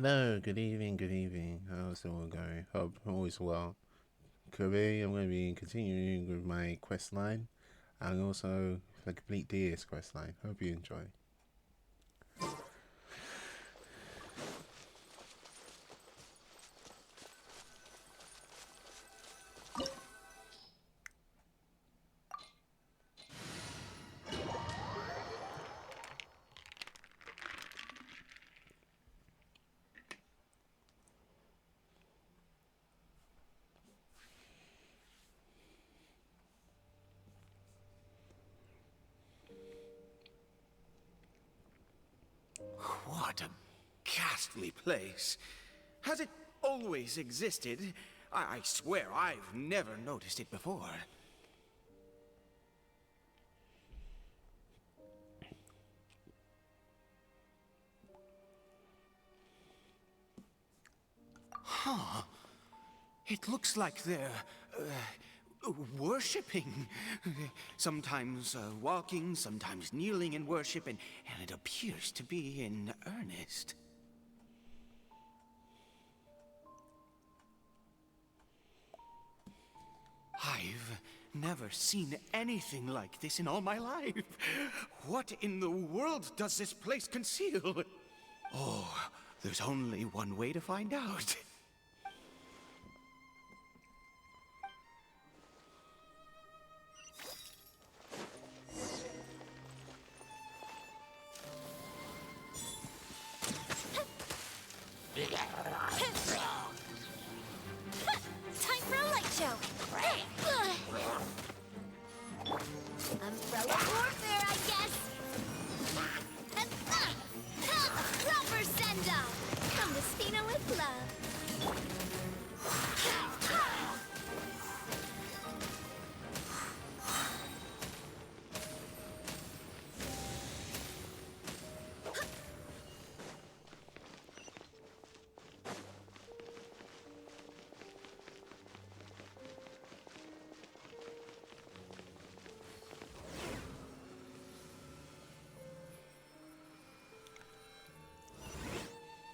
Hello, good evening, good evening. How's it all going? Hope all is well. Today I'm going to be continuing with my quest line and also the complete DS quest line. Hope you enjoy. What a ghastly place. Has it always existed? I swear I've never noticed it before. Huh. It looks like they're, worshipping. Sometimes walking, sometimes kneeling in worship, and it appears to be in earnest. I've never seen anything like this in all my life. What in the world does this place conceal? Oh, there's only one way to find out. Time for a light show. Umbrella warfare, I guess. Proper send-off from the Spina with love.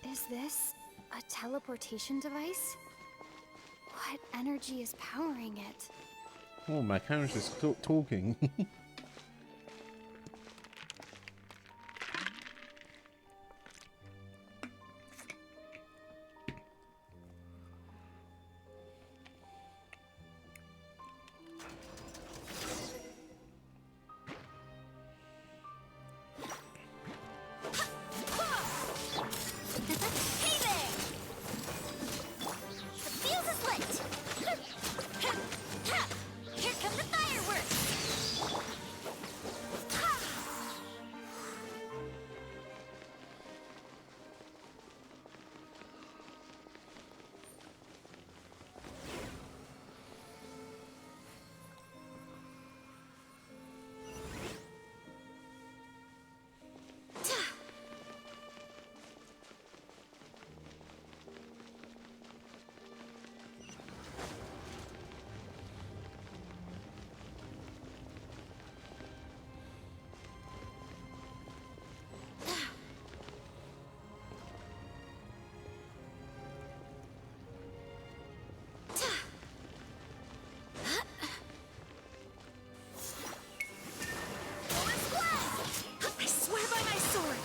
Is this a teleportation device? What energy is powering it? Oh, my character's talking. Hey there! The fuse is lit! Here come the fireworks! I swear by my sword!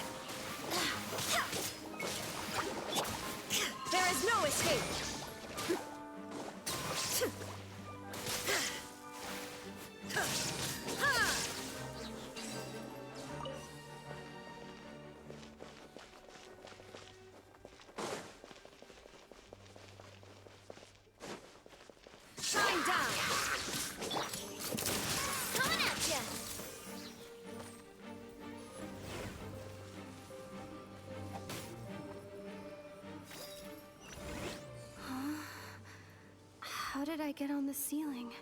There is no escape! Shine down! Coming at ya! How did I get on the ceiling?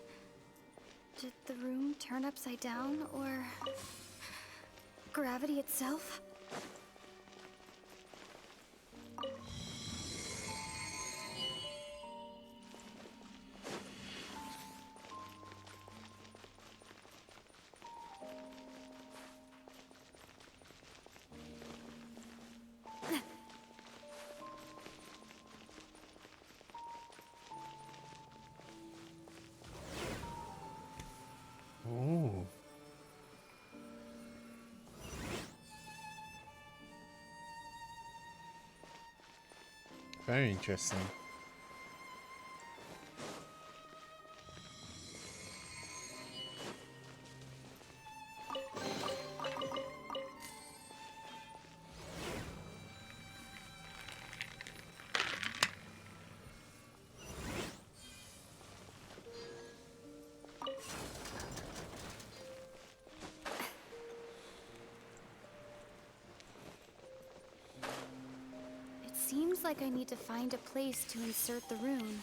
Did the room turn upside down, or gravity itself? Very interesting. It seems like I need to find a place to insert the rune.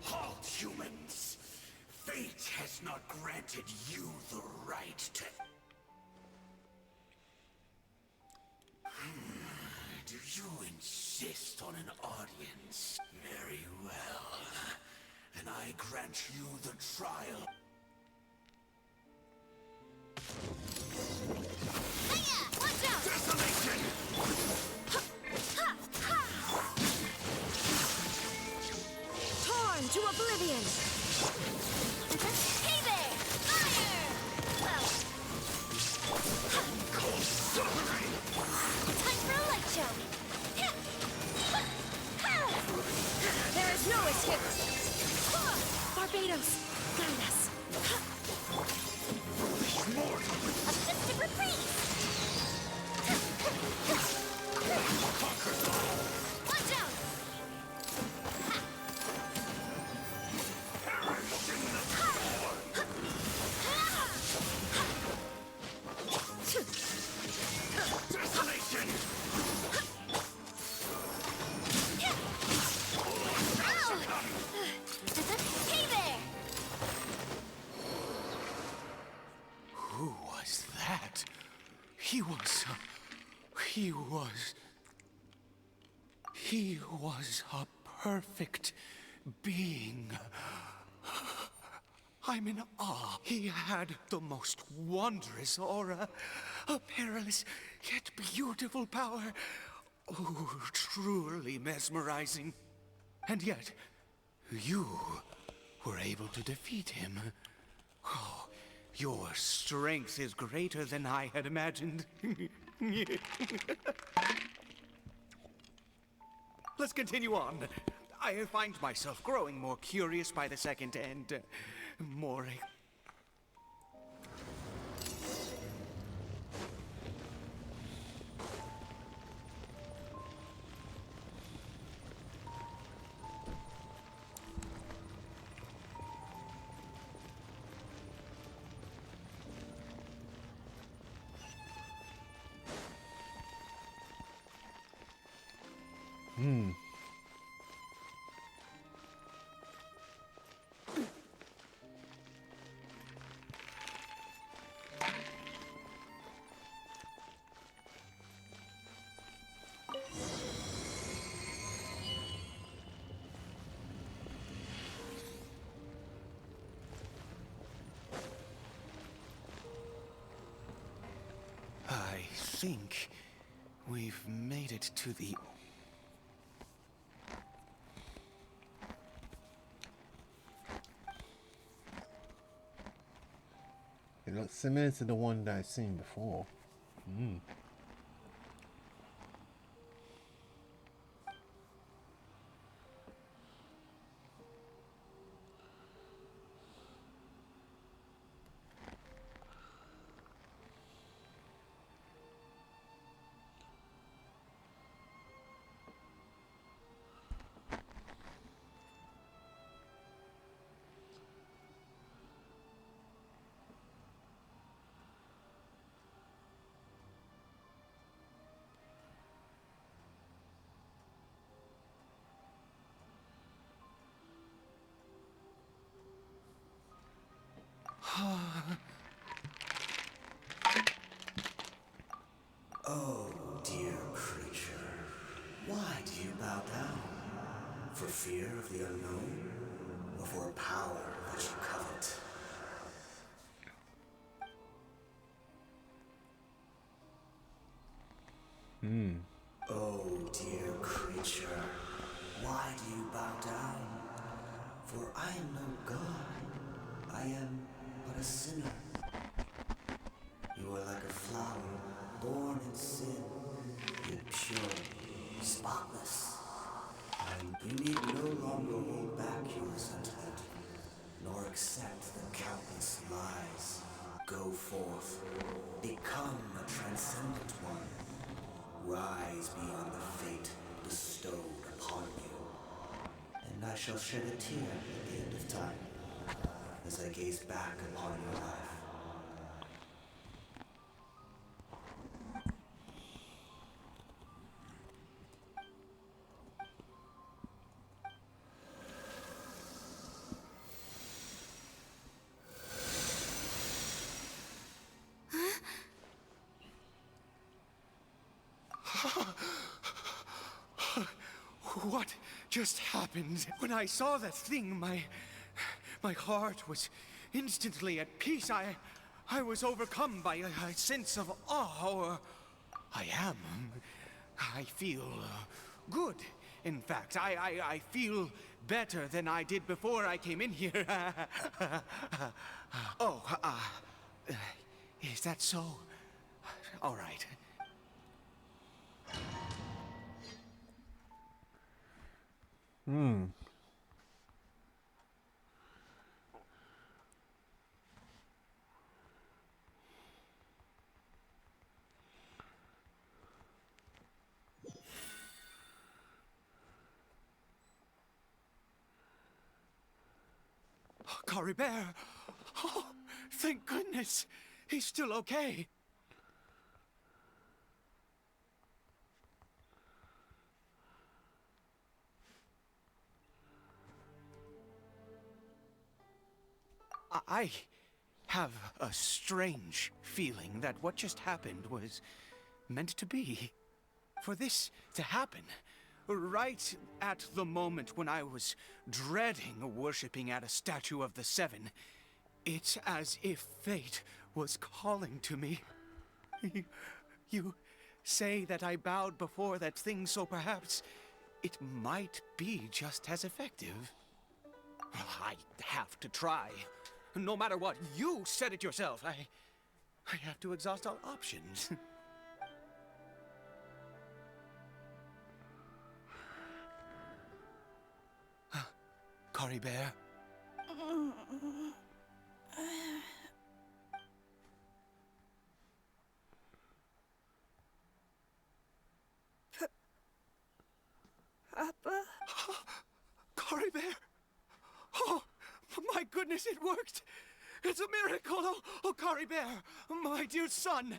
Halt, humans! Fate has not granted you the right to... Do you insist on an audience? Very well. Then I grant you the trial. Hiya! Watch out! Desolation! Torn to oblivion! Hey there! Fire! Cold suffering! Time for a light show! There is no escape! Barbados, guide us! A festive reprise! Watch out! Desolation! Hey there! Who was that? He was a perfect being. I'm in awe. He had the most wondrous aura, a perilous yet beautiful power. Oh, truly mesmerizing. And yet, you were able to defeat him. Oh, your strength is greater than I had imagined. Let's continue on. I find myself growing more curious by the second and more... I think we've made it to the... It looks similar to the one that I've seen before. dear creature, why do you bow down? For fear of the unknown? Or for power that you covet? Oh, dear creature, why do you bow down? For I am no god. I am but a sinner. You are like a flower, born in sin, yet pure, spotless. And you need no longer hold back your resentment, nor accept the countless lies. Go forth, become a transcendent one. Rise beyond the fate bestowed upon you. And I shall shed a tear at the end of time, as I gaze back upon your life. What just happened? When I saw that thing, my heart was instantly at peace. I was overcome by a sense of awe, or I am. I feel good. In fact, I feel better than I did before I came in here. Oh, is that so? All right. Cory Bear! Oh, thank goodness! He's still okay. I have a strange feeling that what just happened was meant to be. For this to happen, right at the moment when I was dreading worshipping at a statue of the Seven, it's as if fate was calling to me. You say that I bowed before that thing, so perhaps it might be just as effective. Well, I have to try. No matter what, you said it yourself. I have to exhaust all options. Cory Bear? Papa? Cory Bear? Oh, my goodness, it worked! It's a miracle! Oh, Cory Bear, my dear son!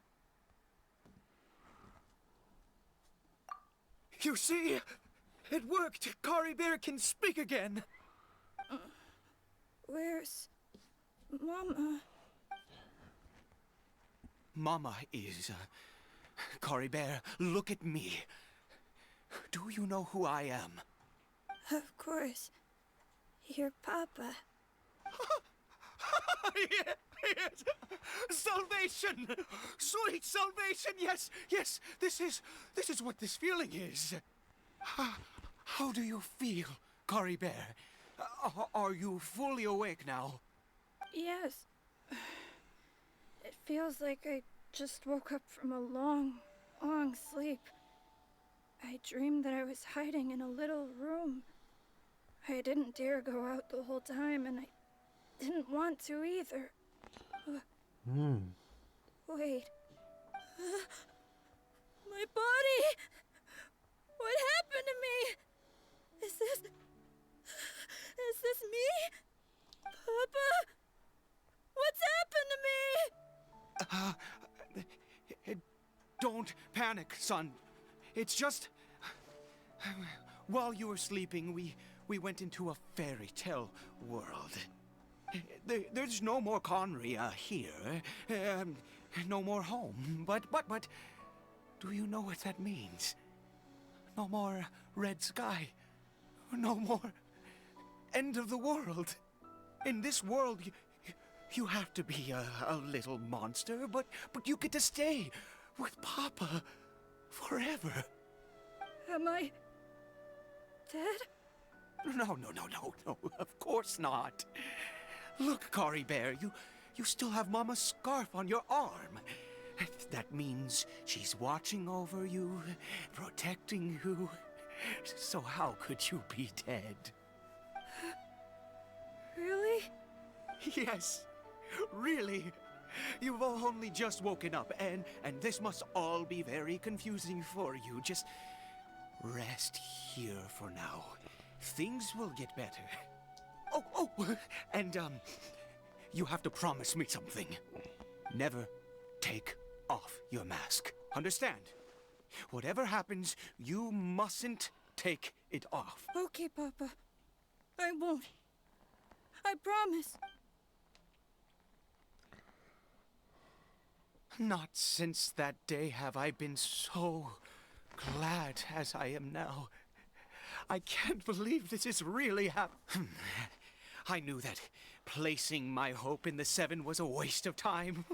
You see, it worked! Cory Bear can speak again! Where's Mama? Mama is... Cory Bear, look at me. Do you know who I am? Of course. Your Papa. Yes! Salvation! Sweet salvation! Yes, yes! This is what this feeling is. How do you feel, Cory Bear? Are you fully awake now? Yes. It feels like I just woke up from a long, long sleep. I dreamed that I was hiding in a little room. I didn't dare go out the whole time, and I didn't want to either. Wait. My body! What happened to me? Is this me? Papa? What's happened to me? Don't panic, son. It's just... While you were sleeping, we went into a fairy tale world. There's no more Conry here. No more home. But Do you know what that means? No more red sky. No more end of the world. In this world, you have to be a little monster, but you get to stay with Papa forever. Am I dead? No, of course not. Look, Cory Bear, you still have Mama's scarf on your arm. That means she's watching over you, protecting you. So how could you be dead? Really? Yes, really. You've only just woken up, and this must all be very confusing for you. Just rest here for now. Things will get better. Oh, and you have to promise me something. Never take off your mask. Understand? Whatever happens, you mustn't take it off. Okay, Papa. I won't. I promise. Not since that day have I been so glad as I am now. I can't believe this is really happening. I knew that placing my hope in the Seven was a waste of time.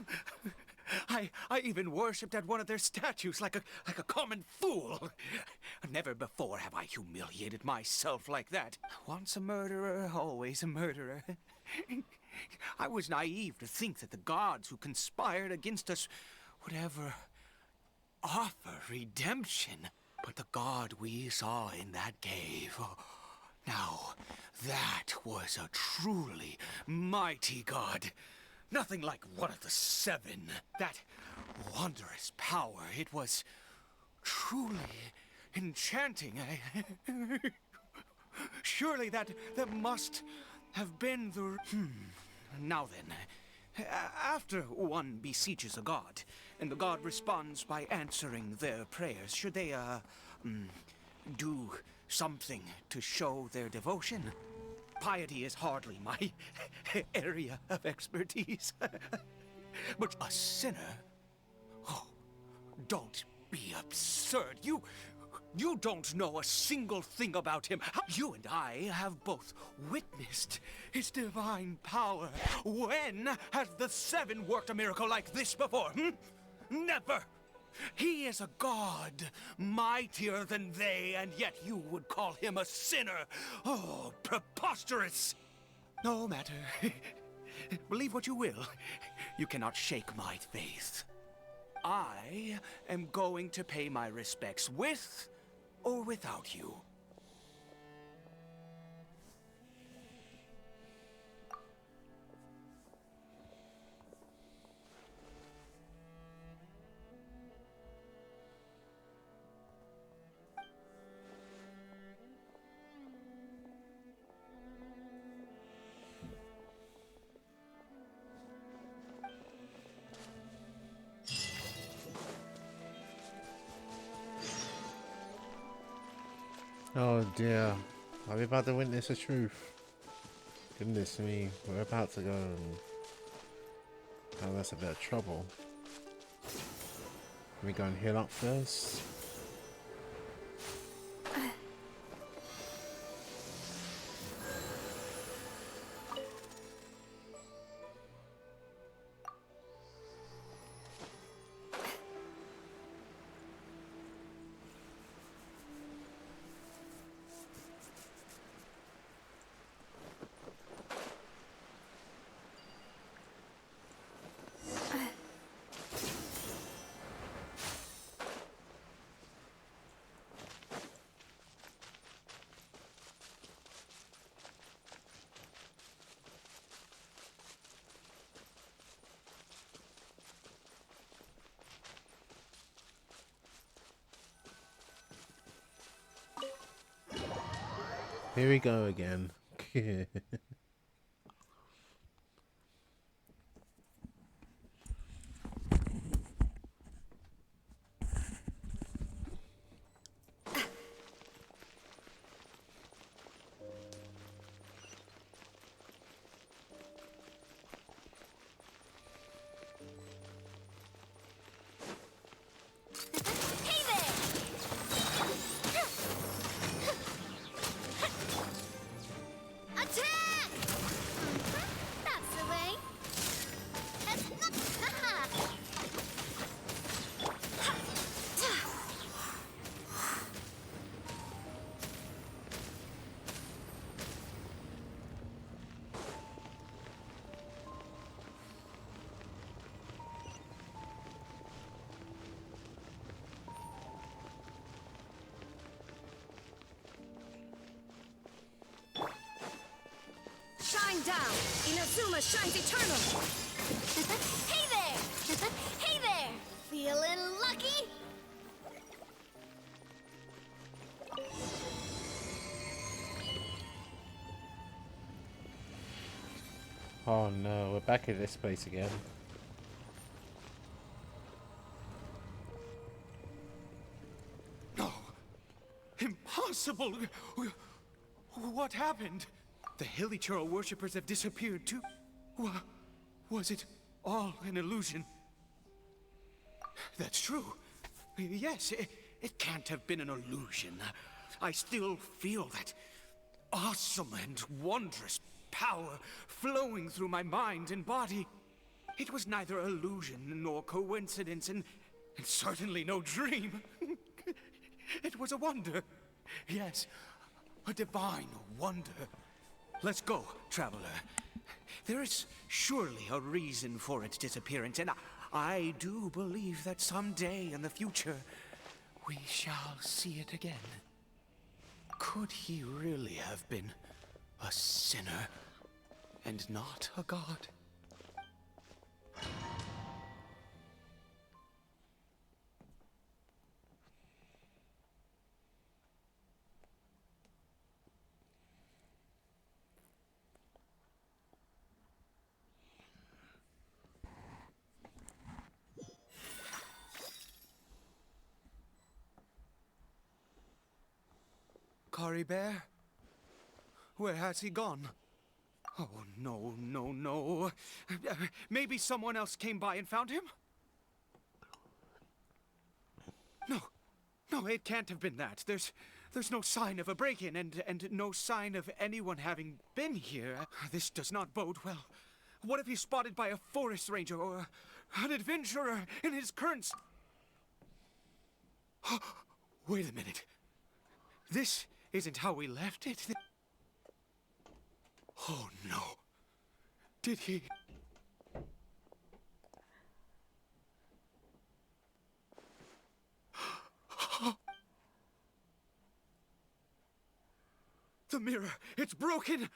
I even worshipped at one of their statues like a common fool. Never before have I humiliated myself like that. Once a murderer, always a murderer. I was naive to think that the gods who conspired against us would ever offer redemption. But the God we saw in that cave, now that was a truly mighty God. Nothing like one of the Seven. That wondrous power, it was truly enchanting. Surely that must have been the... Now then, after one beseeches a god, and the god responds by answering their prayers, should they, do something to show their devotion? Piety is hardly my area of expertise. But a sinner? Oh, don't be absurd. You don't know a single thing about him. You and I have both witnessed his divine power. When has the Seven worked a miracle like this before? Never! He is a god, mightier than they, and yet you would call him a sinner. Oh, preposterous! No matter. Believe what you will. You cannot shake my faith. I am going to pay my respects with or without you. Oh dear, are we about to witness the truth? Goodness me, we're about to go and... Oh, that's a bit of trouble. Can we go and heal up first? Here we go again. down. Inazuma shines eternal. Hey there! Hey there! Feeling lucky? Oh no, we're back at this place again. No. Impossible. What happened? The Hilichurl worshippers have disappeared too. Was it all an illusion? That's true. Yes, it can't have been an illusion. I still feel that awesome and wondrous power flowing through my mind and body. It was neither illusion nor coincidence, and certainly no dream. It was a wonder. Yes, a divine wonder. Let's go, traveler. There is surely a reason for its disappearance, and I do believe that someday in the future, we shall see it again. Could he really have been a sinner and not a god? Kari Bear? Where has he gone? Oh, no, no, no. Maybe someone else came by and found him? No, it can't have been that. There's no sign of a break-in and no sign of anyone having been here. This does not bode well. What if he's spotted by a forest ranger or an adventurer in his current... Wait a minute. This isn't how we left it. Oh, no. Did he... The mirror, it's broken!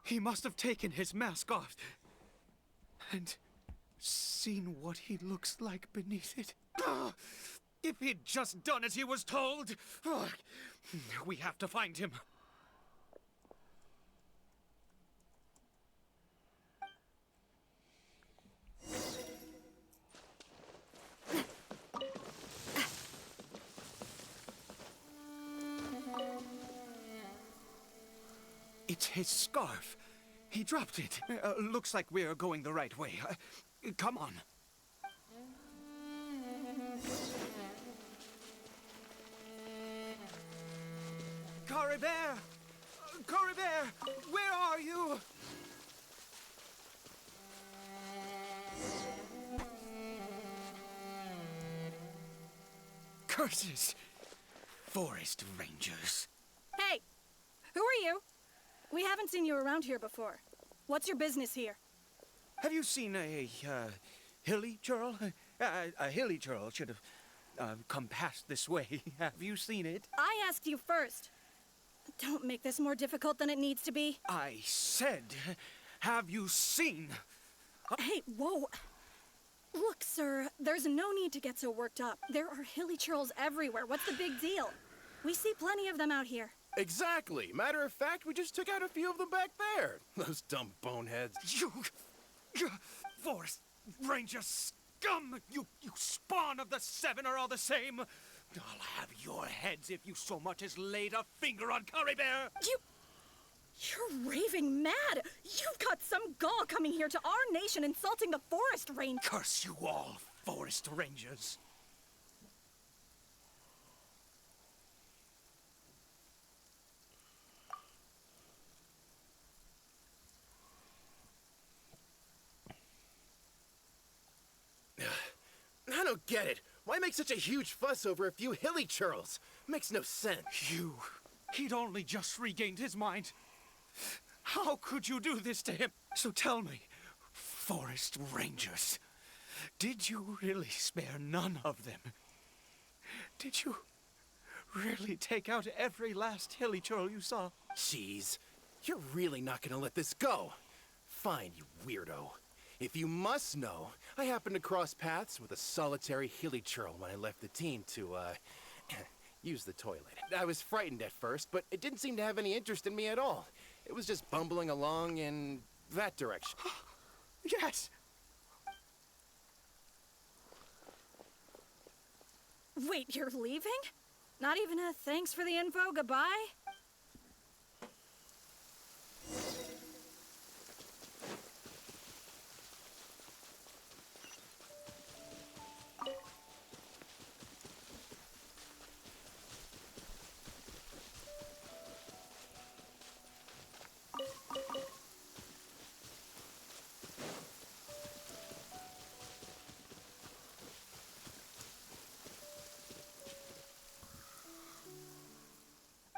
He must have taken his mask off and seen what he looks like beneath it. If he'd just done as he was told! We have to find him. It's his scarf. He dropped it. Looks like we're going the right way. Come on. Kari Bear! Kari Bear! Where are you? Curses! Forest rangers. Hey! Who are you? We haven't seen you around here before. What's your business here? Have you seen a Hilichurl? A Hilichurl should have come past this way. Have you seen it? I asked you first. Don't make this more difficult than it needs to be. I said, have you seen? Hey, whoa. Look, sir, there's no need to get so worked up. There are Hilichurls everywhere. What's the big deal? We see plenty of them out here. Exactly. Matter of fact, we just took out a few of them back there. Those dumb boneheads. You Forest Ranger scum! You spawn of the Seven are all the same. I'll have your heads if you so much as laid a finger on Kari Bear. You're raving mad! You've got some gall coming here to our nation insulting the Forest Ranger! Curse you all, Forest Rangers. I don't get it. Why make such a huge fuss over a few Hilichurls? Makes no sense. He'd only just regained his mind. How could you do this to him? So tell me, Forest Rangers, did you really spare none of them? Did you really take out every last hilly churl you saw. Jeez, you're really not gonna let this go. Fine, you weirdo. If you must know, I happened to cross paths with a solitary hilly churl when I left the team to, use the toilet. I was frightened at first, but it didn't seem to have any interest in me at all. It was just bumbling along in that direction. Yes! Wait, you're leaving? Not even a thanks for the info, goodbye?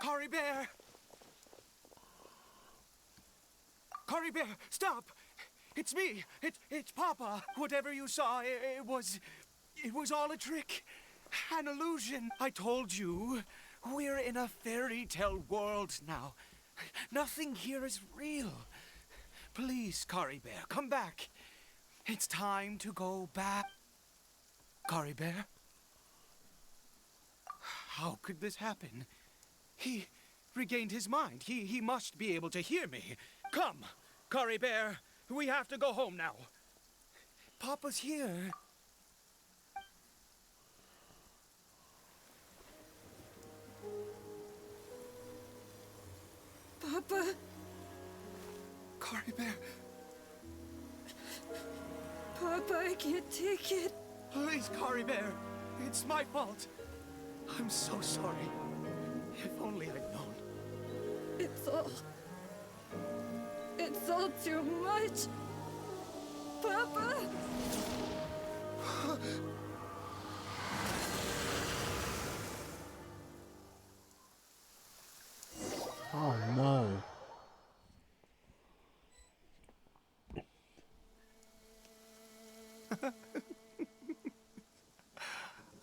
Cory Bear! Cory Bear, stop! It's me! It's Papa! Whatever you saw, it was all a trick. An illusion. I told you, we're in a fairy tale world now. Nothing here is real. Please, Cory Bear, come back. It's time to go back. Cory Bear? How could this happen? He regained his mind. He must be able to hear me. Come, Cory Bear. We have to go home now. Papa's here. Papa, Cory Bear, Papa, I can't take it. please, Cory Bear. It's my fault. I'm so sorry. If only I'd known. It's all too much. Papa! Oh no.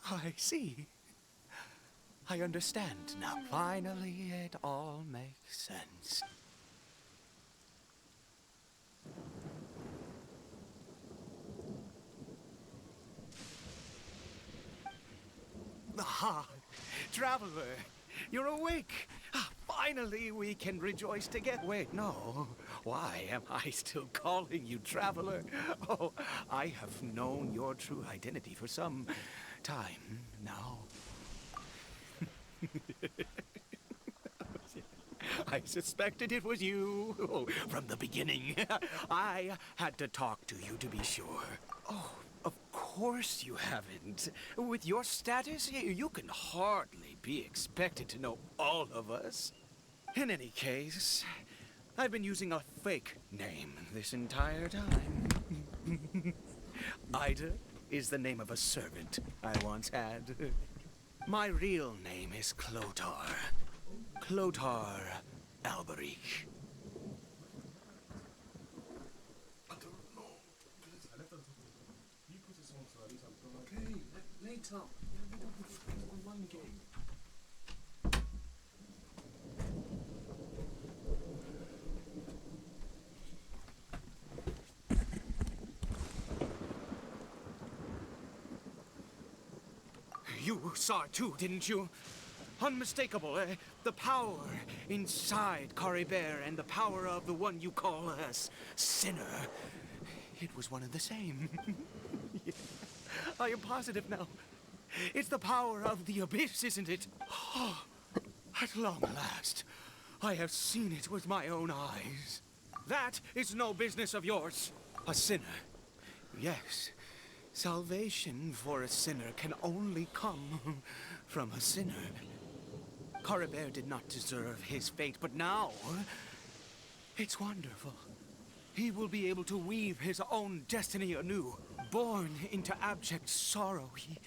I see. I understand now. Finally, it all makes sense. Ah, Traveler, you're awake. Finally, we can rejoice together. Wait, no. Why am I still calling you Traveler? Oh, I have known your true identity for some time now. I suspected it was you from the beginning. I had to talk to you to be sure. Oh, of course you haven't. With your status, you can hardly be expected to know all of us. In any case, I've been using a fake name this entire time. Ida is the name of a servant I once had. My real name is Clotar. Clotar Alberich. You saw it too, didn't you? Unmistakable, the power inside Cory Bear and the power of the one you call a sinner. It was one and the same. Yeah. I am positive now. It's the power of the abyss, isn't it? Oh, at long last, I have seen it with my own eyes. That is no business of yours. A sinner. Yes. Salvation for a sinner can only come from a sinner. Cory Bear did not deserve his fate, but now it's wonderful. He will be able to weave his own destiny anew. Born into abject sorrow, he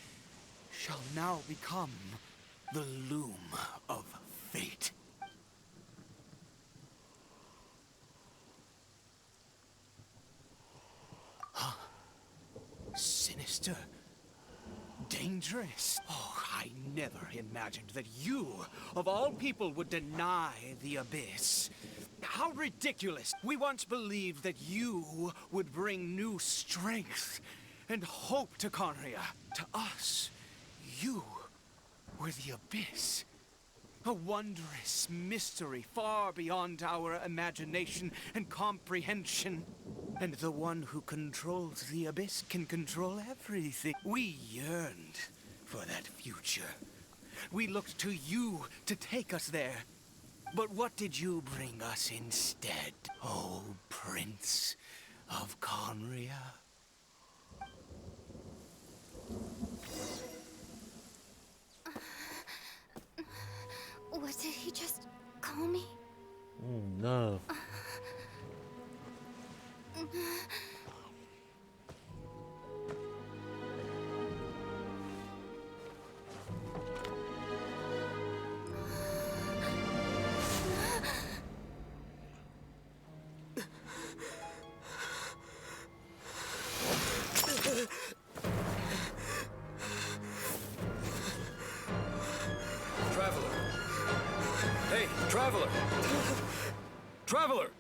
shall now become the loom of fate. Huh? Sinister. Dangerous. Oh, I never imagined that you, of all people, would deny the Abyss. How ridiculous! We once believed that you would bring new strength and hope to Conria. To us, you were the Abyss. A wondrous mystery far beyond our imagination and comprehension. And the one who controls the Abyss can control everything. We yearned for that future. We looked to you to take us there. But what did you bring us instead, oh Prince of Conria? What did he just call me? Oh no. Traveler! Hey, Traveler! Traveler!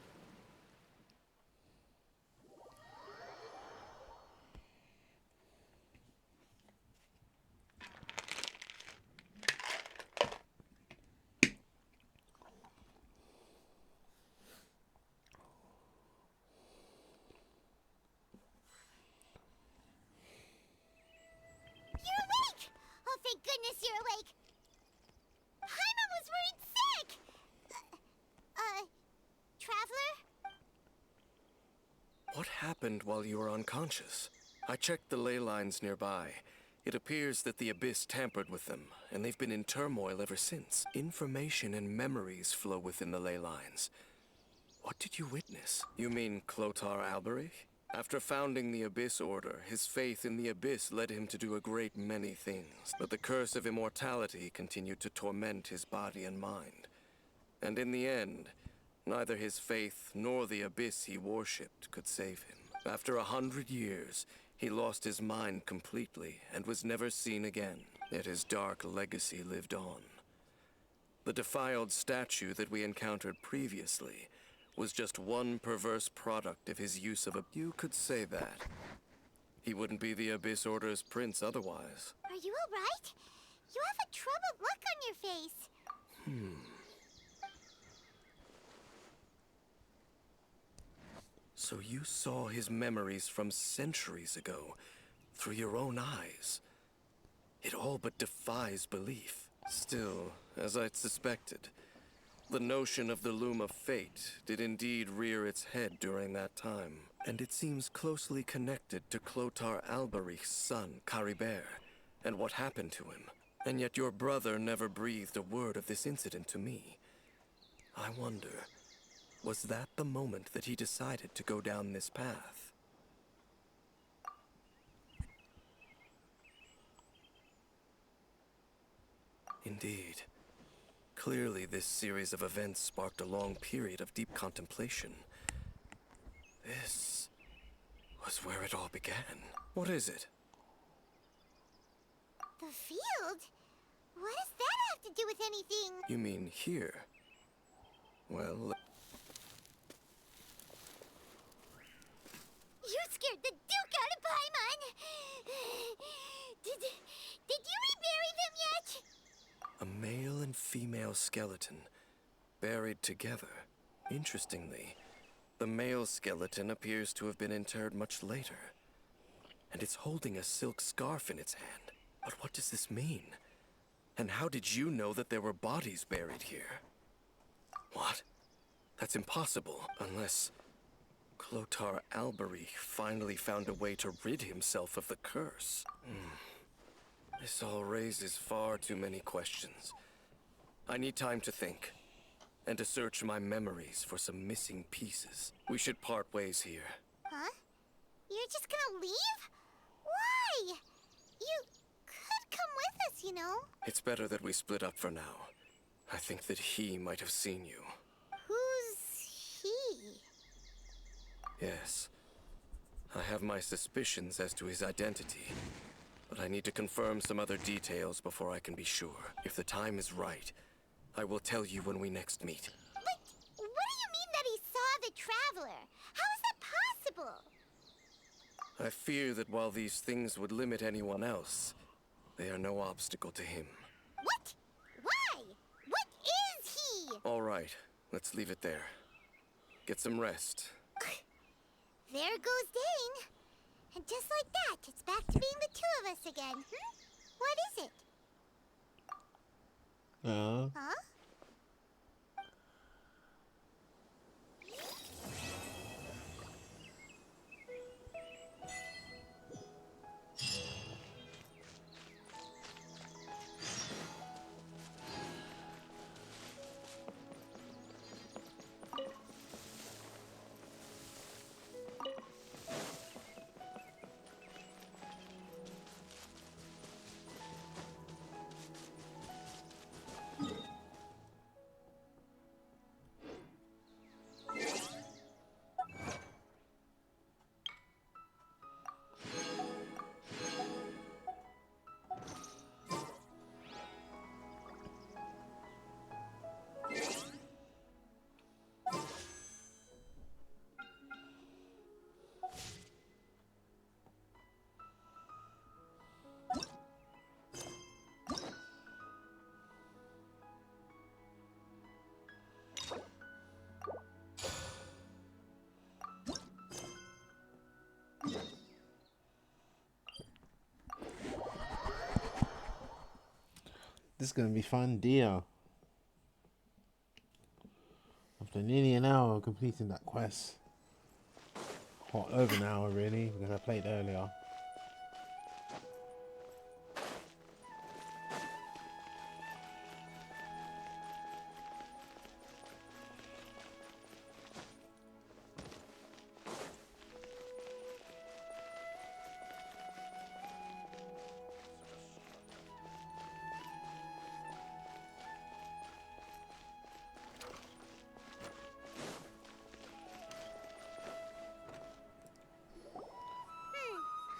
You're awake! Oh, thank goodness you're awake! Paimon was worried sick! Traveler? What happened while you were unconscious? I checked the ley lines nearby. It appears that the Abyss tampered with them, and they've been in turmoil ever since. Information and memories flow within the ley lines. What did you witness? You mean Clotar Alberich? After founding the Abyss Order, his faith in the Abyss led him to do a great many things. But the curse of immortality continued to torment his body and mind. And in the end, neither his faith nor the Abyss he worshipped could save him. After 100 years, he lost his mind completely and was never seen again. Yet his dark legacy lived on. The defiled statue that we encountered previously was just one perverse product of his use of a... You could say that. He wouldn't be the Abyss Order's prince otherwise. Are you alright? You have a troubled look on your face. So you saw his memories from centuries ago, through your own eyes. It all but defies belief. Still, as I'd suspected, the notion of the Loom of Fate did indeed rear its head during that time. And it seems closely connected to Clotar Alberich's son, Caribert, and what happened to him. And yet your brother never breathed a word of this incident to me. I wonder, was that the moment that he decided to go down this path? Indeed. Clearly, this series of events sparked a long period of deep contemplation. This was where it all began. What is it? The field? What does that have to do with anything? You mean here? Well... You scared the Duke out of Paimon! Did you rebury them yet? A male and female skeleton, buried together. Interestingly, the male skeleton appears to have been interred much later. And it's holding a silk scarf in its hand. But what does this mean? And how did you know that there were bodies buried here? What? That's impossible, unless Clotar Alberich finally found a way to rid himself of the curse. This all raises far too many questions. I need time to think, and to search my memories for some missing pieces. We should part ways here. Huh? You're just gonna leave? Why? You could come with us, you know. It's better that we split up for now. I think that he might have seen you. Who's he? Yes. I have my suspicions as to his identity. but I need to confirm some other details before I can be sure. If the time is right, I will tell you when we next meet. But what do you mean that he saw the Traveler? How is that possible? I fear that while these things would limit anyone else, they are no obstacle to him. What? Why? What is he? All right, let's leave it there. Get some rest. There goes Dane. And just like that, it's back to being the two of us again. What is it? Huh? This is gonna be fun, dear. After nearly an hour of completing that quest, or over an hour really, because I played earlier.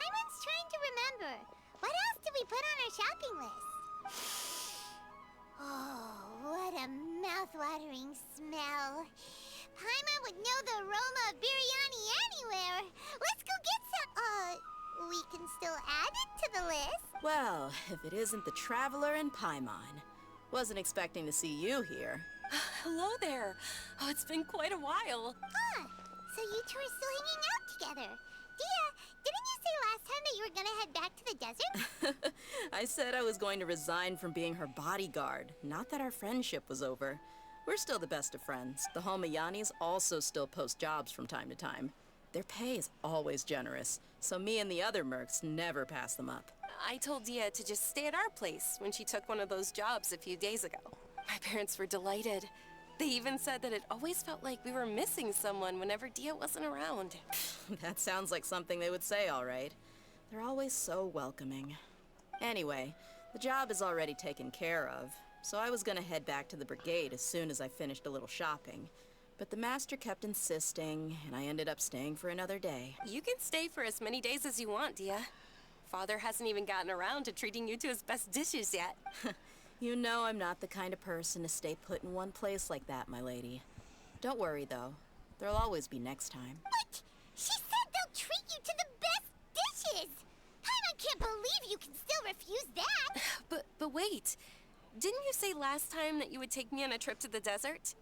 Paimon's trying to remember. What else did we put on our shopping list? Oh, what a mouth-watering smell. Paimon would know the aroma of biryani anywhere. Let's go get some. We can still add it to the list. Well, if it isn't the Traveler and Paimon. Wasn't expecting to see you here. Hello there. Oh, it's been quite a while. Huh. So you two are still hanging out together. Dehya, didn't you say last time that you were gonna head back to the desert? I said I was going to resign from being her bodyguard, not that our friendship was over. We're still the best of friends. The Homayanis also still post jobs from time to time. Their pay is always generous, so me and the other mercs never pass them up. I told Dehya to just stay at our place when she took one of those jobs a few days ago. My parents were delighted. They even said that it always felt like we were missing someone whenever Dehya wasn't around. That sounds like something they would say, all right. They're always so welcoming. Anyway, the job is already taken care of, so I was gonna head back to the brigade as soon as I finished a little shopping. But the master kept insisting, and I ended up staying for another day. You can stay for as many days as you want, Dehya. Father hasn't even gotten around to treating you to his best dishes yet. You know I'm not the kind of person to stay put in one place like that, my lady. Don't worry, though. There'll always be next time. What? She said they'll treat you to the best dishes! Paimon can't believe you can still refuse that! But wait. Didn't you say last time that you would take me on a trip to the desert?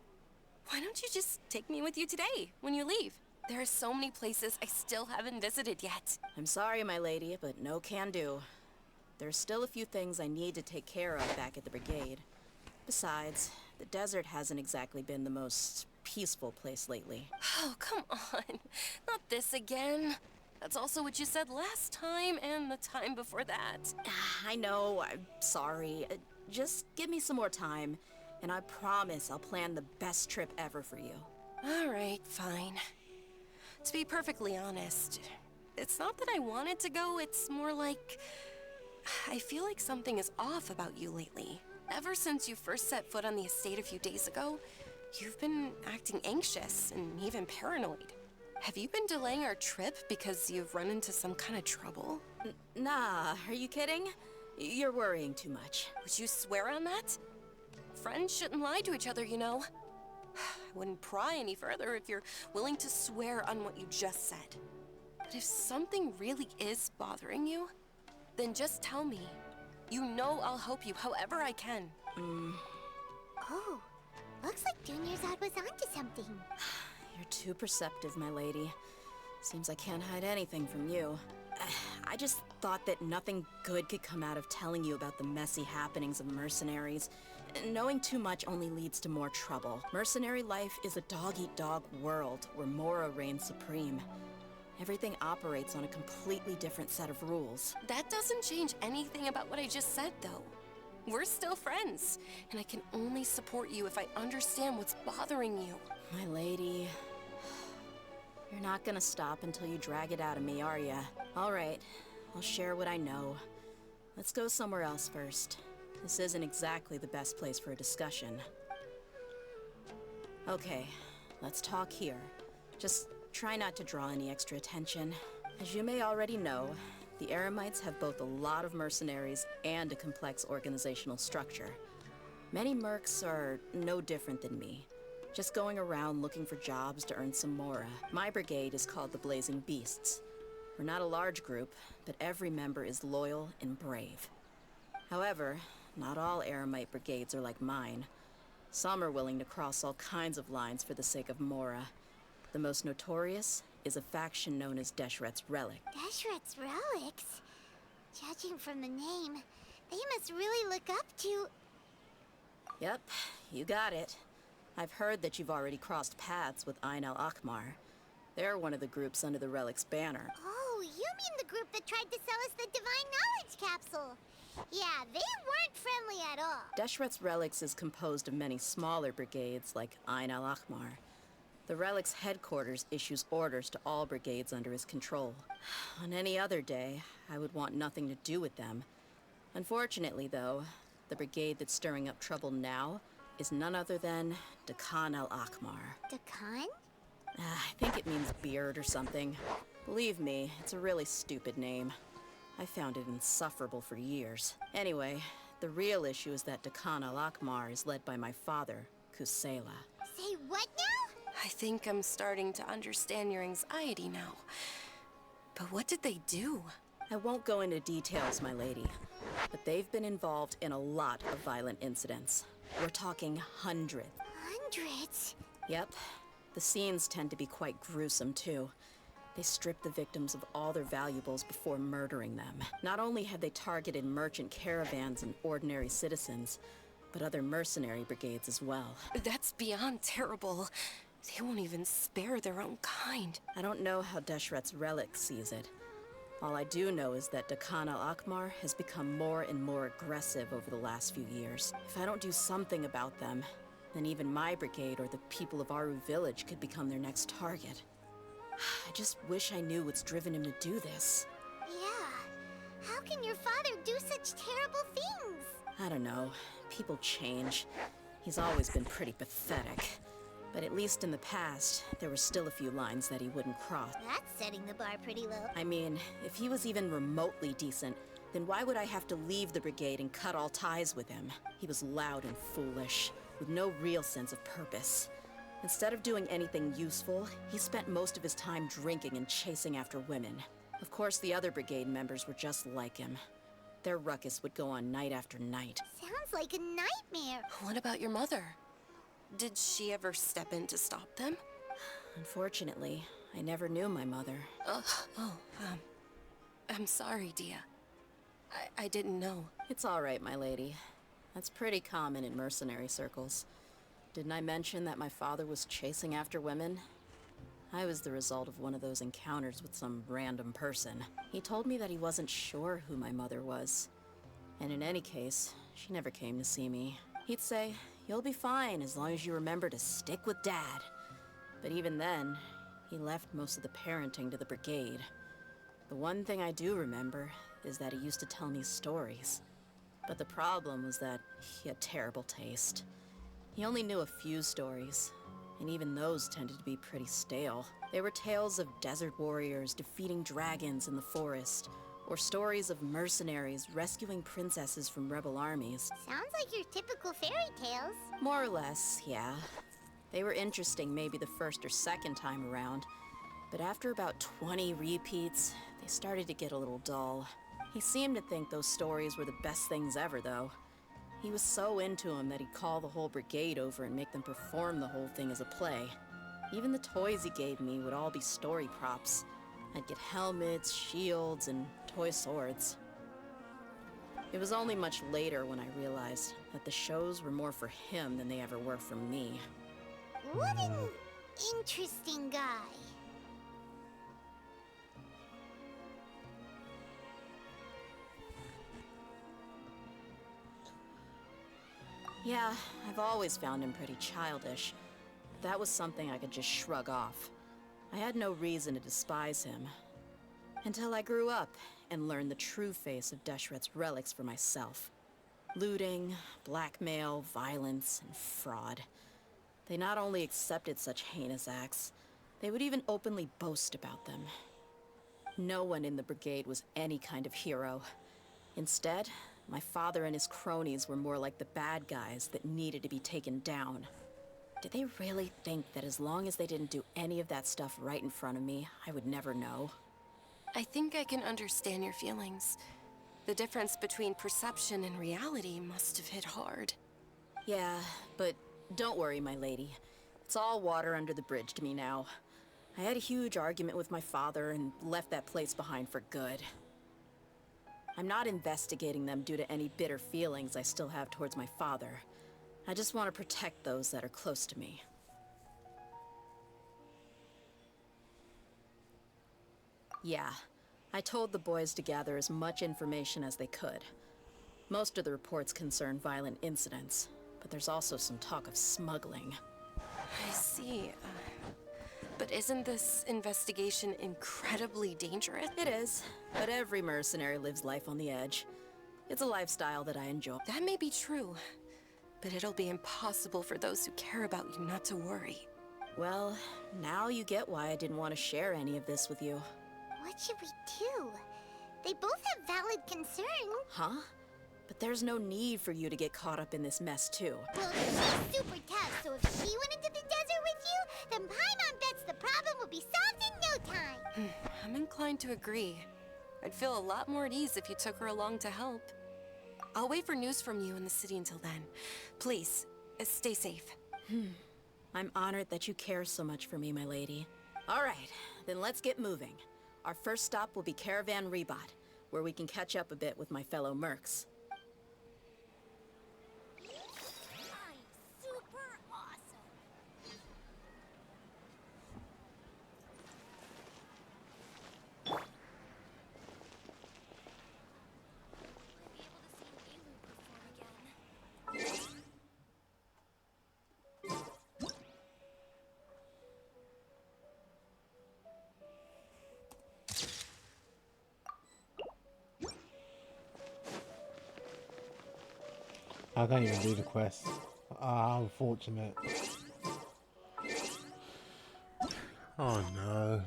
Why don't you just take me with you today, when you leave? There are so many places I still haven't visited yet. I'm sorry, my lady, but no can do. There's still a few things I need to take care of back at the brigade. Besides, the desert hasn't exactly been the most peaceful place lately. Oh, come on. Not this again. That's also what you said last time and the time before that. I know, I'm sorry. Just give me some more time, and I promise I'll plan the best trip ever for you. All right, fine. To be perfectly honest, it's not that I wanted to go, it's more like I feel like something is off about you lately. Ever since you first set foot on the estate a few days ago, you've been acting anxious and even paranoid. Have you been delaying our trip because you've run into some kind of trouble? Nah, are you kidding? You're worrying too much. Would you swear on that? Friends shouldn't lie to each other, you know. I wouldn't pry any further if you're willing to swear on what you just said. But if something really is bothering you, then just tell me. You know I'll help you however I can. Oh, looks like Junior's Odd was onto something. You're too perceptive, my lady. Seems I can't hide anything from you. I just thought that nothing good could come out of telling you about the messy happenings of mercenaries. Knowing too much only leads to more trouble. Mercenary life is a dog-eat-dog world where Mora reigns supreme. Everything operates on a completely different set of rules. That doesn't change anything about what I just said, though. We're still friends, and I can only support you if I understand what's bothering you. My lady, you're not gonna stop until you drag it out of me, are ya? All right, I'll share what I know. Let's go somewhere else first. This isn't exactly the best place for a discussion. Okay, let's talk here. Just try not to draw any extra attention. As you may already know, the Eremites have both a lot of mercenaries and a complex organizational structure. Many mercs are no different than me, just going around looking for jobs to earn some mora. My brigade is called the Blazing Beasts. We're not a large group, but every member is loyal and brave. However, not all Eremite brigades are like mine. Some are willing to cross all kinds of lines for the sake of mora. The most notorious is a faction known as Deshret's Relic. Deshret's Relics? Judging from the name, they must really look up to... Yep, you got it. I've heard that you've already crossed paths with Ain al-Akmar. They're one of the groups under the Relic's banner. Oh, you mean the group that tried to sell us the Divine Knowledge Capsule? Yeah, they weren't friendly at all. Deshret's Relics is composed of many smaller brigades like Ain al-Akmar. The Relic's headquarters issues orders to all brigades under his control. On any other day, I would want nothing to do with them. Unfortunately, though, the brigade that's stirring up trouble now is none other than Dakan al-Akmar. Dakan? I think it means beard or something. Believe me, it's a really stupid name. I found it insufferable for years. Anyway, the real issue is that Dakan al-Akmar is led by my father, Kusela. Say what now? I think I'm starting to understand your anxiety now. But what did they do? I won't go into details, my lady, but they've been involved in a lot of violent incidents. We're talking hundreds. Hundreds? Yep. The scenes tend to be quite gruesome, too. They strip the victims of all their valuables before murdering them. Not only have they targeted merchant caravans and ordinary citizens, but other mercenary brigades as well. That's beyond terrible. They won't even spare their own kind. I don't know how Deshret's Relic sees it. All I do know is that Dakan al-Akmar has become more and more aggressive over the last few years. If I don't do something about them, then even my brigade or the people of Aru village could become their next target. I just wish I knew what's driven him to do this. Yeah. How can your father do such terrible things? I don't know. People change. He's always been pretty pathetic. But at least in the past, there were still a few lines that he wouldn't cross. That's setting the bar pretty low. I mean, if he was even remotely decent, then why would I have to leave the brigade and cut all ties with him? He was loud and foolish, with no real sense of purpose. Instead of doing anything useful, he spent most of his time drinking and chasing after women. Of course, the other brigade members were just like him. Their ruckus would go on night after night. Sounds like a nightmare. What about your mother? Did she ever step in to stop them? Unfortunately, I never knew my mother. I'm sorry, Dehya. I didn't know. It's all right, my lady. That's pretty common in mercenary circles. Didn't I mention that my father was chasing after women? I was the result of one of those encounters with some random person. He told me that he wasn't sure who my mother was. And in any case, she never came to see me. He'd say, "You'll be fine as long as you remember to stick with Dad." But even then, he left most of the parenting to the brigade. The one thing I do remember is that he used to tell me stories. But the problem was that he had terrible taste. He only knew a few stories, and even those tended to be pretty stale. They were tales of desert warriors defeating dragons in the forest, or stories of mercenaries rescuing princesses from rebel armies. Sounds like your typical fairy tales. More or less, yeah. They were interesting maybe the first or second time around, but after about 20 repeats, they started to get a little dull. He seemed to think those stories were the best things ever, though. He was so into them that he'd call the whole brigade over and make them perform the whole thing as a play. Even the toys he gave me would all be story props. I'd get helmets, shields, and toy swords. It was only much later when I realized that the shows were more for him than they ever were for me. What an interesting guy. Yeah, I've always found him pretty childish. That was something I could just shrug off. I had no reason to despise him. Until I grew up and learned the true face of Deshret's relics for myself. Looting, blackmail, violence, and fraud. They not only accepted such heinous acts, they would even openly boast about them. No one in the brigade was any kind of hero. Instead, my father and his cronies were more like the bad guys that needed to be taken down. Did they really think that as long as they didn't do any of that stuff right in front of me, I would never know? I think I can understand your feelings. The difference between perception and reality must have hit hard. Yeah, but don't worry, my lady. It's all water under the bridge to me now. I had a huge argument with my father and left that place behind for good. I'm not investigating them due to any bitter feelings I still have towards my father. I just want to protect those that are close to me. Yeah, I told the boys to gather as much information as they could. Most of the reports concern violent incidents, but there's also some talk of smuggling. I see. But isn't this investigation incredibly dangerous? It is, but every mercenary lives life on the edge. It's a lifestyle that I enjoy. That may be true, but it'll be impossible for those who care about you not to worry. Well, now you get why I didn't want to share any of this with you. What should we do? They both have valid concern. Huh? But there's no need for you to get caught up in this mess, too. Well, she's super tough, so if she went into the desert with you, then Paimon bets the problem will be solved in no time. I'm inclined to agree. I'd feel a lot more at ease if you took her along to help. I'll wait for news from you in the city until then. Please, stay safe. I'm honored that you care so much for me, my lady. All right, then let's get moving. Our first stop will be Caravan Rebot, where we can catch up a bit with my fellow mercs. I'm super awesome. I can't even do the quest. Ah, unfortunate. Oh no.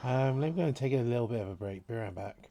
I'm going to take a little bit of a break. Be right back.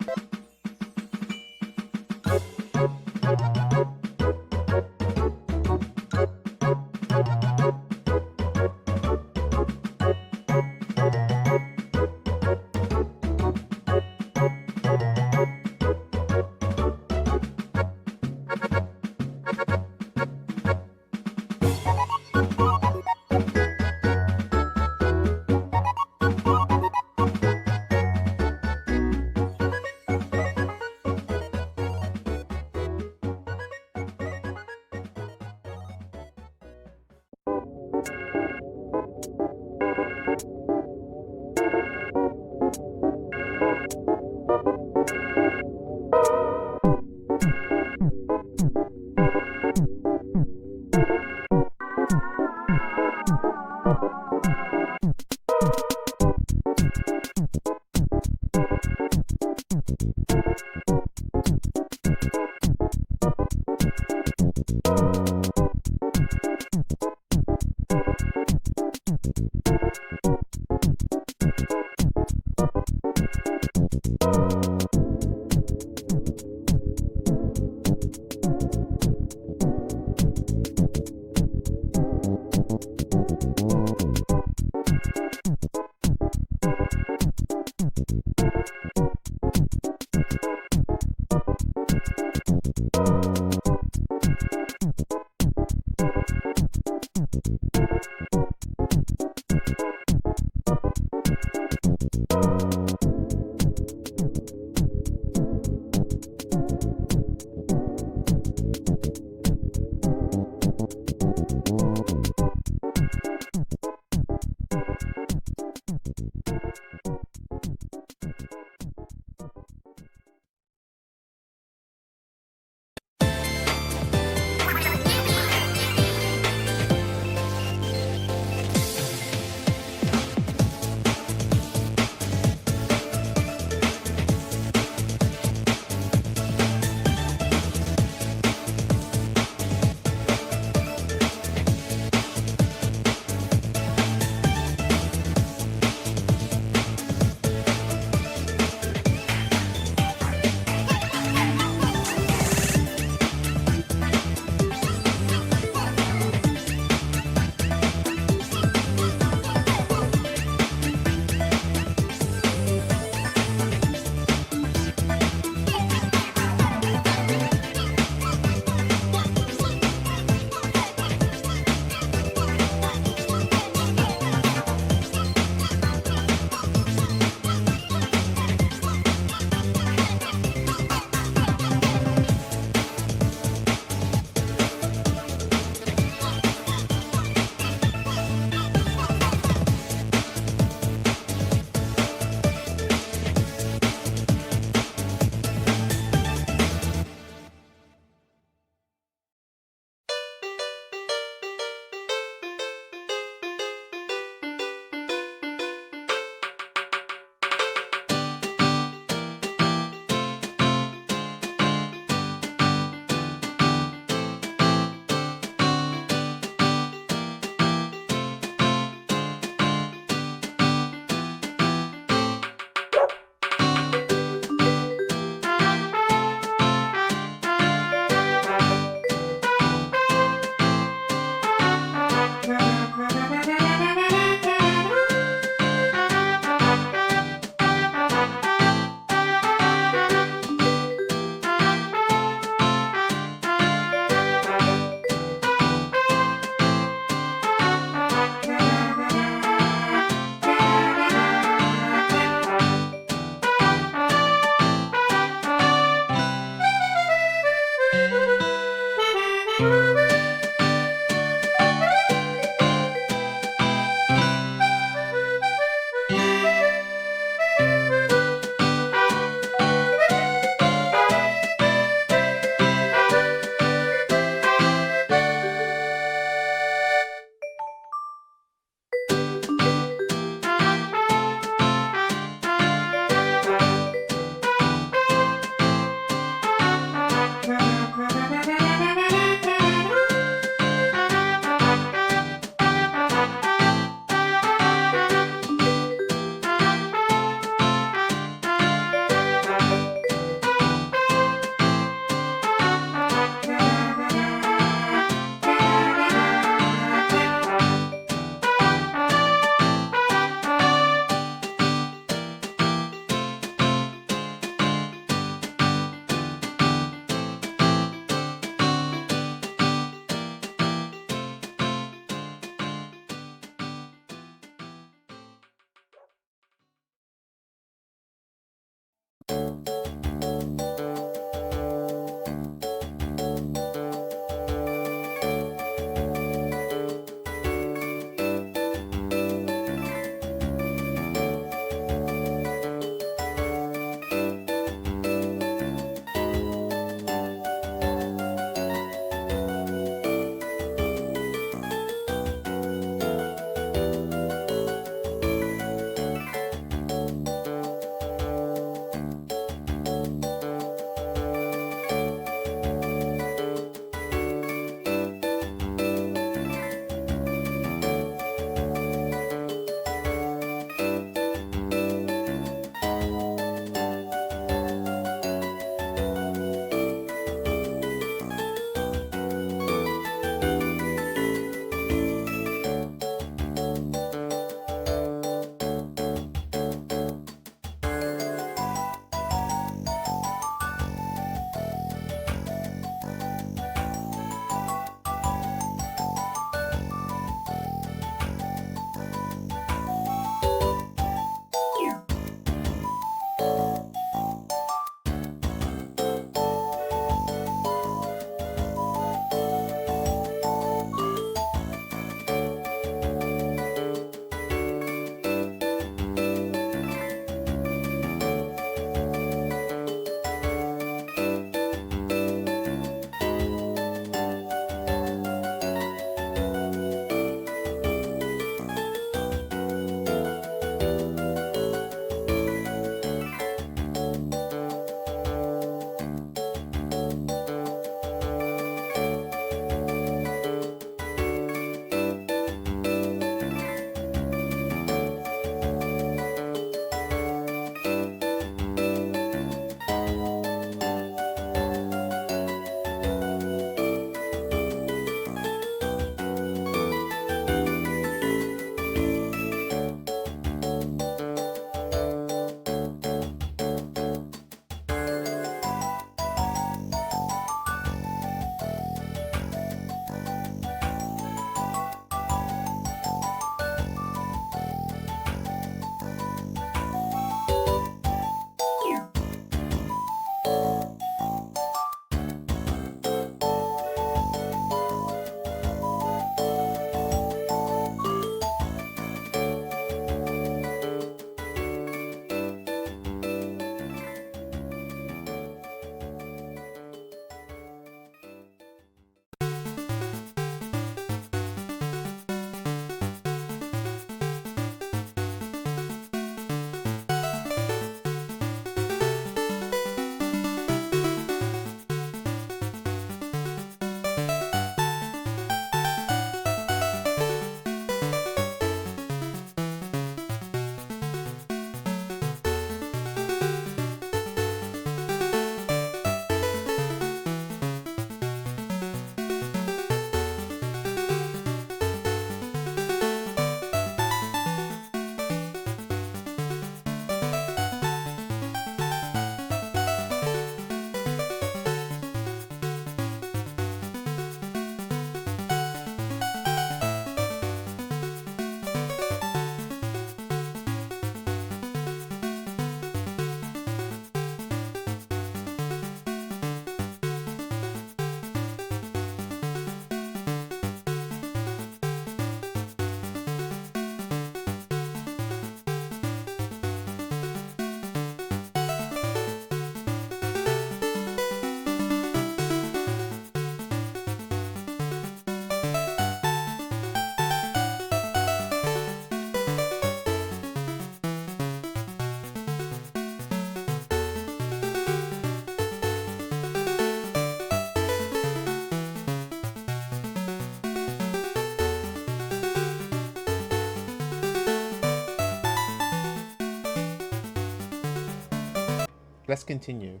Let's continue.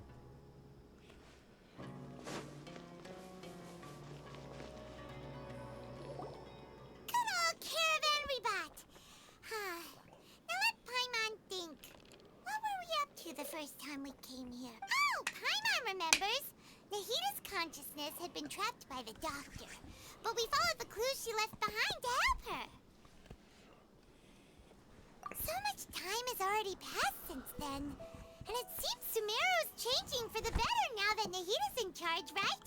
Good old caravan rebot. Now let Paimon think. What were we up to the first time we came here? Oh, Paimon remembers. Nahita's consciousness had been trapped by the doctor, but we followed the clues she left behind to help her. So much time has already passed since then, and it seems Sumeru's changing for the better now that Nahita's in charge, right?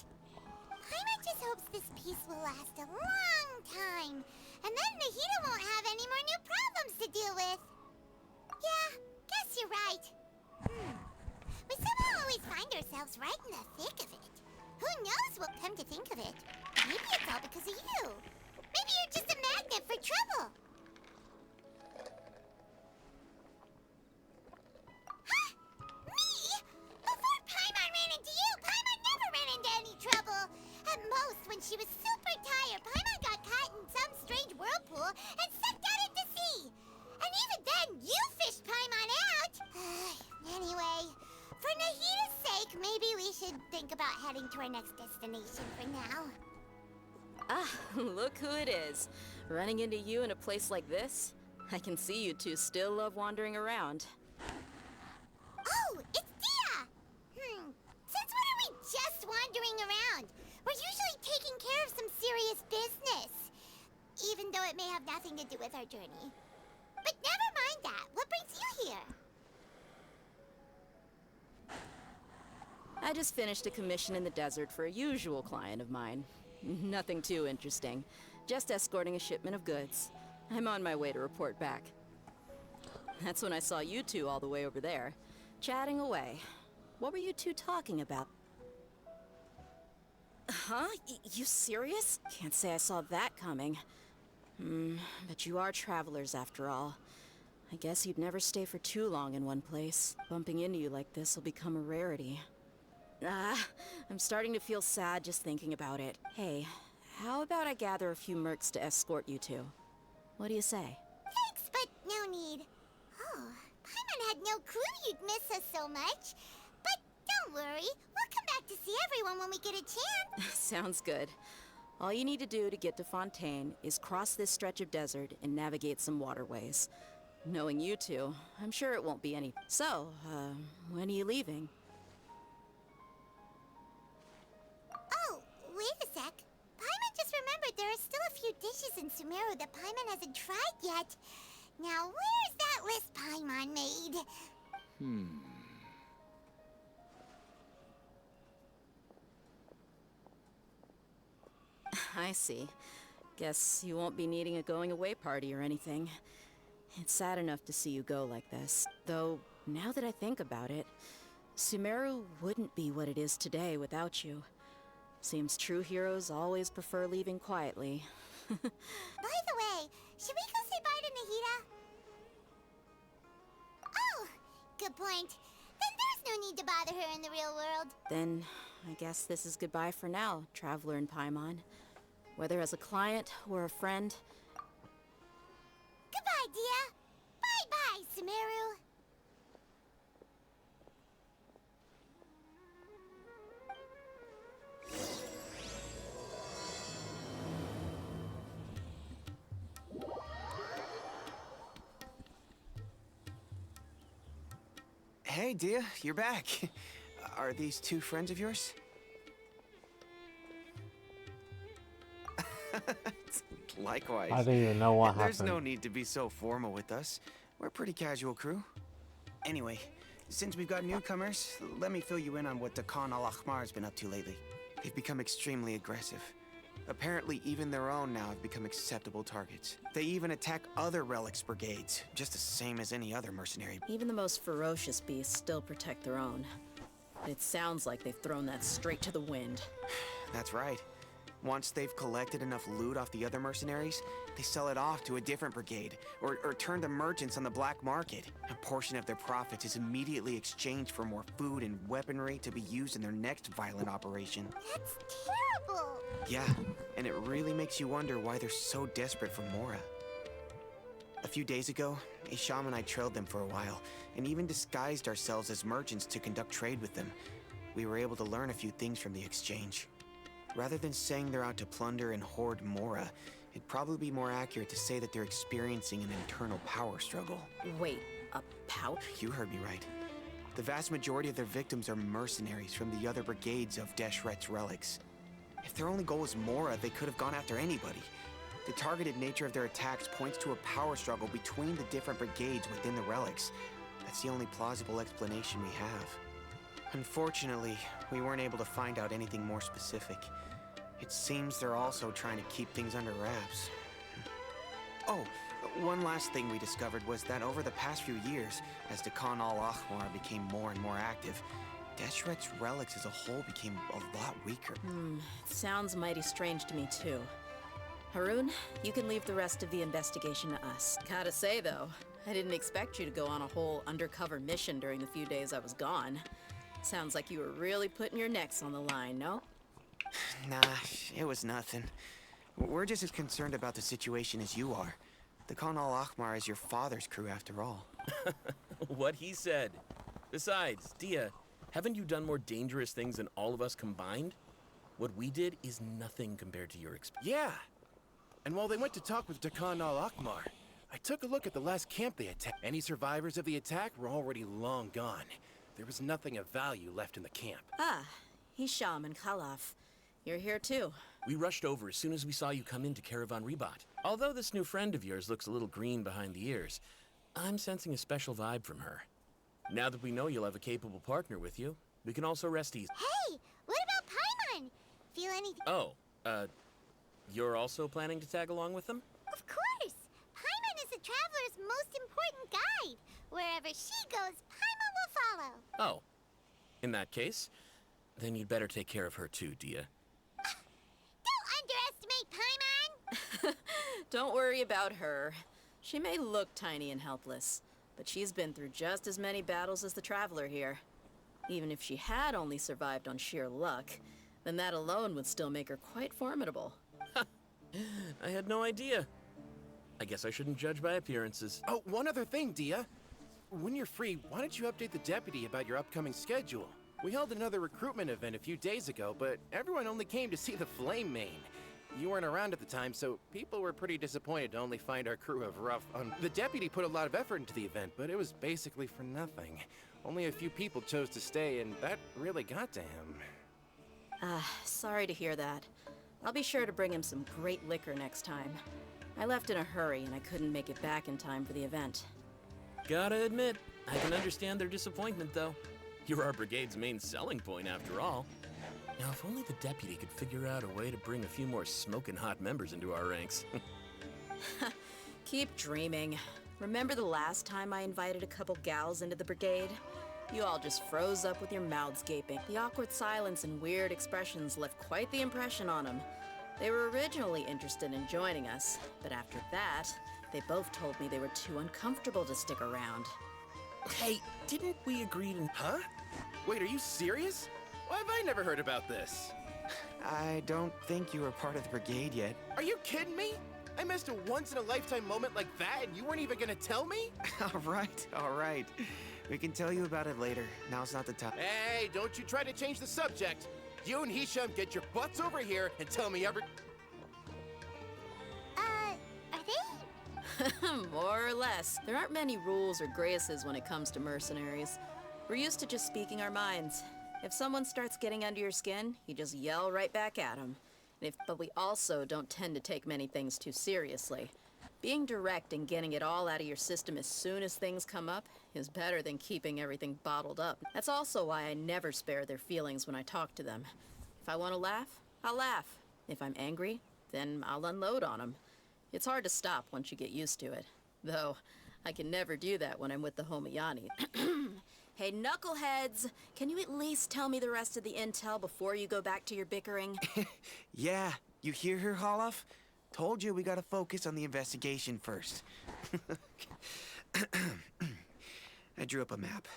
Paimon just hopes this peace will last a long time, and then Nahita won't have any more new problems to deal with. Yeah, guess you're right. We somehow always find ourselves right in the thick of it. Who knows what, come to think of it? Maybe it's all because of you. Maybe you're just a magnet for trouble. Huh? Me? Before Paimon ran into you, Paimon never ran into any trouble. At most, when she was super tired, Paimon got caught in some strange whirlpool and sucked out into sea. And even then, you fished Paimon out. Anyway, for Nahita's sake, maybe we should think about heading to our next destination for now. Ah, look who it is. Running into you in a place like this? I can see you two still love wandering around. Oh, it's Dehya! Since when are we just wandering around? We're usually taking care of some serious business. Even though it may have nothing to do with our journey. But never mind that. What brings you here? I just finished a commission in the desert for a usual client of mine. Nothing too interesting. Just escorting a shipment of goods. I'm on my way to report back. That's when I saw you two all the way over there, chatting away. What were you two talking about? Huh? You serious? Can't say I saw that coming. But you are travelers after all. I guess you'd never stay for too long in one place. Bumping into you like this will become a rarity. I'm starting to feel sad just thinking about it. Hey, how about I gather a few mercs to escort you two? What do you say? Thanks, but no need. Oh, Paimon had no clue you'd miss us so much. But don't worry, we'll come back to see everyone when we get a chance. Sounds good. All you need to do to get to Fontaine is cross this stretch of desert and navigate some waterways. Knowing you two, I'm sure it won't be any... So, when are you leaving? Oh, wait a sec. Paimon just remembered there are still a few dishes in Sumeru that Paimon hasn't tried yet. Now, where's that list Paimon made? I see. Guess you won't be needing a going-away party or anything. It's sad enough to see you go like this. Though, now that I think about it, Sumeru wouldn't be what it is today without you. Seems true heroes always prefer leaving quietly. By the way, should we go say bye to Nahita? Oh, good point. Then there's no need to bother her in the real world. Then, I guess this is goodbye for now, Traveler in Paimon. Whether as a client or a friend. Goodbye, Dehya. Bye-bye, Sumeru. Hey, Dehya, you're back. Are these two friends of yours? Likewise. I don't even know what There's happened. no need to be so formal with us. We're a pretty casual crew. Anyway, since we've got newcomers, let me fill you in on what Dakan al-Ahmar's been up to lately. They've become extremely aggressive. Apparently, even their own now have become acceptable targets. They even attack other relics brigades, just the same as any other mercenary. Even the most ferocious beasts still protect their own. It sounds like they've thrown that straight to the wind. That's right. Once they've collected enough loot off the other mercenaries, they sell it off to a different brigade, or turn to merchants on the black market. A portion of their profits is immediately exchanged for more food and weaponry to be used in their next violent operation. That's terrible. Yeah, and it really makes you wonder why they're so desperate for Mora. A few days ago, Isham and I trailed them for a while, and even disguised ourselves as merchants to conduct trade with them. We were able to learn a few things from the exchange. Rather than saying they're out to plunder and hoard Mora, it'd probably be more accurate to say that they're experiencing an internal power struggle. Wait, a pout? You heard me right. The vast majority of their victims are mercenaries from the other brigades of Deshret's relics. If their only goal was Mora, they could have gone after anybody. The targeted nature of their attacks points to a power struggle between the different brigades within the relics. That's the only plausible explanation we have. Unfortunately, we weren't able to find out anything more specific. It seems they're also trying to keep things under wraps. Oh, one last thing we discovered was that over the past few years, as Dakan al-Ahmar became more and more active, Deshret's relics as a whole became a lot weaker. Sounds mighty strange to me, too. Haroon, you can leave the rest of the investigation to us. Gotta say, though, I didn't expect you to go on a whole undercover mission during the few days I was gone. Sounds like you were really putting your necks on the line, no? Nah, it was nothing. We're just as concerned about the situation as you are. The Khan al-Ahmar is your father's crew, after all. What he said. Besides, Dehya, haven't you done more dangerous things than all of us combined? What we did is nothing compared to your experience. Yeah. And while they went to talk with Dakan al-Ahmar, I took a look at the last camp they attacked. Any survivors of the attack were already long gone. There was nothing of value left in the camp. Ah, Hisham and Khalaf. You're here too. We rushed over as soon as we saw you come into Caravan Ribat. Although this new friend of yours looks a little green behind the ears, I'm sensing a special vibe from her. Now that we know you'll have a capable partner with you, we can also rest easy. Hey, what about Paimon? Feel any... Oh, you're also planning to tag along with them? Of course! Paimon is the traveler's most important guide. Wherever she goes, Paimon will follow. Oh. In that case, then you'd better take care of her too, Dehya. Don't underestimate Paimon! Don't worry about her. She may look tiny and helpless, but she's been through just as many battles as the traveler here. Even if she had only survived on sheer luck, then that alone would still make her quite formidable. I had no idea. I guess I shouldn't judge by appearances. Oh, one other thing, Dehya. When you're free, why don't you update the deputy about your upcoming schedule? We held another recruitment event a few days ago, but everyone only came to see the Flame Main. You weren't around at the time, so people were pretty disappointed to only find our crew of rough... The deputy put a lot of effort into the event, but it was basically for nothing. Only a few people chose to stay, and that really got to him. Sorry to hear that. I'll be sure to bring him some great liquor next time. I left in a hurry, and I couldn't make it back in time for the event. Gotta admit, I can understand their disappointment, though. You're our brigade's main selling point, after all. Now, if only the deputy could figure out a way to bring a few more smoking hot members into our ranks. Keep dreaming. Remember the last time I invited a couple gals into the brigade? You all just froze up with your mouths gaping. The awkward silence and weird expressions left quite the impression on them. They were originally interested in joining us, but after that, they both told me they were too uncomfortable to stick around. Hey, didn't we agree to... Huh? Wait, are you serious? Why have I never heard about this? I don't think you were part of the brigade yet. Are you kidding me? I missed a once-in-a-lifetime moment like that, and you weren't even gonna tell me? All right. We can tell you about it later. Now's not the time. Hey, don't you try to change the subject. You and Hisham get your butts over here and tell me every... Are they? More or less. There aren't many rules or graces when it comes to mercenaries. We're used to just speaking our minds. If someone starts getting under your skin, you just yell right back at them. But we also don't tend to take many things too seriously. Being direct and getting it all out of your system as soon as things come up is better than keeping everything bottled up. That's also why I never spare their feelings when I talk to them. If I want to laugh, I'll laugh. If I'm angry, then I'll unload on them. It's hard to stop once you get used to it. Though, I can never do that when I'm with the Homayani. Hey, knuckleheads! Can you at least tell me the rest of the intel before you go back to your bickering? Yeah, you hear her, Khalaf? Told you we gotta focus on the investigation first. I drew up a map.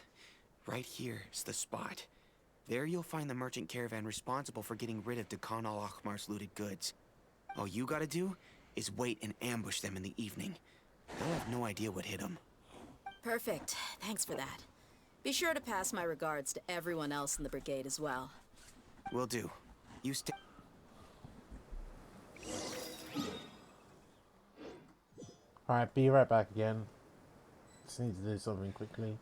Right here is the spot. There you'll find the merchant caravan responsible for getting rid of Dakan al-Ahmar's looted goods. All you gotta do is wait and ambush them in the evening. They'll have no idea what hit them. Perfect. Thanks for that. Be sure to pass my regards to everyone else in the brigade as well. Will do. You stay. Alright, be right back again. Just need to do something quickly.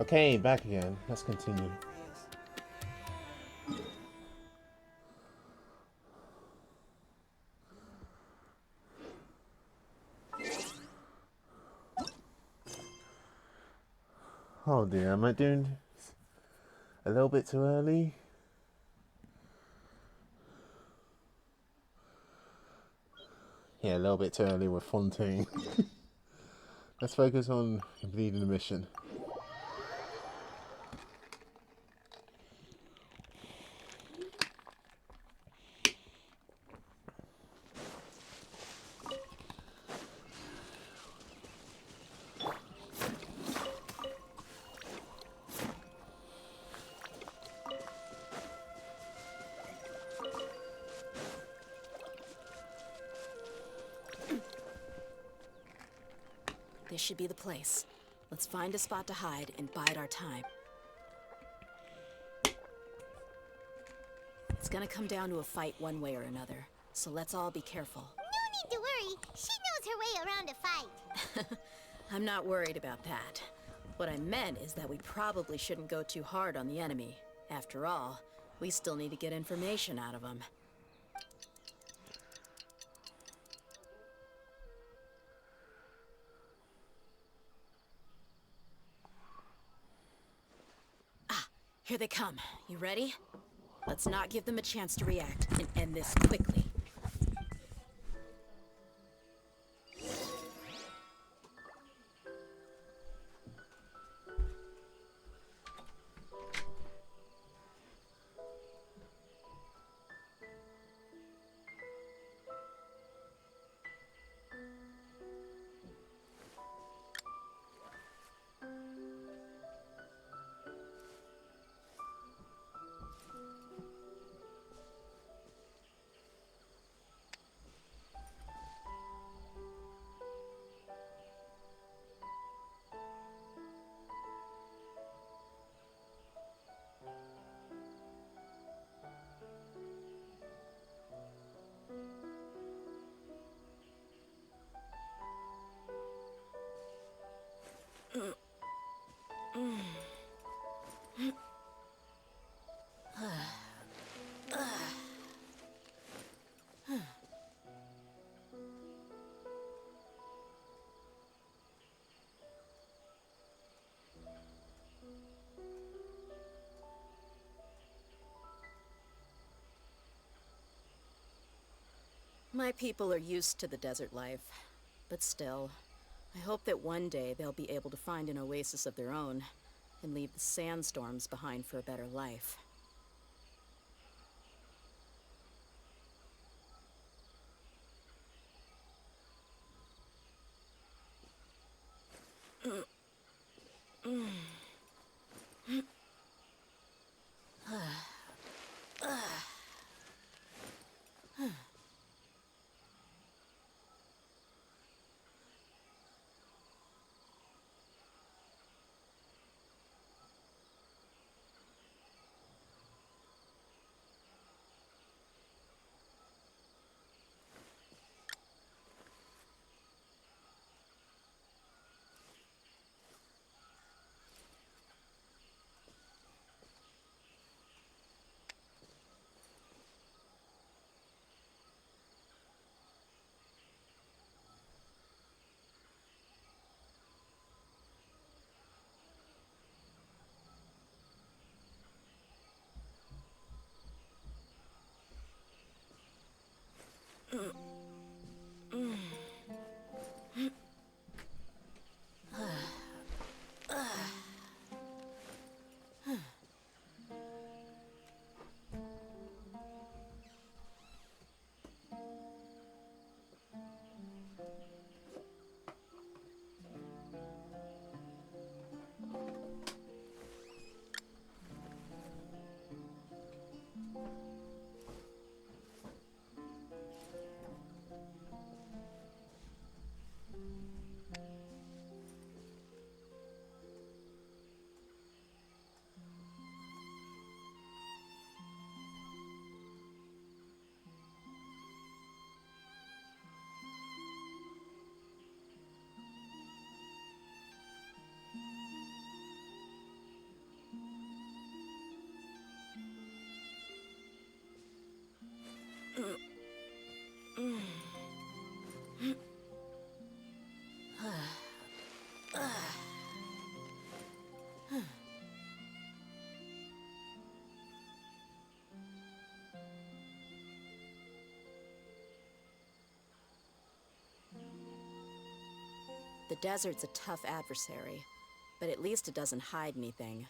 Okay, back again. Let's continue. Oh dear, am I doing a little bit too early? Yeah, a little bit too early with Fontaine. Let's focus on completing the mission. This should be the place. Let's find a spot to hide and bide our time. It's gonna come down to a fight one way or another, so let's all be careful. No need to worry. She knows her way around a fight. I'm not worried about that. What I meant is that we probably shouldn't go too hard on the enemy. After all, we still need to get information out of them. Here they come. You ready? Let's not give them a chance to react and end this quickly. My people are used to the desert life, but still, I hope that one day they'll be able to find an oasis of their own and leave the sandstorms behind for a better life. The desert's a tough adversary, but at least it doesn't hide anything.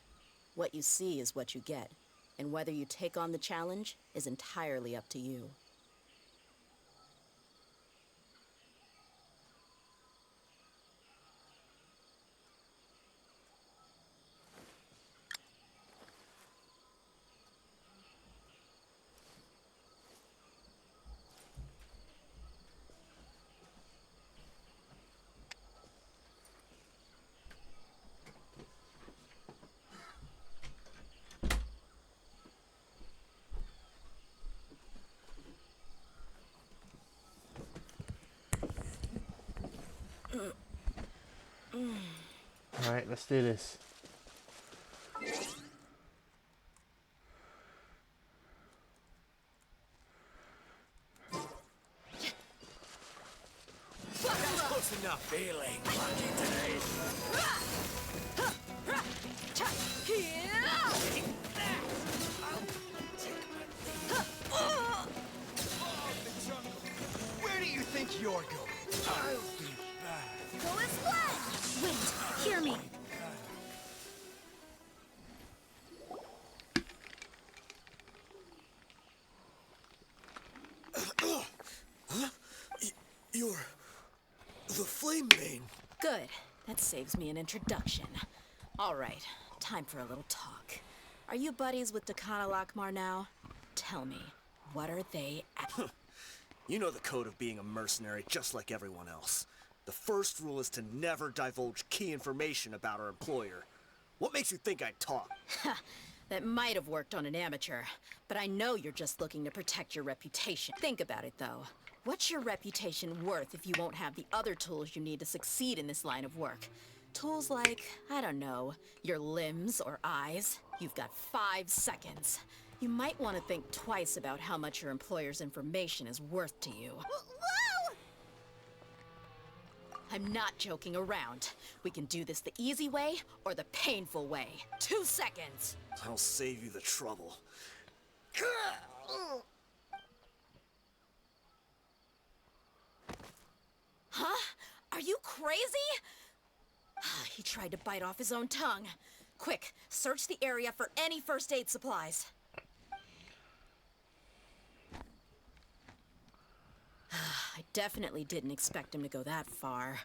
What you see is what you get, and whether you take on the challenge is entirely up to you. Alright, let's do this. Close enough. Feeling lucky today. Where do you think you're going? I'll be back. Go as planned! Wait, hear me. You're the Flame Bane. Good. That saves me an introduction. All right, time for a little talk. Are you buddies with Dakana Lakmar now? Tell me, what are they at? You know the code of being a mercenary just like everyone else. The first rule is to never divulge key information about our employer. What makes you think I'd talk? That might have worked on an amateur, but I know you're just looking to protect your reputation. Think about it, though. What's your reputation worth if you won't have the other tools you need to succeed in this line of work? Tools like, I don't know, your limbs or eyes. You've got 5 seconds. You might want to think twice about how much your employer's information is worth to you. Whoa! I'm not joking around. We can do this the easy way or the painful way. 2 seconds. I'll save you the trouble. Huh? Are you crazy? He tried to bite off his own tongue. Quick, search the area for any first aid supplies. I definitely didn't expect him to go that far.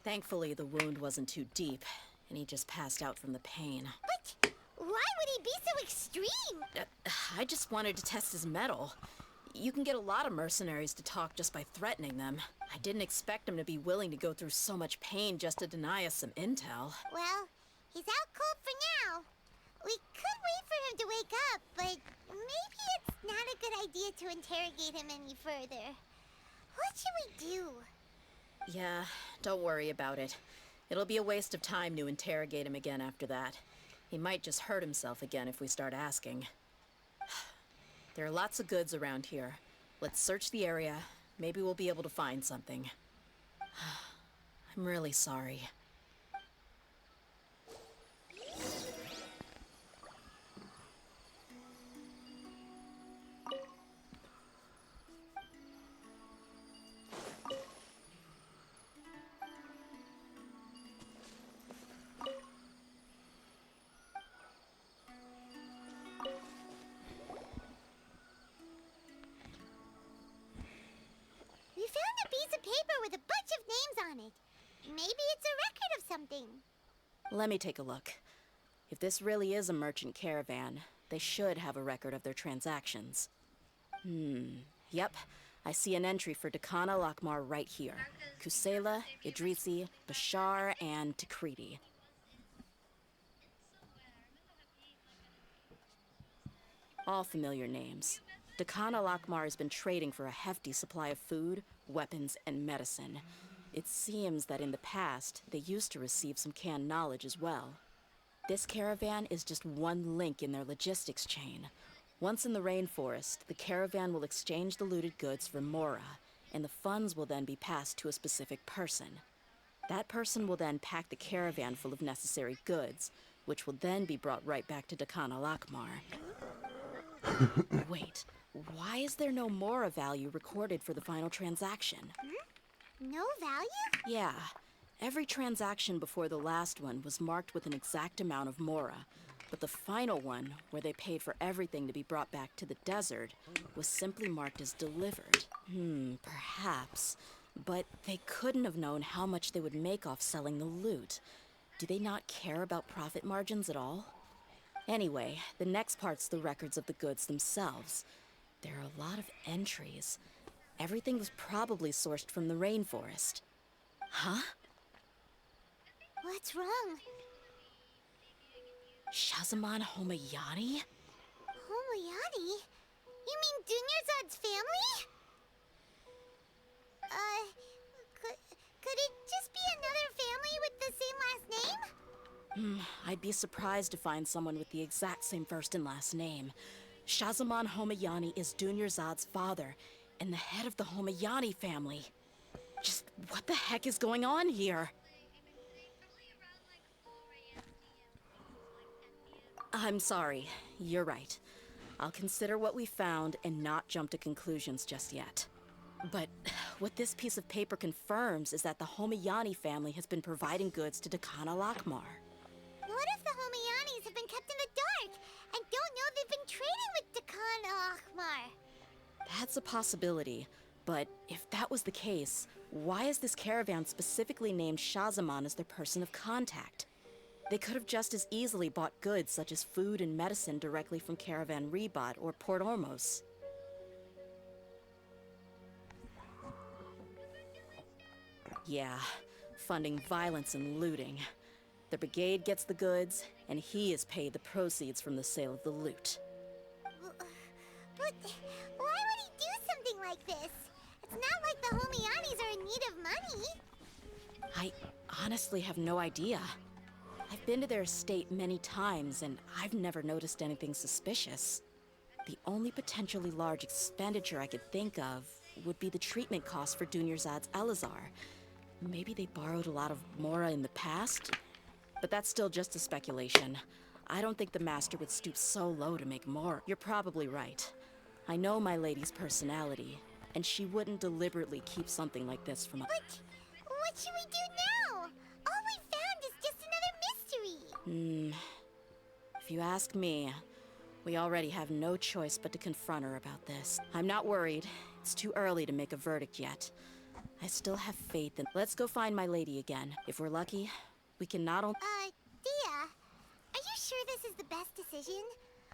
Thankfully, the wound wasn't too deep, and he just passed out from the pain. But why would he be so extreme? I just wanted to test his mettle. You can get a lot of mercenaries to talk just by threatening them. I didn't expect him to be willing to go through so much pain just to deny us some intel. Well, he's out cold for now. We could wait for him to wake up, but maybe it's not a good idea to interrogate him any further. What should we do? Yeah, don't worry about it. It'll be a waste of time to interrogate him again after that. He might just hurt himself again if we start asking. There are lots of goods around here. Let's search the area. Maybe we'll be able to find something. I'm really sorry. We found a piece of paper with a bunch of names on it. Maybe it's a record of something. Let me take a look. If this really is a merchant caravan, they should have a record of their transactions. Yep. I see an entry for Dakana Lakmar right here. Kusela, Idrisi, Bashar, and Takriti. All familiar names. Dakana Lakmar has been trading for a hefty supply of food, weapons, and medicine. It seems that in the past, they used to receive some canned knowledge as well. This caravan is just one link in their logistics chain. Once in the rainforest, the caravan will exchange the looted goods for Mora, and the funds will then be passed to a specific person. That person will then pack the caravan full of necessary goods, which will then be brought right back to Dakana Lakmar. Wait, why is there no Mora value recorded for the final transaction? No value? Yeah, every transaction before the last one was marked with an exact amount of Mora, but the final one, where they paid for everything to be brought back to the desert, was simply marked as delivered. Perhaps. But they couldn't have known how much they would make off selling the loot. Do they not care about profit margins at all? Anyway, the next part's the records of the goods themselves. There are a lot of entries. Everything was probably sourced from the rainforest. Huh? What's wrong? Shahzaman Homayani? Homayani? You mean Dunyarzad's family? Could it just be another family with the same last name? I'd be surprised to find someone with the exact same first and last name. Shahzaman Homayani is Dunyarzad's father, and the head of the Homayani family. Just what the heck is going on here? I'm sorry, you're right. I'll consider what we found and not jump to conclusions just yet. But what this piece of paper confirms is that the Homayani family has been providing goods to Dakana Lakmar. What if the Homayanis have been kept in the dark and don't know they've been trading with Dakana Akhmar? That's a possibility, but if that was the case, why is this caravan specifically named Shahzaman as their person of contact? They could have just as easily bought goods such as food and medicine directly from Caravan Ribat or Port Ormos. Yeah, funding violence and looting. The brigade gets the goods, and he is paid the proceeds from the sale of the loot. But why would he do something like this? It's not like the Homayanis are in need of money. I honestly have no idea. I've been to their estate many times, and I've never noticed anything suspicious. The only potentially large expenditure I could think of would be the treatment costs for Dunyarzad's Elazar. Maybe they borrowed a lot of Mora in the past? But that's still just a speculation. I don't think the Master would stoop so low to make Mora. You're probably right. I know my lady's personality, and she wouldn't deliberately keep something like this from a— But What should we do now? All we found is just another mystery. If you ask me, we already have no choice but to confront her about this. I'm not worried. It's too early to make a verdict yet. I still have faith in... Let's go find my lady again. If we're lucky, we can not only... Dehya, are you sure this is the best decision?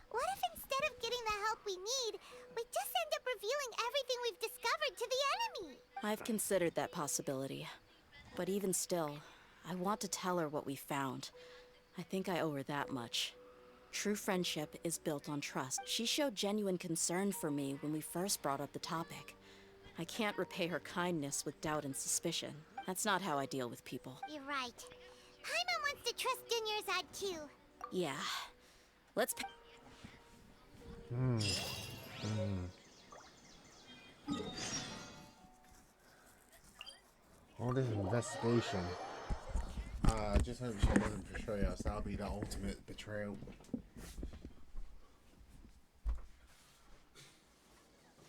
What if instead of getting the help we need, we just end up revealing everything we've discovered to the enemy? I've considered that possibility. But even still, I want to tell her what we found. I think I owe her that much. True friendship is built on trust. She showed genuine concern for me when we first brought up the topic. I can't repay her kindness with doubt and suspicion. That's not how I deal with people. You're right. Paimon wants to trust Dunyarzad too. Yeah. Let's... All this investigation. I just hope she doesn't betray us. That'll be the ultimate betrayal.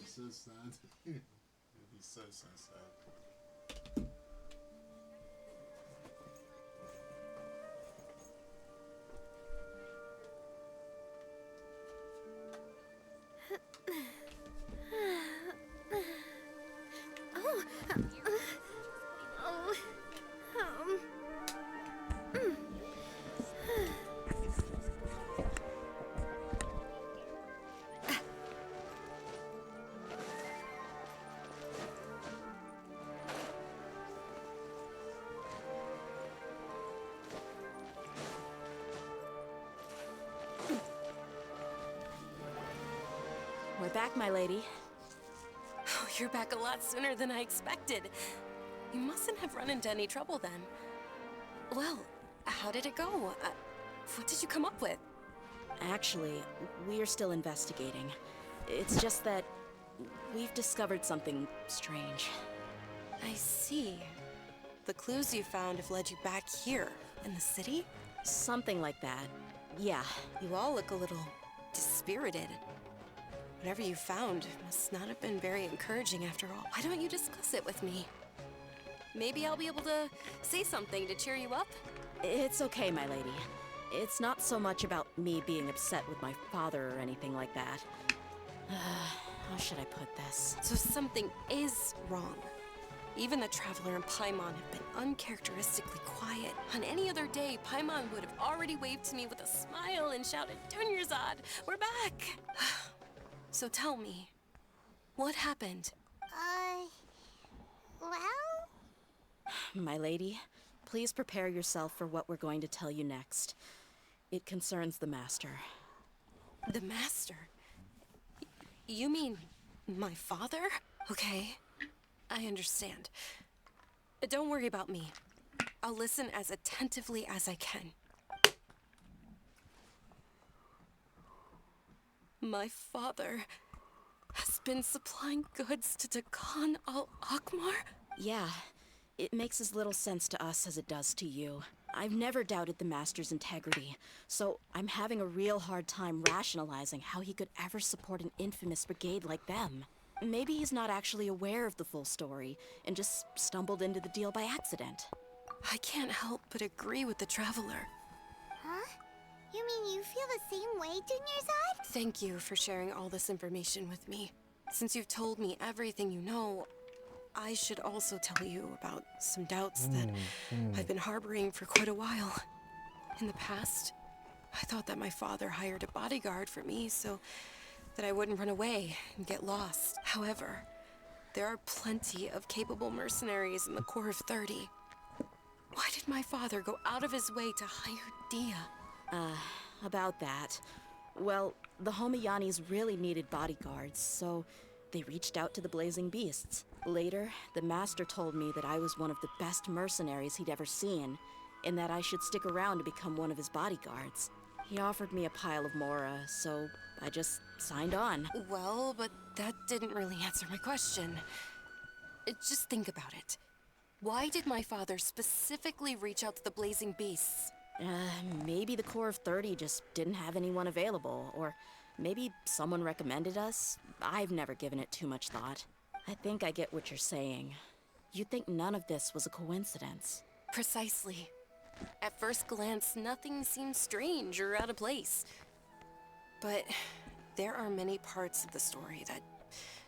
It's so sad. It'd be so sad. We're back, my lady. Oh, you're back a lot sooner than I expected. You mustn't have run into any trouble then. Well, how did it go? What did you come up with? Actually, we're still investigating. It's just that we've discovered something strange. I see. The clues you found have led you back here, in the city? Something like that. Yeah. You all look a little dispirited. Whatever you found must not have been very encouraging after all. Why don't you discuss it with me? Maybe I'll be able to say something to cheer you up? It's okay, my lady. It's not so much about me being upset with my father or anything like that. How should I put this? So something is wrong. Even the Traveler and Paimon have been uncharacteristically quiet. On any other day, Paimon would have already waved to me with a smile and shouted, Dunyarzad, we're back! So tell me, what happened? Well? My lady, please prepare yourself for what we're going to tell you next. It concerns the Master. The Master? You mean my father? Okay, I understand. Don't worry about me. I'll listen as attentively as I can. My father has been supplying goods to Dakan al-Akmar? Yeah, it makes as little sense to us as it does to you. I've never doubted the Master's integrity, so I'm having a real hard time rationalizing how he could ever support an infamous brigade like them. Maybe he's not actually aware of the full story and just stumbled into the deal by accident. I can't help but agree with the Traveler. Huh? You mean you feel the same way, Dunyarzad? Thank you for sharing all this information with me. Since you've told me everything you know, I should also tell you about some doubts that I've been harboring for quite a while. In the past, I thought that my father hired a bodyguard for me so that I wouldn't run away and get lost. However, there are plenty of capable mercenaries in the Corps of 30. Why did my father go out of his way to hire Dehya? About that. Well, the Homayanis really needed bodyguards, so they reached out to the Blazing Beasts. Later, the Master told me that I was one of the best mercenaries he'd ever seen, and that I should stick around to become one of his bodyguards. He offered me a pile of Mora, so I just signed on. Well, but that didn't really answer my question. Just think about it. Why did my father specifically reach out to the Blazing Beasts? Maybe the Corps of 30 just didn't have anyone available, or maybe someone recommended us. I've never given it too much thought. I think I get what you're saying. you'd think none of this was a coincidence. Precisely. At first glance, nothing seems strange or out of place. But there are many parts of the story that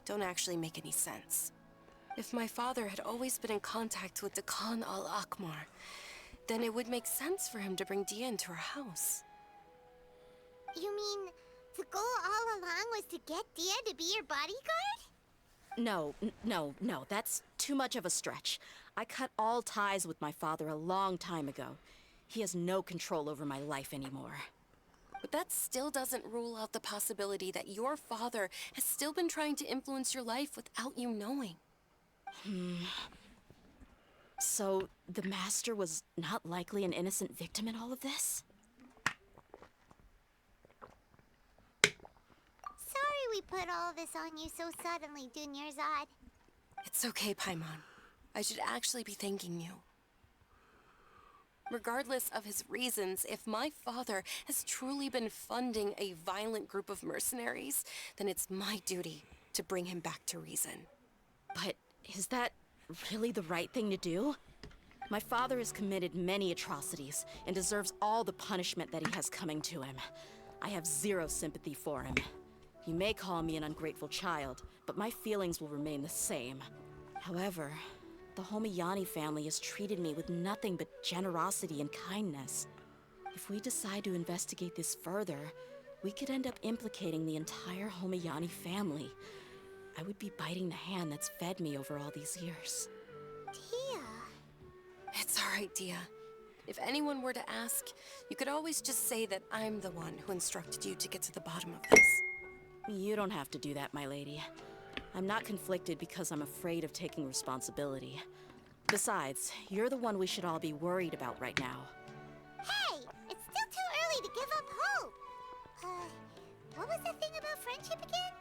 don't actually make any sense. If my father had always been in contact with the Khan al-Akmar, then it would make sense for him to bring Dehya into our house. You mean the goal all along was to get Dehya to be your bodyguard? No, that's too much of a stretch. I cut all ties with my father a long time ago. He has no control over my life anymore. But that still doesn't rule out the possibility that your father has still been trying to influence your life without you knowing. So, the Master was not likely an innocent victim in all of this? Sorry we put all this on you so suddenly, Dunyarzad. It's okay, Paimon. I should actually be thanking you. Regardless of his reasons, if my father has truly been funding a violent group of mercenaries, then it's my duty to bring him back to reason. But is that really the right thing to do? My father has committed many atrocities and deserves all the punishment that he has coming to him. I have zero sympathy for him. You may call me an ungrateful child, but my feelings will remain the same. However, the Homayani family has treated me with nothing but generosity and kindness. If we decide to investigate this further, we could end up implicating the entire Homayani family. I would be biting the hand that's fed me over all these years. Dehya. It's all right, Dehya. If anyone were to ask, you could always just say that I'm the one who instructed you to get to the bottom of this. You don't have to do that, my lady. I'm not conflicted because I'm afraid of taking responsibility. Besides, you're the one we should all be worried about right now. Hey! It's still too early to give up hope! What was the thing about friendship again?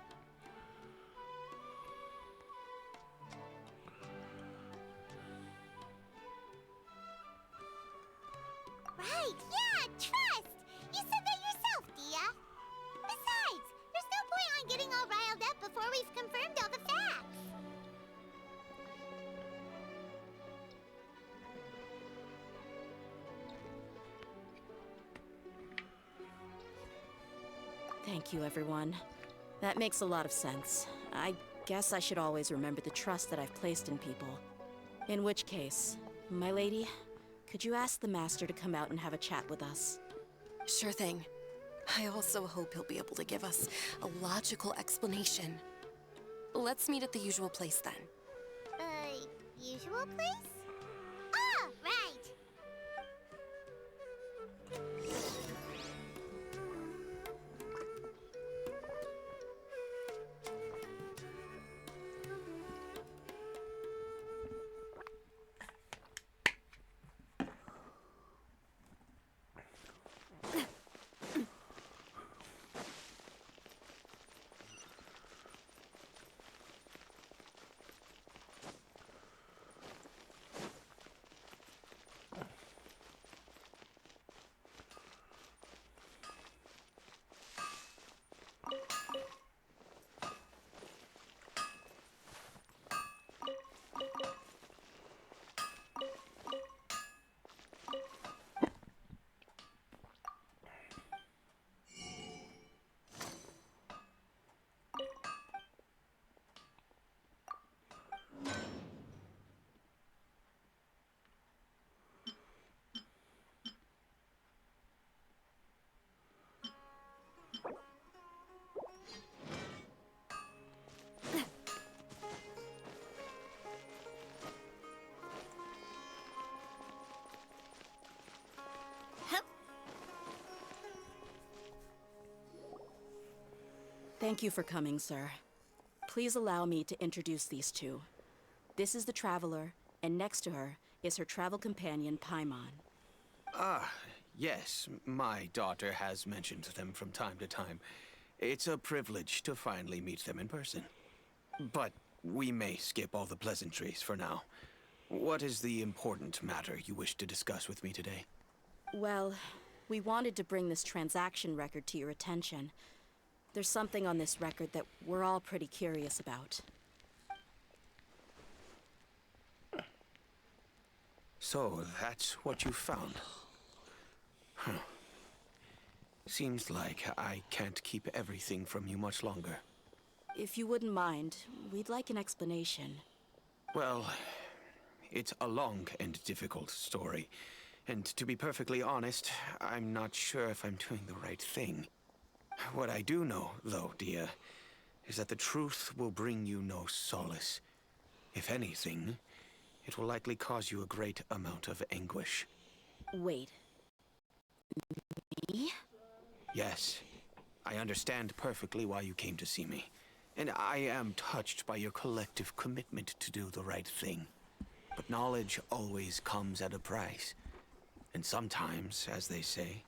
Right, yeah, trust! You said that yourself, Dehya! Besides, there's no point on getting all riled up before we've confirmed all the facts! Thank you, everyone. That makes a lot of sense. I guess I should always remember the trust that I've placed in people. In which case, my lady, could you ask the Master to come out and have a chat with us? Sure thing. I also hope he'll be able to give us a logical explanation. Let's meet at the usual place then. Usual place? Ah, right! Thank you for coming, sir. Please allow me to introduce these two. This is the Traveler, and next to her is her travel companion, Paimon. Yes, my daughter has mentioned them from time to time. It's a privilege to finally meet them in person. But we may skip all the pleasantries for now. What is the important matter you wish to discuss with me today? Well, we wanted to bring this transaction record to your attention. There's something on this record that we're all pretty curious about. So, that's what you found. Huh. Seems like I can't keep everything from you much longer. If you wouldn't mind, we'd like an explanation. Well, it's a long and difficult story. And to be perfectly honest, I'm not sure if I'm doing the right thing. What I do know, though, Dehya, is that the truth will bring you no solace. If anything, it will likely cause you a great amount of anguish. Wait. Me? Yes, I understand perfectly why you came to see me. And I am touched by your collective commitment to do the right thing. But knowledge always comes at a price. And sometimes, as they say,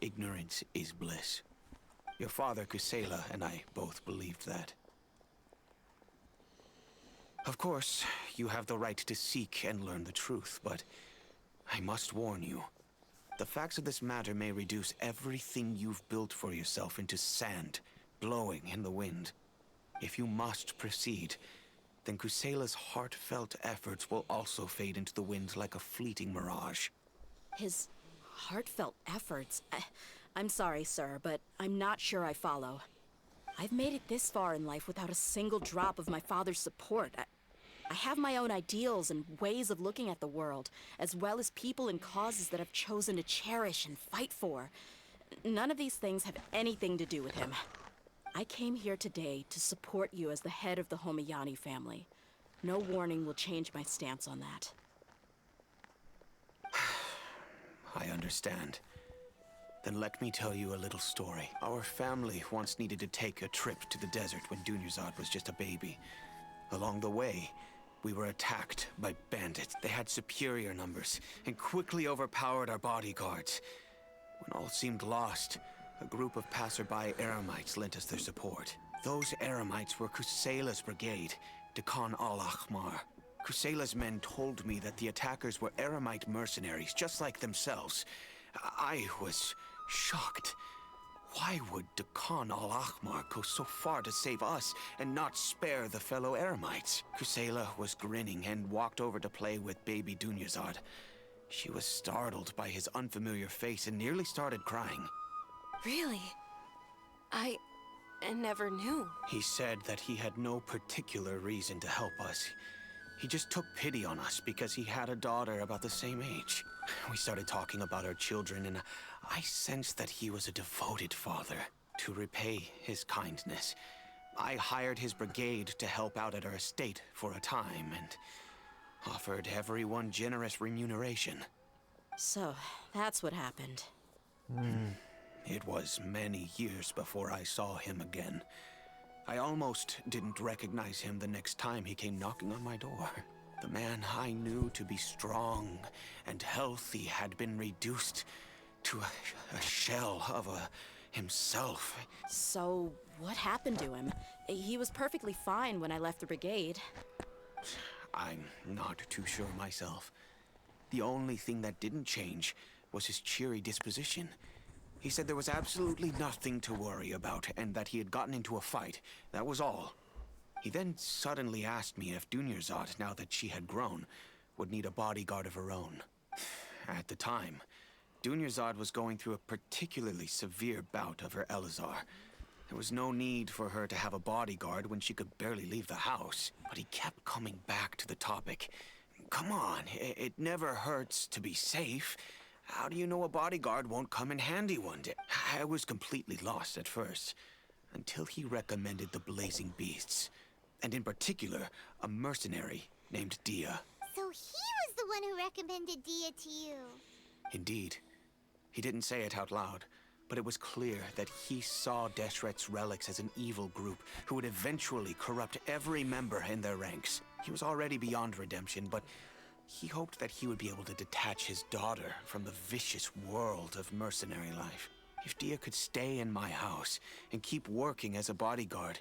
ignorance is bliss. Your father, Kusela, and I both believed that. Of course, you have the right to seek and learn the truth, but I must warn you. The facts of this matter may reduce everything you've built for yourself into sand, blowing in the wind. If you must proceed, then Kusela's heartfelt efforts will also fade into the wind like a fleeting mirage. His heartfelt efforts? I'm sorry, sir, but I'm not sure I follow. I've made it this far in life without a single drop of my father's support. I have my own ideals and ways of looking at the world, as well as people and causes that I've chosen to cherish and fight for. None of these things have anything to do with him. I came here today to support you as the head of the Homayani family. No warning will change my stance on that. I understand. Then let me tell you a little story. Our family once needed to take a trip to the desert when Dunyarzad was just a baby. Along the way, we were attacked by bandits. They had superior numbers and quickly overpowered our bodyguards. When all seemed lost, a group of passerby Eremites lent us their support. Those Eremites were Kusela's brigade, Dakan al-Ahmar. Kusela's men told me that the attackers were Eremite mercenaries, just like themselves. I was shocked. Why would Dakan al-Ahmar go so far to save us and not spare the fellow Eremites? Kusela was grinning and walked over to play with baby Dunyarzad. She was startled by his unfamiliar face and nearly started crying. Really? I never knew. He said that he had no particular reason to help us. He just took pity on us because he had a daughter about the same age. We started talking about our children, and I sensed that he was a devoted father. To repay his kindness, I hired his brigade to help out at our estate for a time, and offered everyone generous remuneration. So, that's what happened. It was many years before I saw him again. I almost didn't recognize him the next time he came knocking on my door. The man I knew to be strong and healthy had been reduced to a shell of himself. So, what happened to him? He was perfectly fine when I left the brigade. I'm not too sure myself. The only thing that didn't change was his cheery disposition. He said there was absolutely nothing to worry about, and that he had gotten into a fight. That was all. He then suddenly asked me if Dunyarzad, now that she had grown, would need a bodyguard of her own. At the time, Dunyarzad was going through a particularly severe bout of her Elazar. There was no need for her to have a bodyguard when she could barely leave the house. But he kept coming back to the topic. Come on, it never hurts to be safe. How do you know a bodyguard won't come in handy one day? I was completely lost at first, until he recommended the Blazing Beasts, and in particular, a mercenary named Dehya. So he was the one who recommended Dehya to you. Indeed. He didn't say it out loud, but it was clear that he saw Deshret's relics as an evil group who would eventually corrupt every member in their ranks. He was already beyond redemption, but he hoped that he would be able to detach his daughter from the vicious world of mercenary life. If Dehya could stay in my house and keep working as a bodyguard,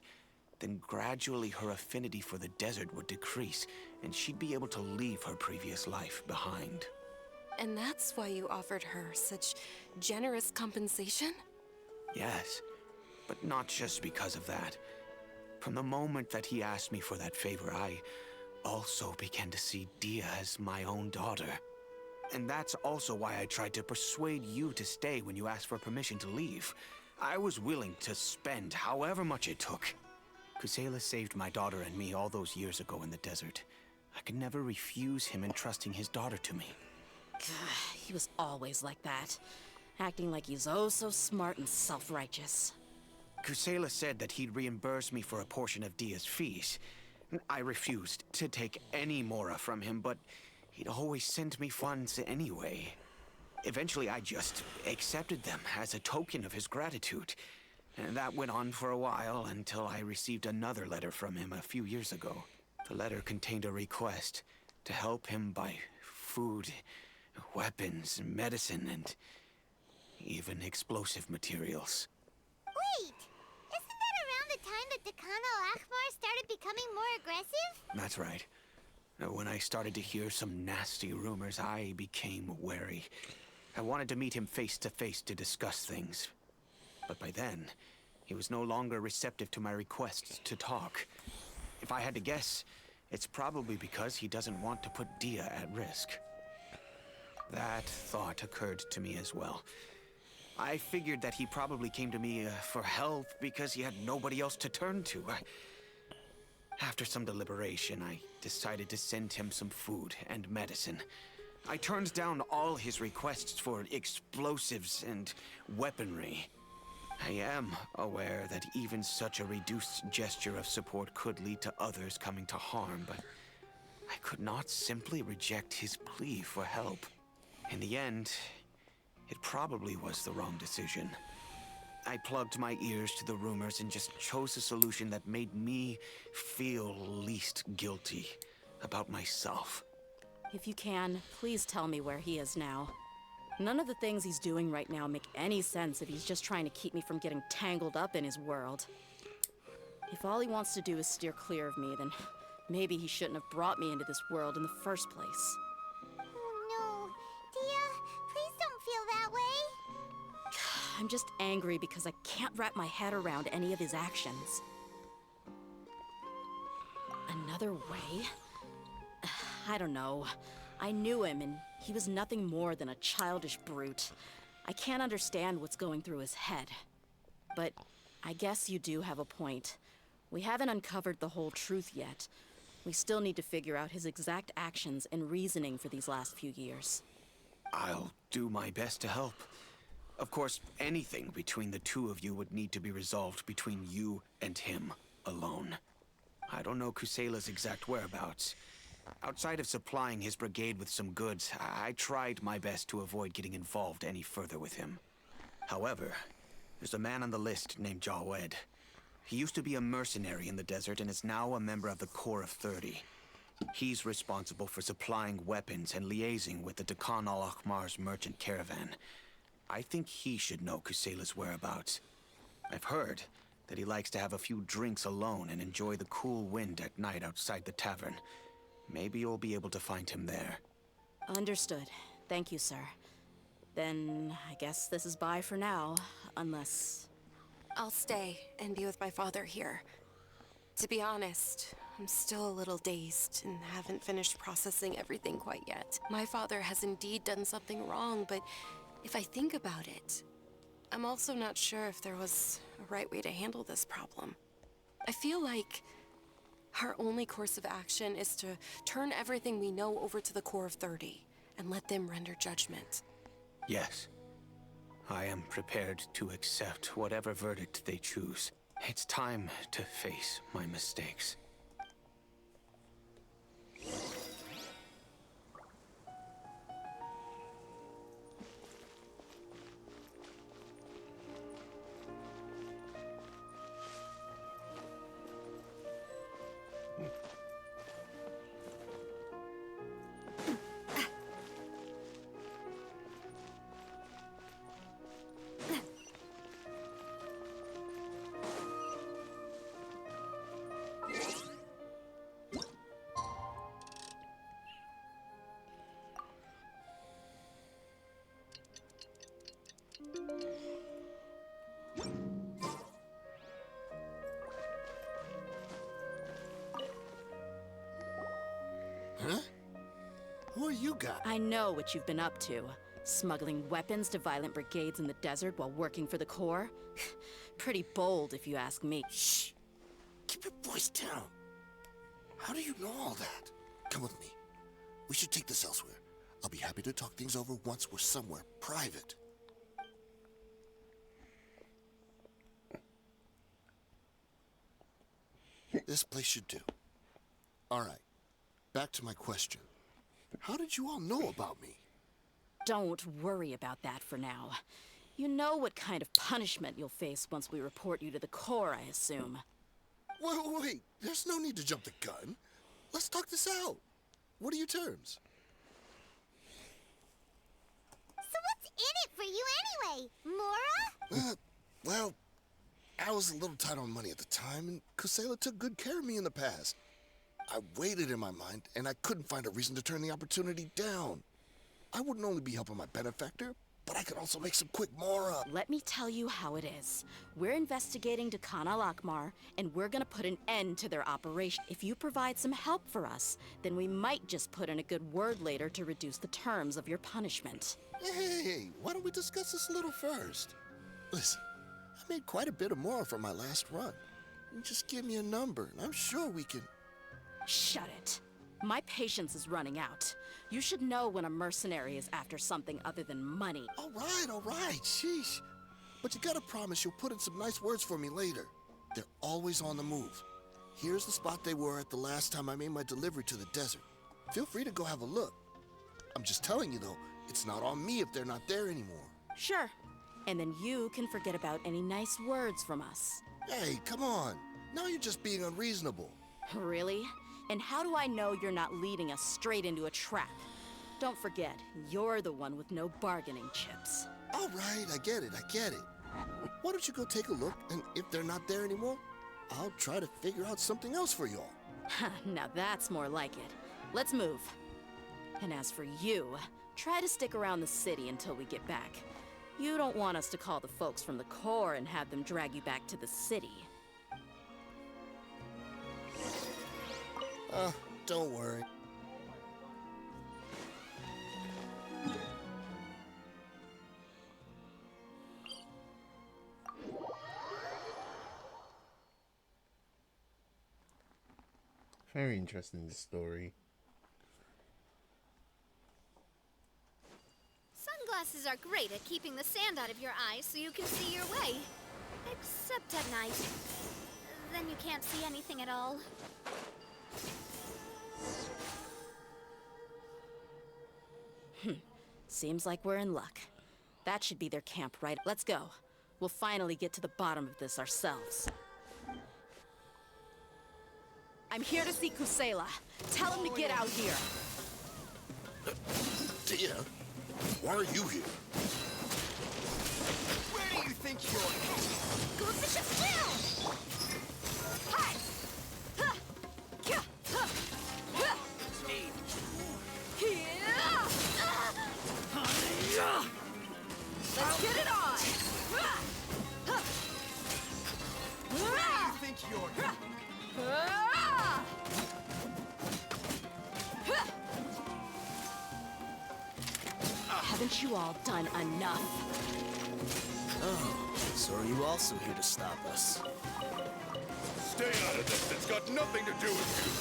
then gradually her affinity for the desert would decrease, and she'd be able to leave her previous life behind. And that's why you offered her such generous compensation? Yes, but not just because of that. From the moment that he asked me for that favor, I also began to see Dehya as my own daughter. And that's also why I tried to persuade you to stay when you asked for permission to leave. I was willing to spend however much it took. Kusela saved my daughter and me all those years ago in the desert. I could never refuse him entrusting his daughter to me. He was always like that, acting like he's oh so smart and self-righteous. Kusela said that he'd reimburse me for a portion of Dia's fees. I refused to take any mora from him, but he'd always send me funds anyway. Eventually, I just accepted them as a token of his gratitude. And that went on for a while until I received another letter from him a few years ago. The letter contained a request to help him buy food, weapons, medicine, and even explosive materials. Wait! Isn't that around the time that Dekano Akhmar started becoming more aggressive? That's right. When I started to hear some nasty rumors, I became wary. I wanted to meet him face to face to discuss things. But by then, he was no longer receptive to my requests to talk. If I had to guess, it's probably because he doesn't want to put Dehya at risk. That thought occurred to me as well. I figured that he probably came to me for help because he had nobody else to turn to. After some deliberation, I decided to send him some food and medicine. I turned down all his requests for explosives and weaponry. I am aware that even such a reduced gesture of support could lead to others coming to harm, but I could not simply reject his plea for help. In the end, it probably was the wrong decision. I plugged my ears to the rumors and just chose a solution that made me feel least guilty about myself. If you can, please tell me where he is now. None of the things he's doing right now make any sense if he's just trying to keep me from getting tangled up in his world. If all he wants to do is steer clear of me, then maybe he shouldn't have brought me into this world in the first place. Oh no. Dehya, please don't feel that way. I'm just angry because I can't wrap my head around any of his actions. Another way? I don't know. I knew him, and he was nothing more than a childish brute. I can't understand what's going through his head. But I guess you do have a point. We haven't uncovered the whole truth yet. We still need to figure out his exact actions and reasoning for these last few years. I'll do my best to help. Of course, anything between the two of you would need to be resolved between you and him alone. I don't know Kusela's exact whereabouts. Outside of supplying his brigade with some goods, I tried my best to avoid getting involved any further with him. However, there's a man on the list named Jawed. He used to be a mercenary in the desert and is now a member of the Corps of 30. He's responsible for supplying weapons and liaising with the Dekhan al-Akhmar's merchant caravan. I think he should know Kusela's whereabouts. I've heard that he likes to have a few drinks alone and enjoy the cool wind at night outside the tavern. Maybe you'll be able to find him there. Understood. Thank you, sir. Then I guess this is bye for now, unless... I'll stay and be with my father here. To be honest, I'm still a little dazed and haven't finished processing everything quite yet. My father has indeed done something wrong, but if I think about it, I'm also not sure if there was a right way to handle this problem. I feel like our only course of action is to turn everything we know over to the Corps of 30 and let them render judgment. Yes. I am prepared to accept whatever verdict they choose. It's time to face my mistakes. you got? I know what you've been up to. Smuggling weapons to violent brigades in the desert while working for the Corps? Pretty bold, if you ask me. Shh! Keep your voice down. How do you know all that? Come with me. We should take this elsewhere. I'll be happy to talk things over once we're somewhere private. This place should do. All right. Back to my question. How did you all know about me? Don't worry about that for now. You know what kind of punishment you'll face once we report you to the Corps, I assume. Wait. There's no need to jump the gun. Let's talk this out. What are your terms? So what's in it for you anyway, Mora? Well, I was a little tight on money at the time, and Kusela took good care of me in the past. I weighed it in my mind, and I couldn't find a reason to turn the opportunity down. I wouldn't only be helping my benefactor, but I could also make some quick Mora. Let me tell you how it is. We're investigating Dakan al-Akmar, and we're gonna put an end to their operation. If you provide some help for us, then we might just put in a good word later to reduce the terms of your punishment. Hey, why don't we discuss this a little first? Listen, I made quite a bit of Mora from my last run. You just give me a number, and I'm sure we can... Shut it. My patience is running out. You should know when a mercenary is after something other than money. All right, sheesh. But you gotta promise you'll put in some nice words for me later. They're always on the move. Here's the spot they were at the last time I made my delivery to the desert. Feel free to go have a look. I'm just telling you though, it's not on me if they're not there anymore. Sure. And then you can forget about any nice words from us. Hey, come on. Now you're just being unreasonable. Really? And how do I know you're not leading us straight into a trap? Don't forget, you're the one with no bargaining chips. All right, I get it. Why don't you go take a look, and if they're not there anymore, I'll try to figure out something else for y'all. Now that's more like it. Let's move. And as for you, try to stick around the city until we get back. You don't want us to call the folks from the Corps and have them drag you back to the city. Don't worry. Very interesting, this story. Sunglasses are great at keeping the sand out of your eyes so you can see your way. Except at night. Then you can't see anything at all. Seems like we're in luck. That should be their camp, right? Let's go. We'll finally get to the bottom of this ourselves. I'm here to see Kusela. Tell him to get out here. Dehya, why are you here? Where do you think you're going? Go sit still! Hi! Let's get it on! Where do you think you're going? Haven't you all done enough? Oh, so are you also here to stop us? Stay out of this. It's got nothing to do with you.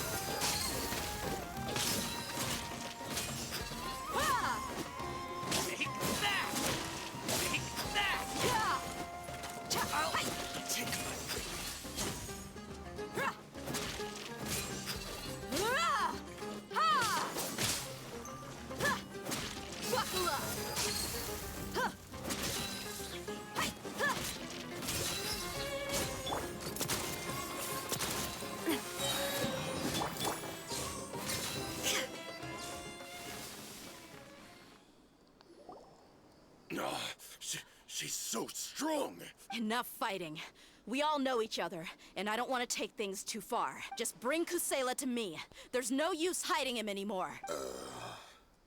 She's so strong. Enough fighting. We all know each other, and I don't want to take things too far. Just bring Kusela to me. There's no use hiding him anymore.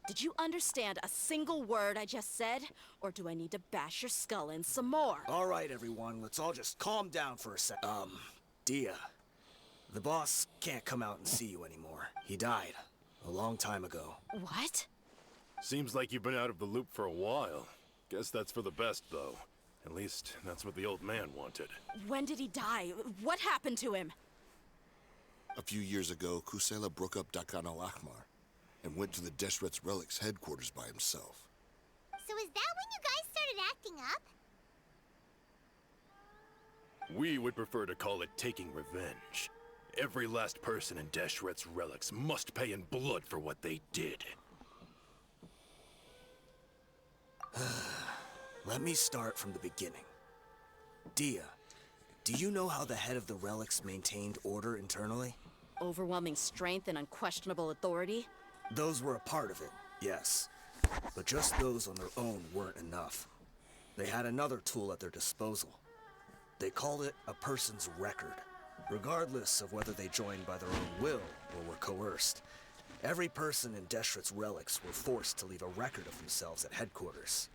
Did you understand a single word I just said? Or do I need to bash your skull in some more? All right, everyone, let's all just calm down for a sec. Dehya, the boss can't come out and see you anymore. He died a long time ago. What? Seems like you've been out of the loop for a while. Guess that's for the best, though. At least, that's what the old man wanted. When did he die? What happened to him? A few years ago, Kusela broke up Dakan al-Ahmar and went to the Deshret's Relics headquarters by himself. So is that when you guys started acting up? We would prefer to call it taking revenge. Every last person in Deshret's Relics must pay in blood for what they did. Let me start from the beginning. Dehya, do you know how the head of the Relics maintained order internally? Overwhelming strength and unquestionable authority? Those were a part of it, yes. But just those on their own weren't enough. They had another tool at their disposal. They called it a person's record. Regardless of whether they joined by their own will or were coerced, every person in Deshret's Relics were forced to leave a record of themselves at headquarters.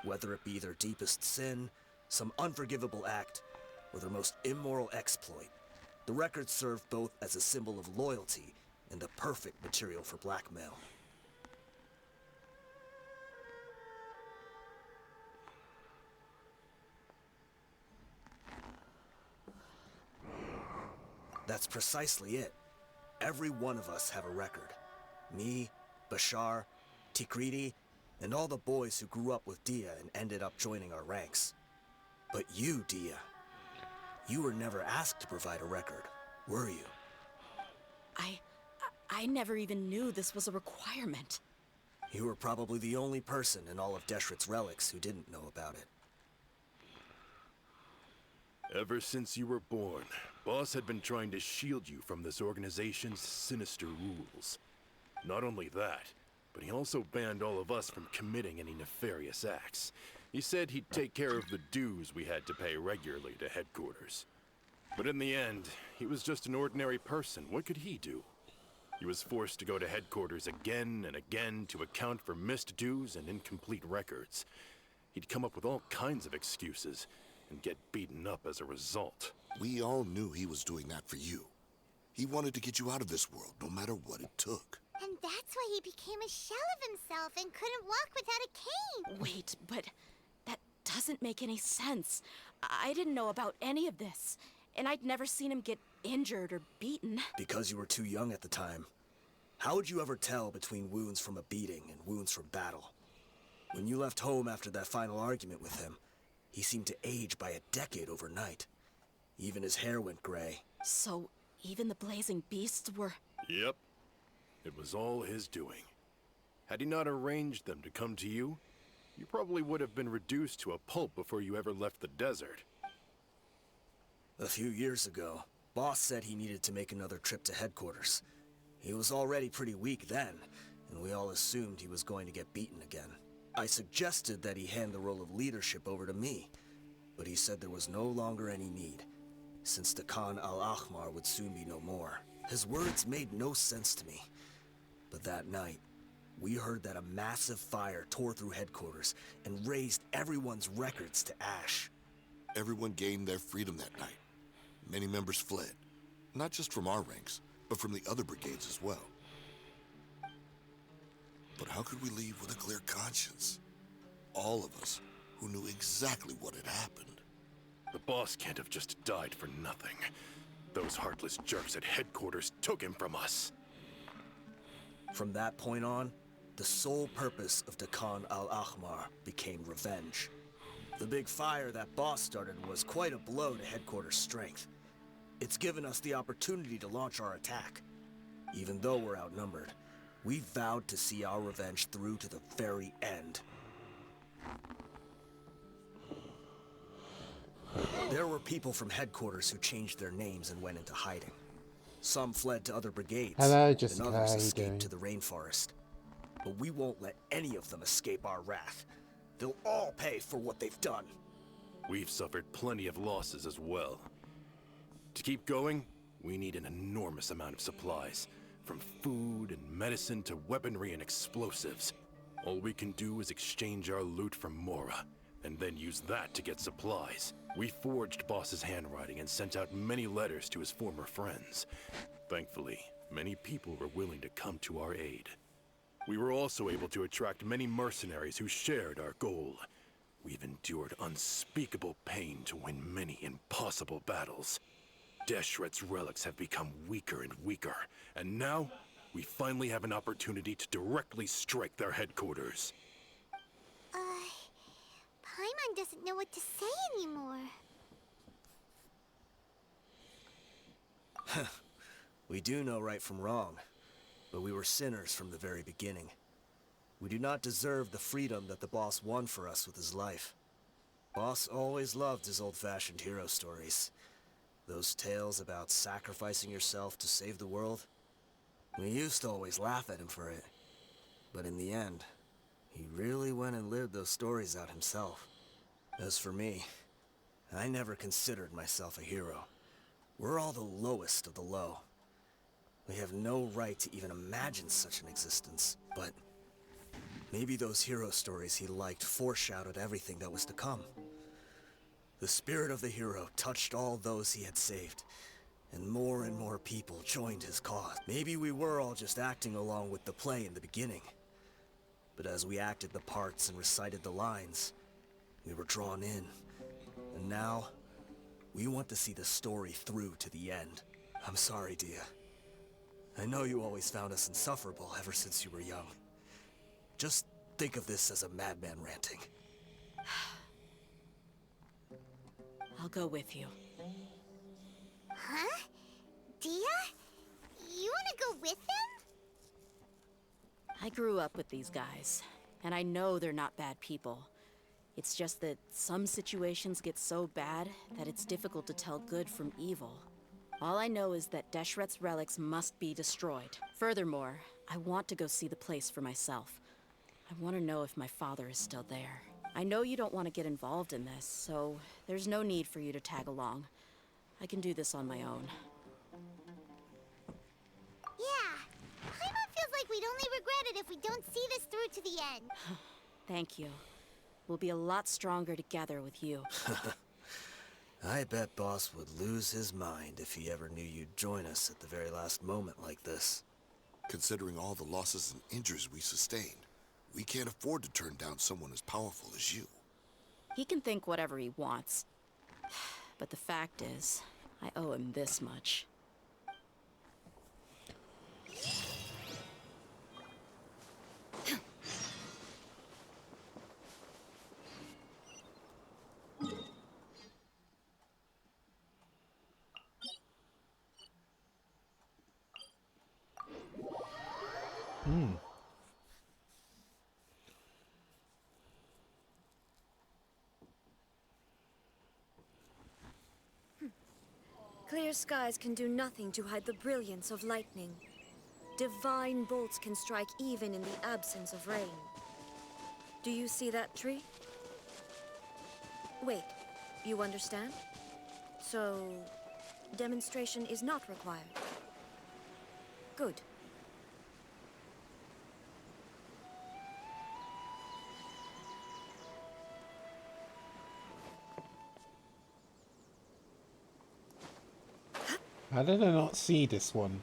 Whether it be their deepest sin, some unforgivable act, or their most immoral exploit, the record served both as a symbol of loyalty and the perfect material for blackmail. That's precisely it. Every one of us have a record. Me, Bashar, Tikriti, and all the boys who grew up with Dehya and ended up joining our ranks. But you, Dehya, you were never asked to provide a record, were you? I never even knew this was a requirement. You were probably the only person in all of Deshret's Relics who didn't know about it. Ever since you were born, Boss had been trying to shield you from this organization's sinister rules. Not only that, but he also banned all of us from committing any nefarious acts. He said he'd take care of the dues we had to pay regularly to headquarters. But in the end, he was just an ordinary person. What could he do? He was forced to go to headquarters again and again to account for missed dues and incomplete records. He'd come up with all kinds of excuses and get beaten up as a result. We all knew he was doing that for you. He wanted to get you out of this world, no matter what it took. And that's why he became a shell of himself and couldn't walk without a cane. Wait, but that doesn't make any sense. I didn't know about any of this, and I'd never seen him get injured or beaten. Because you were too young at the time. How would you ever tell between wounds from a beating and wounds from battle? When you left home after that final argument with him, he seemed to age by a decade overnight. Even his hair went gray. So, even the blazing beasts were... Yep. It was all his doing. Had he not arranged them to come to you, you probably would have been reduced to a pulp before you ever left the desert. A few years ago, Boss said he needed to make another trip to headquarters. He was already pretty weak then, and we all assumed he was going to get beaten again. I suggested that he hand the role of leadership over to me, but he said there was no longer any need, since the Khan al-Ahmar would soon be no more. His words made no sense to me. But that night, we heard that a massive fire tore through headquarters and razed everyone's records to ash. Everyone gained their freedom that night. Many members fled, not just from our ranks, but from the other brigades as well. But how could we leave with a clear conscience? All of us who knew exactly what had happened. The boss can't have just died for nothing. Those heartless jerks at headquarters took him from us. From that point on, the sole purpose of the Khan al-Ahmar became revenge. The big fire that Boss started was quite a blow to headquarters' strength. It's given us the opportunity to launch our attack. Even though we're outnumbered, we vowed to see our revenge through to the very end. There were people from headquarters who changed their names and went into hiding. Some fled to other brigades, Hello, Jessica. and How others you escaped doing? to the rainforest. But we won't let any of them escape our wrath. They'll all pay for what they've done. We've suffered plenty of losses as well. To keep going, we need an enormous amount of supplies, from food and medicine to weaponry and explosives. All we can do is exchange our loot from Mora, and then use that to get supplies. We forged Boss's handwriting and sent out many letters to his former friends. Thankfully, many people were willing to come to our aid. We were also able to attract many mercenaries who shared our goal. We've endured unspeakable pain to win many impossible battles. Deshret's relics have become weaker and weaker, and now we finally have an opportunity to directly strike their headquarters. Paimon doesn't know what to say anymore. We do know right from wrong, but we were sinners from the very beginning. We do not deserve the freedom that the boss won for us with his life. Boss always loved his old-fashioned hero stories. Those tales about sacrificing yourself to save the world. We used to always laugh at him for it. But in the end, he really went and lived those stories out himself. As for me, I never considered myself a hero. We're all the lowest of the low. We have no right to even imagine such an existence, but maybe those hero stories he liked foreshadowed everything that was to come. The spirit of the hero touched all those he had saved, and more people joined his cause. Maybe we were all just acting along with the play in the beginning. But as we acted the parts and recited the lines, we were drawn in. And now, we want to see the story through to the end. I'm sorry, Dehya. I know you always found us insufferable ever since you were young. Just think of this as a madman ranting. I'll go with you. Huh? Dehya? You wanna go with them? I grew up with these guys, and I know they're not bad people. It's just that some situations get so bad that it's difficult to tell good from evil. All I know is that Deshret's relics must be destroyed. Furthermore, I want to go see the place for myself. I want to know if my father is still there. I know you don't want to get involved in this, so there's no need for you to tag along. I can do this on my own. Yeah. Paimon feels like we'd only regret it if we don't see this through to the end. Thank you. We'll be a lot stronger together with you. I bet Boss would lose his mind if he ever knew you'd join us at the very last moment like this. Considering all the losses and injuries we sustained, we can't afford to turn down someone as powerful as you. He can think whatever he wants. But the fact is, I owe him this much. Clear skies can do nothing to hide the brilliance of lightning. Divine bolts can strike even in the absence of rain. Do you see that tree? Wait, you understand? So, demonstration is not required. Good. How did I not see this one?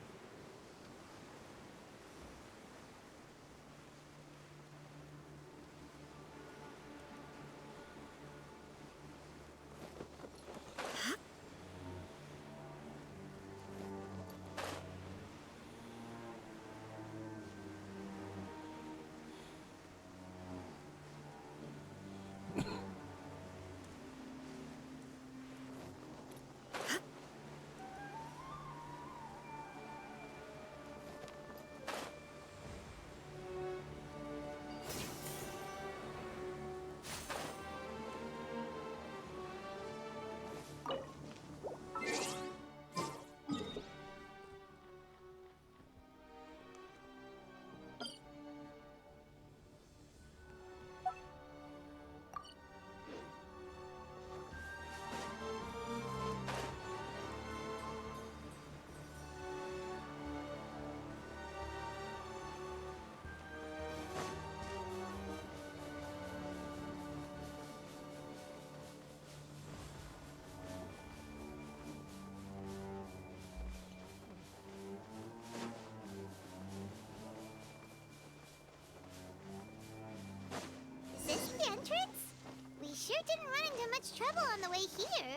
sure didn't run into much trouble on the way here.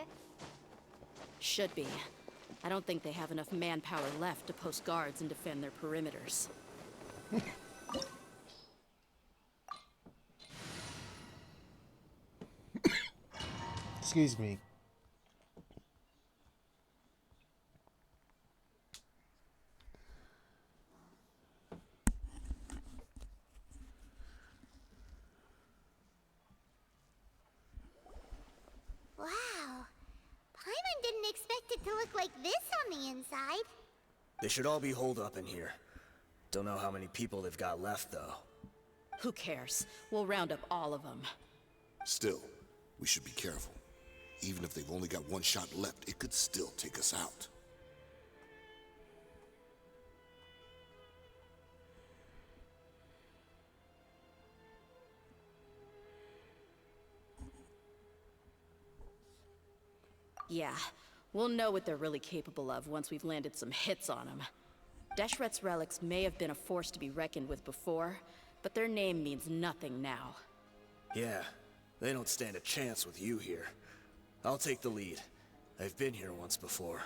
Should be. I don't think they have enough manpower left to post guards and defend their perimeters. Excuse me. Wow. Paimon didn't expect it to look like this on the inside. They should all be holed up in here. Don't know how many people they've got left, though. Who cares? We'll round up all of them. Still, we should be careful. Even if they've only got one shot left, it could still take us out. Yeah, we'll know what they're really capable of once we've landed some hits on them. Deshret's relics may have been a force to be reckoned with before, but their name means nothing now. Yeah, they don't stand a chance with you here. I'll take the lead. I've been here once before.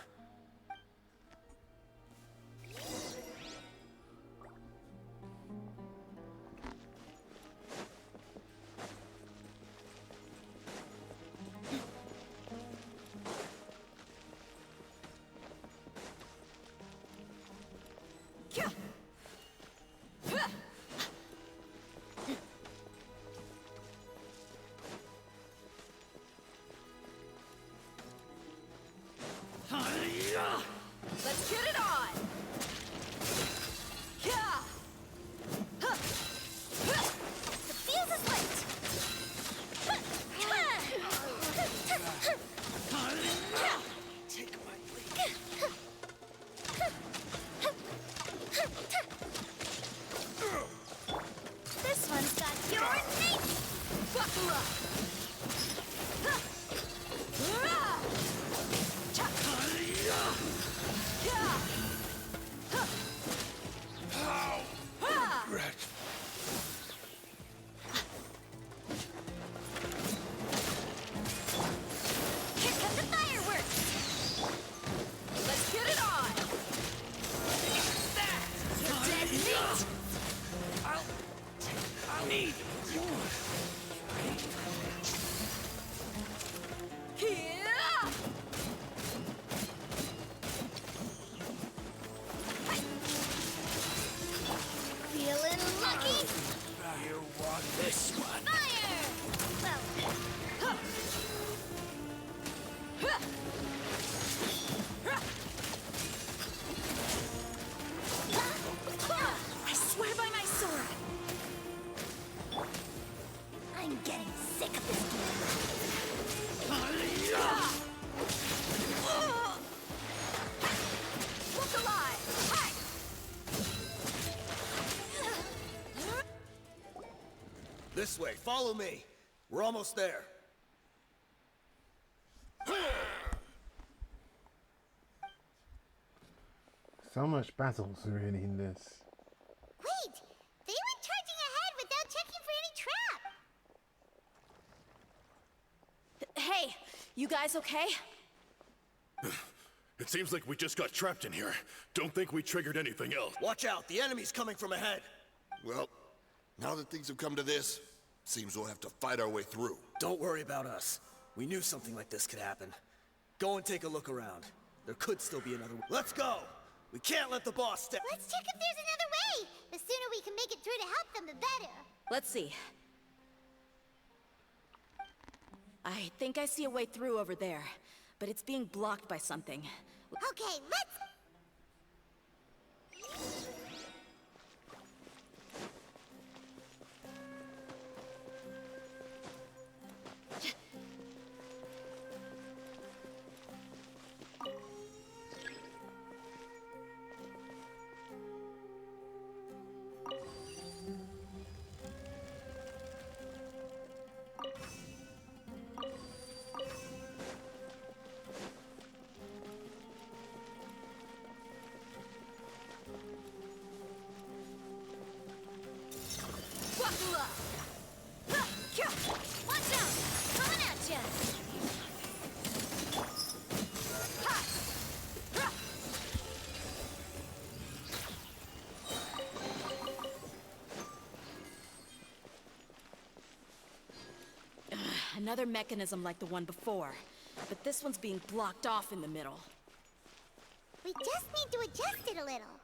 Let's get it on! The fuse is lit! Take my lead. This one's got your name! Buckle up! Regret. Here come the fireworks! Let's get it on! You're dead meat! I'll need more. Feeling lucky? You want this one? Fire! I swear by my sword. I'm getting sick of this Look alive! This way, follow me. We're almost there. So much battles really in this. Wait! They went charging ahead without checking for any trap! Hey, you guys okay? It seems like we just got trapped in here. Don't think we triggered anything else. Watch out, the enemy's coming from ahead. Well, now that things have come to this, seems we'll have to fight our way through. Don't worry about us. We knew something like this could happen. Go and take a look around. There could still be another. Let's go! We can't let the boss step. Let's check if there's another way! The sooner we can make it through to help them, the better. Let's see. I think I see a way through over there, but it's being blocked by something. Okay, let's... Another mechanism like the one before. But this one's being blocked off in the middle. We just need to adjust it a little.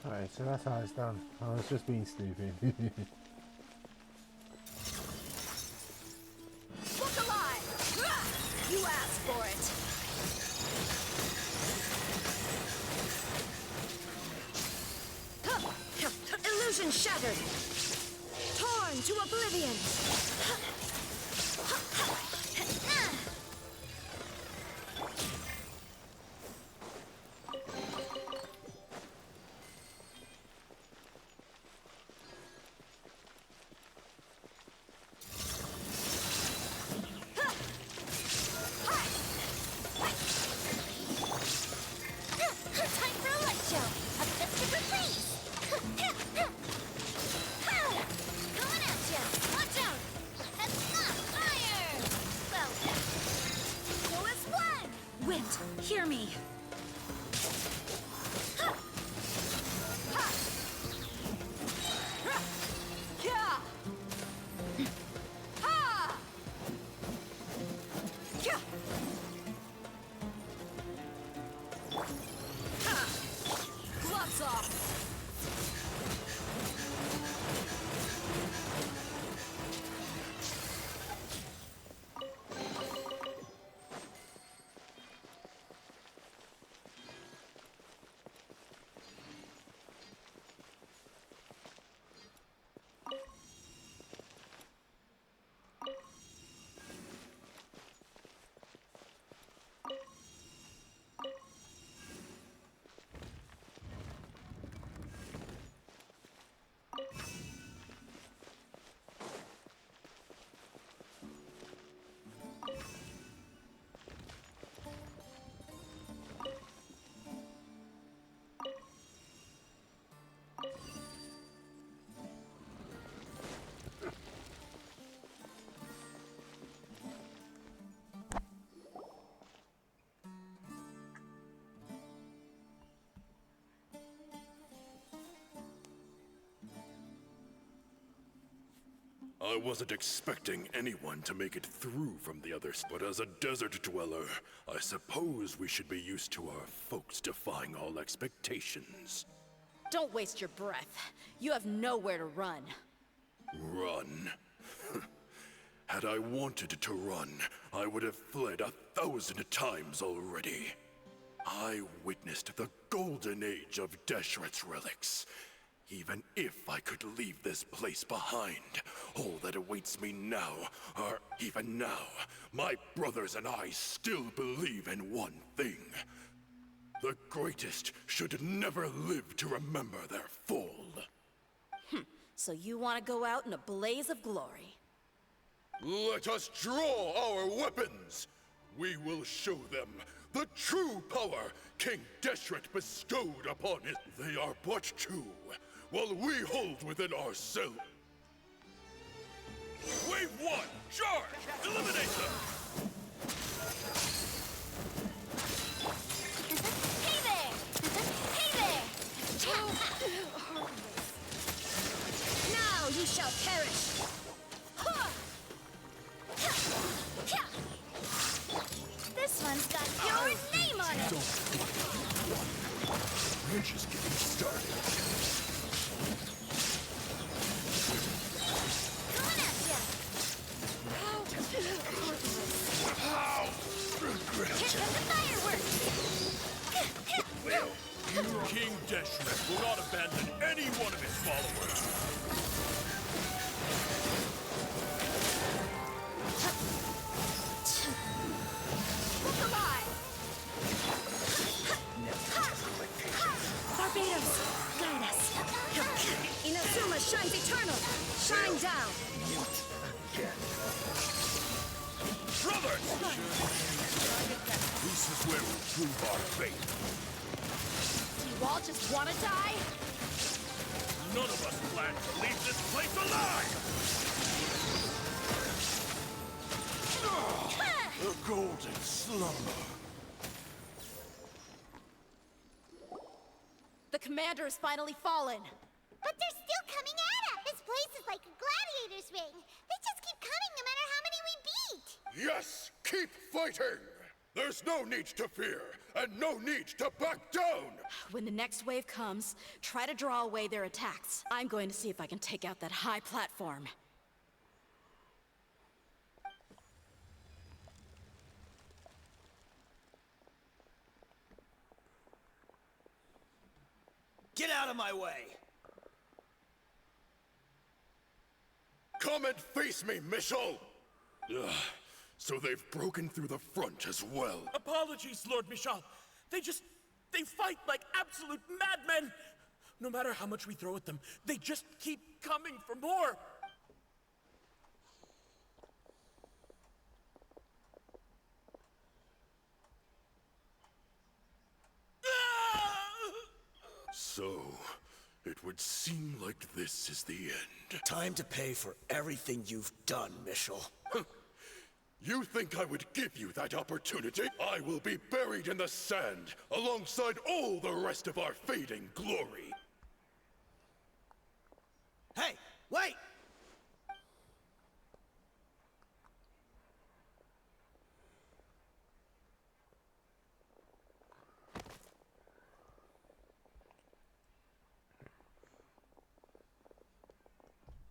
Alright, so that's how it's done. I was just being stupid. Look alive! You asked for it. Illusion shattered. Torn to oblivion. Time for a light show! A festive release! Coming at ya! Watch out! That's not fire! Well, go as one! Wit, hear me. Gloves off! I wasn't expecting anyone to make it through from the others, but as a desert dweller, I suppose we should be used to our folks defying all expectations. Don't waste your breath. You have nowhere to run. Run? Had I wanted to run, I would have fled 1,000 times already. I witnessed the golden age of Deshret's relics. Even if I could leave this place behind, all that awaits me now are, even now, my brothers and I still believe in one thing. The greatest should never live to remember their fall. So you want to go out in a blaze of glory? Let us draw our weapons! We will show them the true power King Deshret bestowed upon it. They are but two, while we hold within ourselves. Wave 1, charge! Eliminate them! Hey there! Hey there! Now you shall perish! This one's got your name on it! We're just getting started. Coming at ya! How regret. Here come the fireworks! King Deshret will not abandon any one of his followers. Look alive! Barbados, guide us. Inazuma shines eternal. Shine down. Brothers! This is where we prove our faith. Do you all just want to die? None of us plan to leave this place alive! The golden slumber. The commander has finally fallen. But they're still coming at us! This place is like a gladiator's ring. They just keep coming no matter how many we beat! Yes, keep fighting! There's no need to fear, and no need to back down! When the next wave comes, try to draw away their attacks. I'm going to see if I can take out that high platform. Get out of my way! Come and face me, Michel! Ugh, so they've broken through the front as well. Apologies, Lord Michel. They fight like absolute madmen. No matter how much we throw at them, they just keep coming for more. So, it would seem like this is the end. Time to pay for everything you've done, Michel. You think I would give you that opportunity? I will be buried in the sand, alongside all the rest of our fading glory. Hey, wait!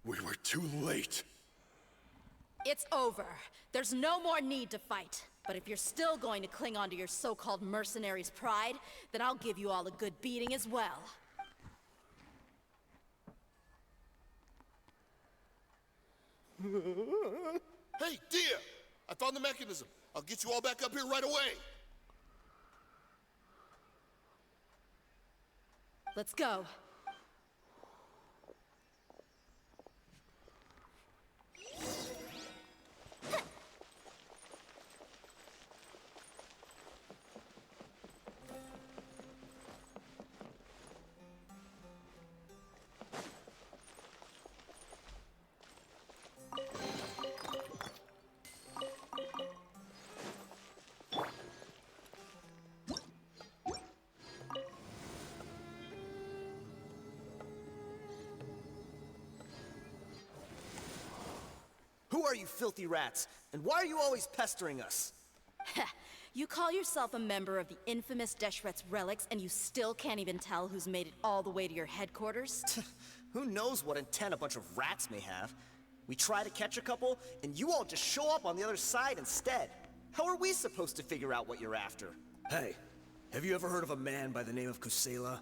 We were too late. It's over. There's no more need to fight. But if you're still going to cling on to your so-called mercenary's pride, then I'll give you all a good beating as well. Hey, Dehya! I found the mechanism. I'll get you all back up here right away. Let's go. are you filthy rats? And why are you always pestering us? You call yourself a member of the infamous Deshret's relics, and you still can't even tell who's made it all the way to your headquarters? Who knows what intent a bunch of rats may have? We try to catch a couple, and you all just show up on the other side instead. How are we supposed to figure out what you're after? Hey, have you ever heard of a man by the name of Kusela?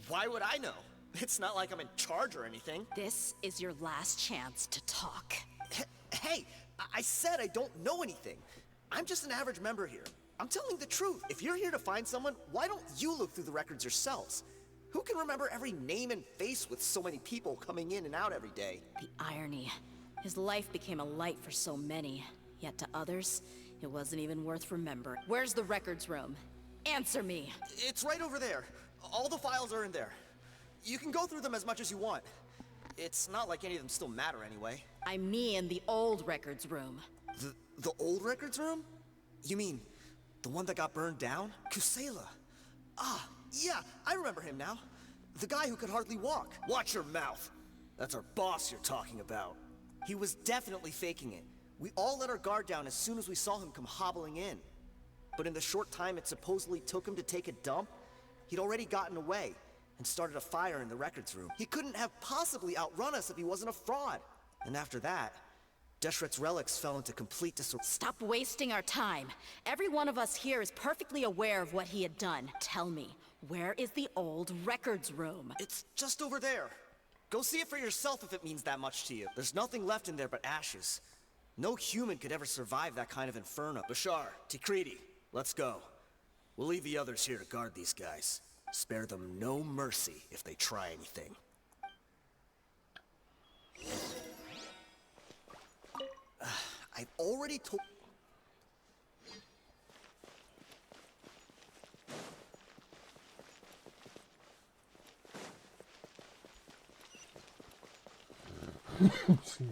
Why would I know? It's not like I'm in charge or anything. This is your last chance to talk. Hey, I said I don't know anything. I'm just an average member here. I'm telling the truth. If you're here to find someone, why don't you look through the records yourselves? Who can remember every name and face with so many people coming in and out every day? The irony. His life became a light for so many, yet to others, it wasn't even worth remembering. Where's the records room? Answer me! It's right over there. All the files are in there. You can go through them as much as you want. It's not like any of them still matter anyway. I mean the old records room. The old records room? You mean the one that got burned down? Kusela. Ah, yeah, I remember him now. The guy who could hardly walk. Watch your mouth. That's our boss you're talking about. He was definitely faking it. We all let our guard down as soon as we saw him come hobbling in. But in the short time it supposedly took him to take a dump, he'd already gotten away and started a fire in the records room. He couldn't have possibly outrun us if he wasn't a fraud. And after that, Deshret's relics fell into complete disorder. Stop wasting our time. Every one of us here is perfectly aware of what he had done. Tell me, where is the old records room? It's just over there. Go see it for yourself if it means that much to you. There's nothing left in there but ashes. No human could ever survive that kind of inferno. Bashar, Tikriti, let's go. We'll leave the others here to guard these guys. Spare them no mercy if they try anything. I've already told... Excuse me.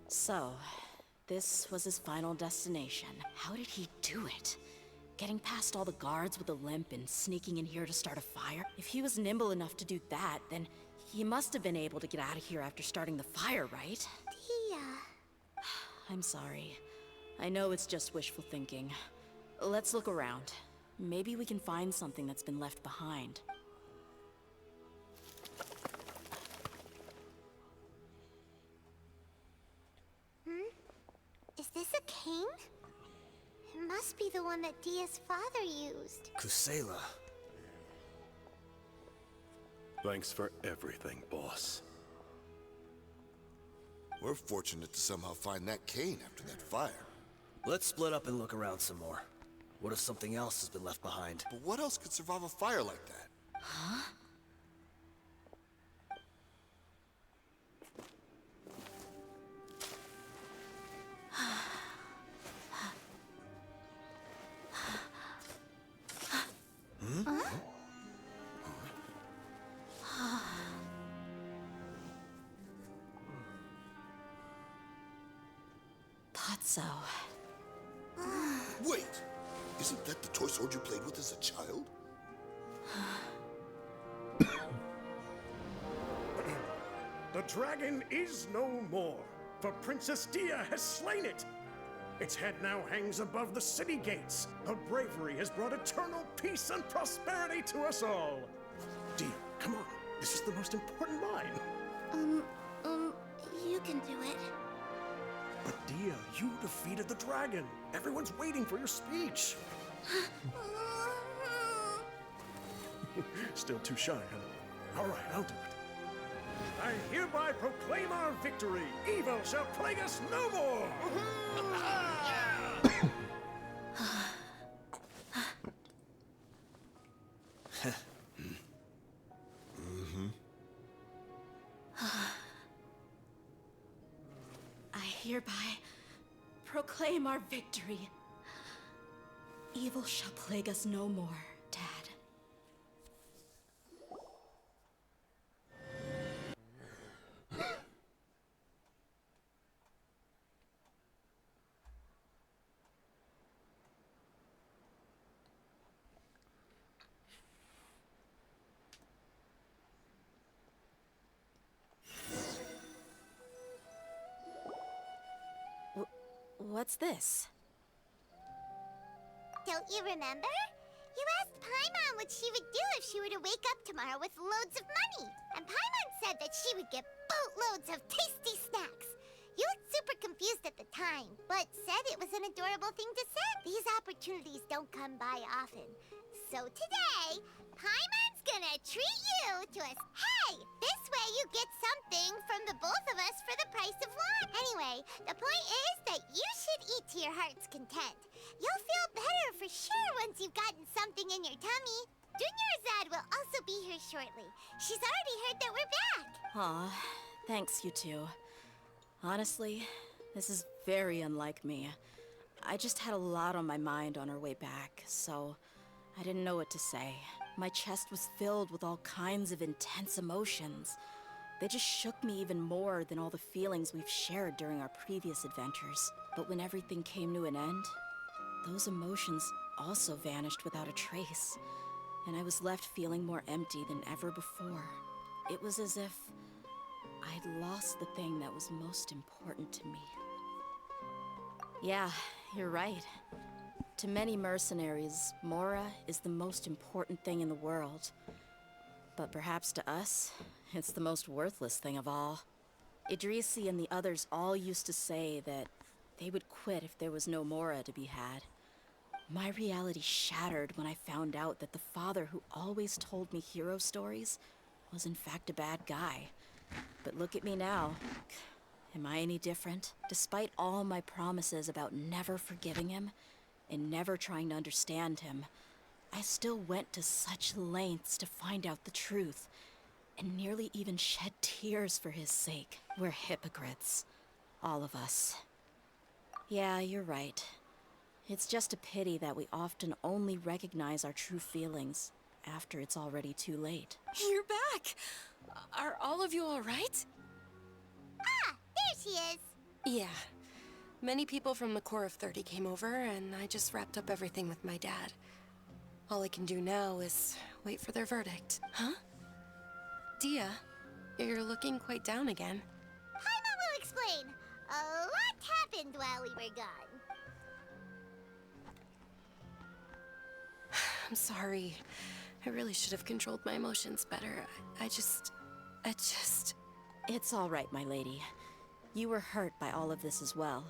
So, this was his final destination. How did he do it? Getting past all the guards with a limp and sneaking in here to start a fire? If he was nimble enough to do that, then he must have been able to get out of here after starting the fire, right? Dehya. I'm sorry. I know it's just wishful thinking. Let's look around. Maybe we can find something that's been left behind. Is this a cane? It must be the one that Dehya's father used. Kusela. Thanks for everything, boss. We're fortunate to somehow find that cane after that fire. Let's split up and look around some more. What if something else has been left behind? But what else could survive a fire like that? Huh? Thought so. Wait! Isn't that the toy sword you played with as a child? The dragon is no more, for Princess Dehya has slain it. Its head now hangs above the city gates. Her bravery has brought eternal peace and prosperity to us all. Dehya, come on. This is the most important line. You can do it. But Dehya, you defeated the dragon. Everyone's waiting for your speech. Still too shy, huh? All right, I'll do it. I hereby proclaim our victory. Evil shall plague us no more. hereby proclaim our victory. Evil shall plague us no more, Dad. What's this? Don't you remember? You asked Paimon what she would do if she were to wake up tomorrow with loads of money. And Paimon said that she would get boatloads of tasty snacks. You looked super confused at the time, but said it was an adorable thing to say. These opportunities don't come by often. So today, Paimon's gonna treat you to a... Hey! This way you get something from the both of us for the price of one. Anyway, the point is that you should eat to your heart's content. You'll feel better for sure once you've gotten something in your tummy. Junior Azad will also be here shortly. She's already heard that we're back. Aw, thanks, you two. Honestly, this is very unlike me. I just had a lot on my mind on our way back, so I didn't know what to say. My chest was filled with all kinds of intense emotions. They just shook me even more than all the feelings we've shared during our previous adventures. But when everything came to an end, those emotions also vanished without a trace, and I was left feeling more empty than ever before. It was as if I'd lost the thing that was most important to me. Yeah, you're right. To many mercenaries, Mora is the most important thing in the world. But perhaps to us, it's the most worthless thing of all. Idrisi and the others all used to say that they would quit if there was no Mora to be had. My reality shattered when I found out that the father who always told me hero stories was in fact a bad guy. But look at me now. Am I any different? Despite all my promises about never forgiving him and never trying to understand him, I still went to such lengths to find out the truth, and nearly even shed tears for his sake. We're hypocrites. All of us. Yeah, you're right. It's just a pity that we often only recognize our true feelings after it's already too late. You're back! Are all of you all right? Ah, there she is. Yeah. Many people from the Corps of 30 came over, and I just wrapped up everything with my dad. All I can do now is wait for their verdict. Huh? Dehya, you're looking quite down again. Paimon will explain. A lot happened while we were gone. I'm sorry. I really should have controlled my emotions better. I just... It's all right, my lady. You were hurt by all of this as well.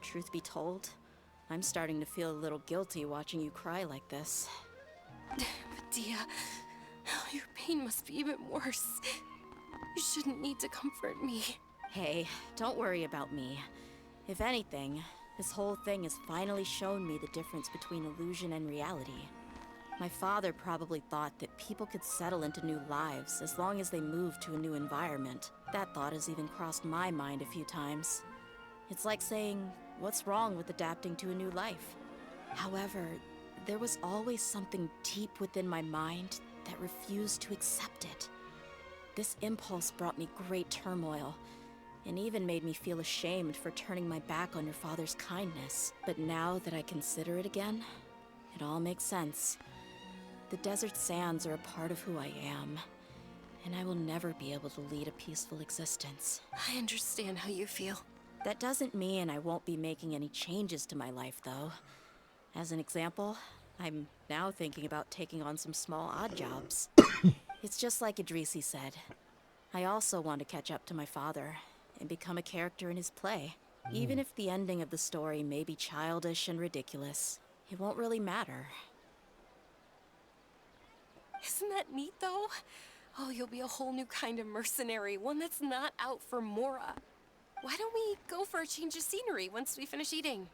Truth be told, I'm starting to feel a little guilty watching you cry like this. But Dehya, your pain must be even worse. You shouldn't need to comfort me. Hey, don't worry about me. If anything, this whole thing has finally shown me the difference between illusion and reality. My father probably thought that people could settle into new lives as long as they moved to a new environment. That thought has even crossed my mind a few times. It's like saying, what's wrong with adapting to a new life? However, there was always something deep within my mind that refused to accept it. This impulse brought me great turmoil, and even made me feel ashamed for turning my back on your father's kindness. But now that I consider it again, it all makes sense. The desert sands are a part of who I am, and I will never be able to lead a peaceful existence. I understand how you feel. That doesn't mean I won't be making any changes to my life, though. As an example, I'm now thinking about taking on some small odd jobs. It's just like Idrisi said. I also want to catch up to my father and become a character in his play. Even if the ending of the story may be childish and ridiculous, it won't really matter. Isn't that neat, though? Oh, you'll be a whole new kind of mercenary, one that's not out for Mora. Why don't we go for a change of scenery once we finish eating?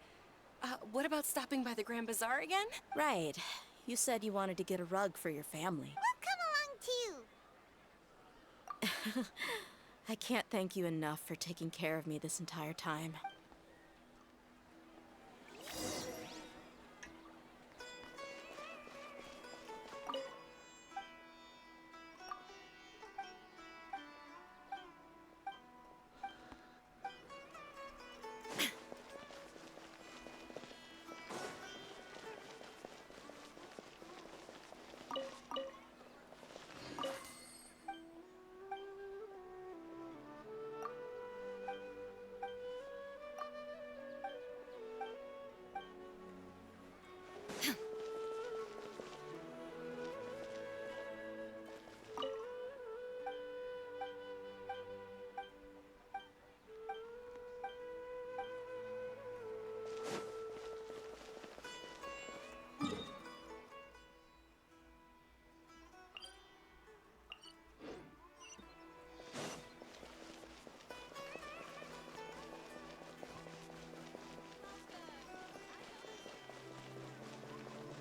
What about stopping by the Grand Bazaar again? Right. You said you wanted to get a rug for your family. We'll come along too. I can't thank you enough for taking care of me this entire time.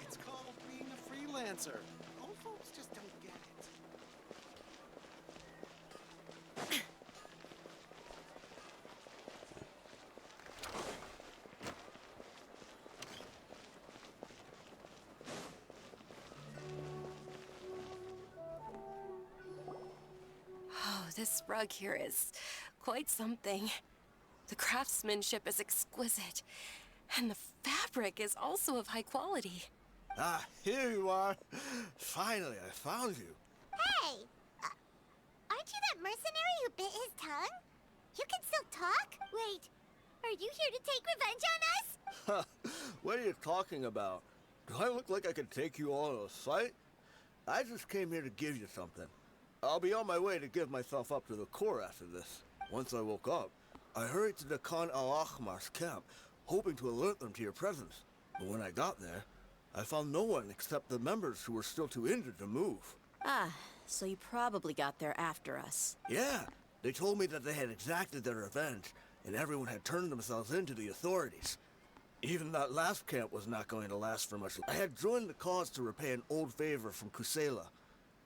It's called being a freelancer. Old folks just don't get it. Oh, this rug here is quite something. The craftsmanship is exquisite, and the fabric is also of high quality. Ah, here you are. Finally, I found you. Hey! Aren't you that mercenary who bit his tongue? You can still talk? Wait, are you here to take revenge on us? What are you talking about? Do I look like I could take you all in a fight? I just came here to give you something. I'll be on my way to give myself up to the Corps after this. Once I woke up, I hurried to the Khan al-Ahmar's camp, hoping to alert them to your presence. But when I got there, I found no one except the members who were still too injured to move. Ah, so you probably got there after us. Yeah, they told me that they had exacted their revenge, and everyone had turned themselves in to the authorities. Even that last camp was not going to last for much. I had joined the cause to repay an old favor from Kusela.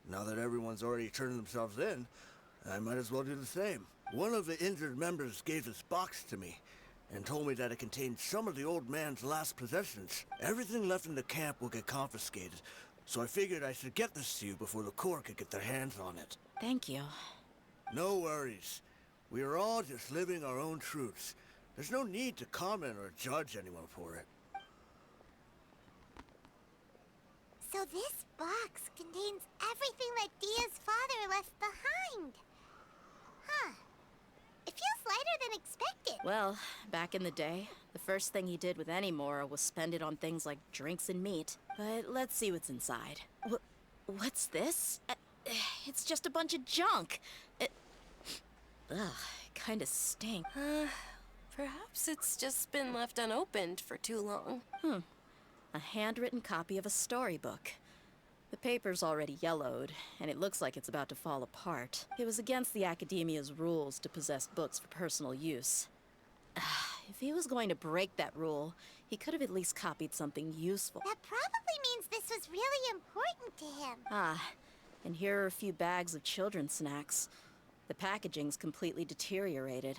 Now that everyone's already turned themselves in, I might as well do the same. One of the injured members gave this box to me and told me that it contained some of the old man's last possessions. Everything left in the camp will get confiscated, so I figured I should get this to you before the Corps could get their hands on it. Thank you. No worries. We are all just living our own truths. There's no need to comment or judge anyone for it. So this box contains everything that Dia's father left behind. Huh. It feels lighter than expected. Well, back in the day, the first thing he did with any Mora was spend it on things like drinks and meat. But let's see what's inside. What's this? It's just a bunch of junk. Ugh, kinda stink. Perhaps it's just been left unopened for too long. A handwritten copy of a storybook. The paper's already yellowed, and it looks like it's about to fall apart. It was against the Academia's rules to possess books for personal use. If he was going to break that rule, he could have at least copied something useful. That probably means this was really important to him. Ah, and here are a few bags of children's snacks. The packaging's completely deteriorated.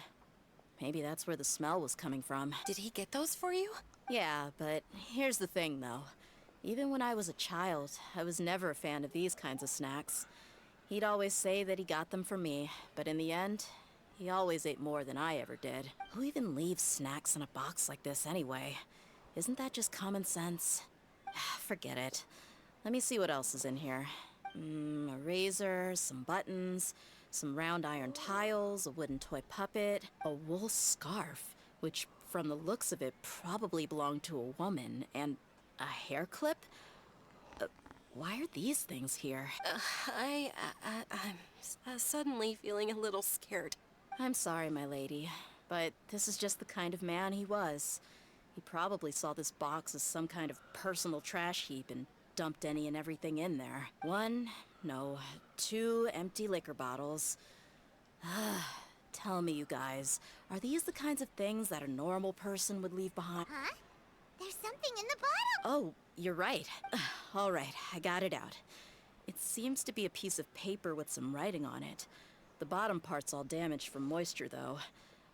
Maybe that's where the smell was coming from. Did he get those for you? Yeah, but here's the thing, though. Even when I was a child, I was never a fan of these kinds of snacks. He'd always say that he got them for me, but in the end, he always ate more than I ever did. Who even leaves snacks in a box like this anyway? Isn't that just common sense? Forget it. Let me see what else is in here. A razor, some buttons, some round iron tiles, a wooden toy puppet, a wool scarf, which from the looks of it probably belonged to a woman, and a hair clip? Why are these things here? I'm suddenly feeling a little scared. I'm sorry, my lady, but this is just the kind of man he was. He probably saw this box as some kind of personal trash heap and dumped any and everything in there. 2 empty liquor bottles. Tell me, you guys, are these the kinds of things that a normal person would leave behind? Huh? There's something in the bottom. Oh, you're right. All right, I got it out. It seems to be a piece of paper with some writing on it. The bottom part's all damaged from moisture, though.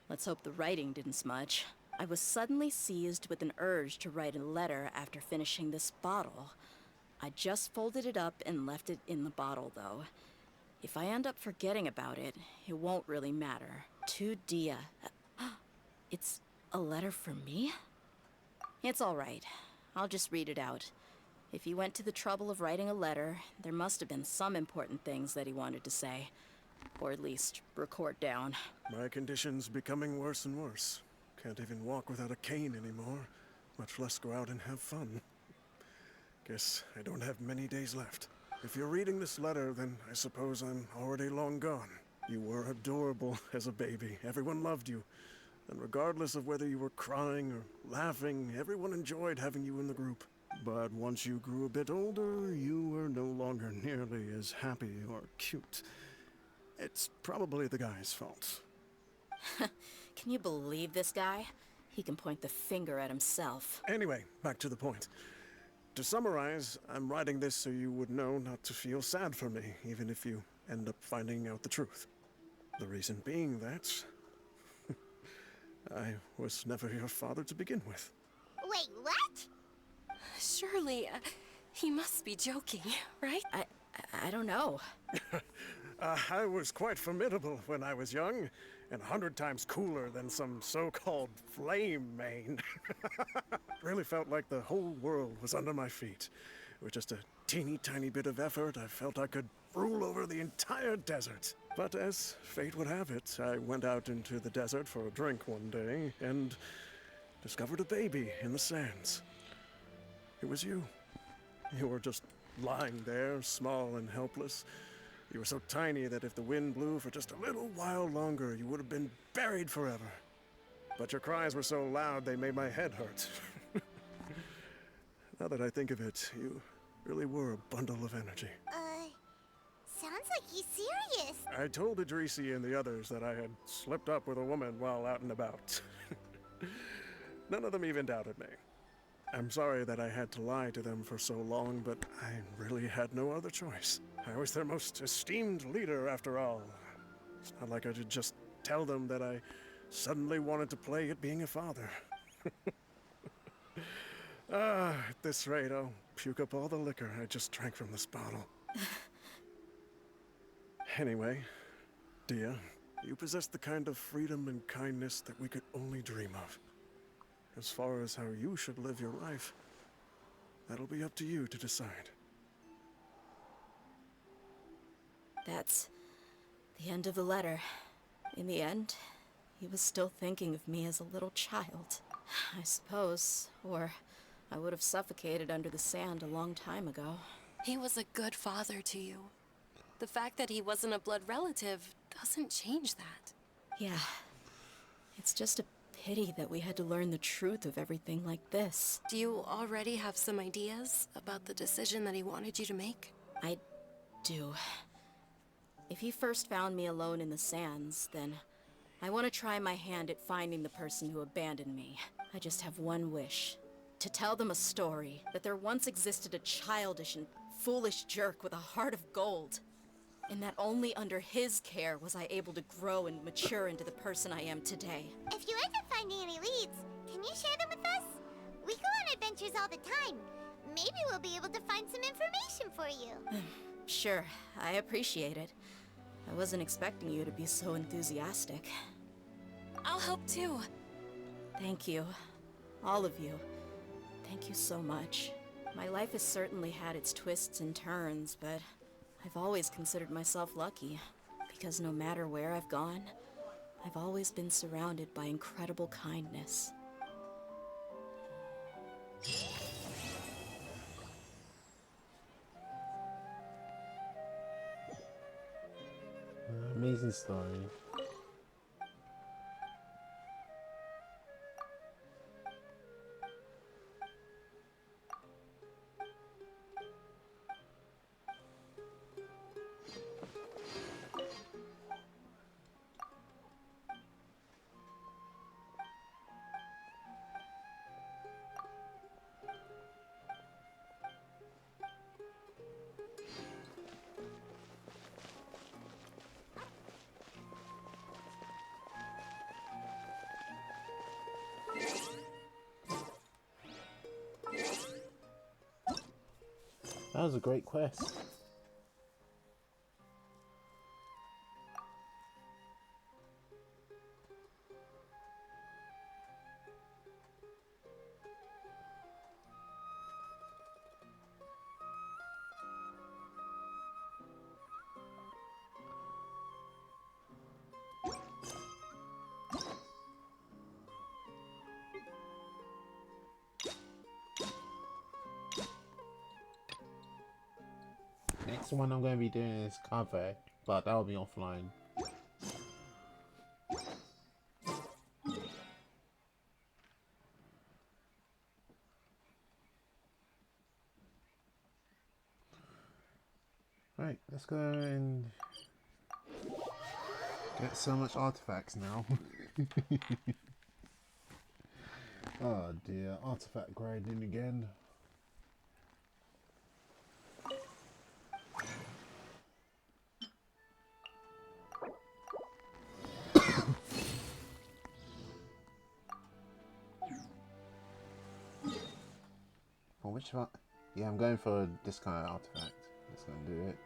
Let's hope the writing didn't smudge. I was suddenly seized with an urge to write a letter after finishing this bottle. I just folded it up and left it in the bottle, though. If I end up forgetting about it, it won't really matter. To Dehya. It's a letter from me? It's all right. I'll just read it out. If he went to the trouble of writing a letter, there must have been some important things that he wanted to say. Or at least record down. My condition's becoming worse and worse. Can't even walk without a cane anymore, much less go out and have fun. Guess I don't have many days left. If you're reading this letter, then I suppose I'm already long gone. You were adorable as a baby. Everyone loved you. And regardless of whether you were crying or laughing, everyone enjoyed having you in the group. But once you grew a bit older, you were no longer nearly as happy or cute. It's probably the guy's fault. Can you believe this guy? He can point the finger at himself. Anyway, back to the point. To summarize, I'm writing this so you would know not to feel sad for me, even if you end up finding out the truth. The reason being that I was never your father to begin with. Wait, what? Surely, he must be joking, right? I don't know. I was quite formidable when I was young, and 100 times cooler than some so-called flame main. Really felt like the whole world was under my feet. With just a teeny tiny bit of effort, I felt I could rule over the entire desert. But as fate would have it, I went out into the desert for a drink one day and discovered a baby in the sands. It was you. You were just lying there, small and helpless. You were so tiny that if the wind blew for just a little while longer, you would have been buried forever. But your cries were so loud they made my head hurt. Now that I think of it, you really were a bundle of energy. Sounds like he's serious. I told Idrisi and the others that I had slipped up with a woman while out and about. None of them even doubted me. I'm sorry that I had to lie to them for so long, but I really had no other choice. I was their most esteemed leader, after all. It's not like I could just tell them that I suddenly wanted to play at being a father. At this rate, I'll puke up all the liquor I just drank from this bottle. Anyway, Dehya, you possess the kind of freedom and kindness that we could only dream of. As far as how you should live your life, that'll be up to you to decide. That's the end of the letter. In the end, he was still thinking of me as a little child, I suppose, or I would have suffocated under the sand a long time ago. He was a good father to you. The fact that he wasn't a blood relative doesn't change that. Yeah. It's just a pity that we had to learn the truth of everything like this. Do you already have some ideas about the decision that he wanted you to make? I do. If he first found me alone in the sands, then I want to try my hand at finding the person who abandoned me. I just have one wish. To tell them a story, that there once existed a childish and foolish jerk with a heart of gold. And that only under his care was I able to grow and mature into the person I am today. If you end up finding any leads, can you share them with us? We go on adventures all the time. Maybe we'll be able to find some information for you. Sure, I appreciate it. I wasn't expecting you to be so enthusiastic. I'll help too. Thank you. All of you. Thank you so much. My life has certainly had its twists and turns, but I've always considered myself lucky, because no matter where I've gone, I've always been surrounded by incredible kindness. Amazing story. That was a great quest. Next one I'm going to be doing is cover, but that'll be offline. Right, let's go and get so much artifacts now. Oh dear, artifact grinding again. For which one? Yeah, I'm going for this kind of artifact. That's gonna do it.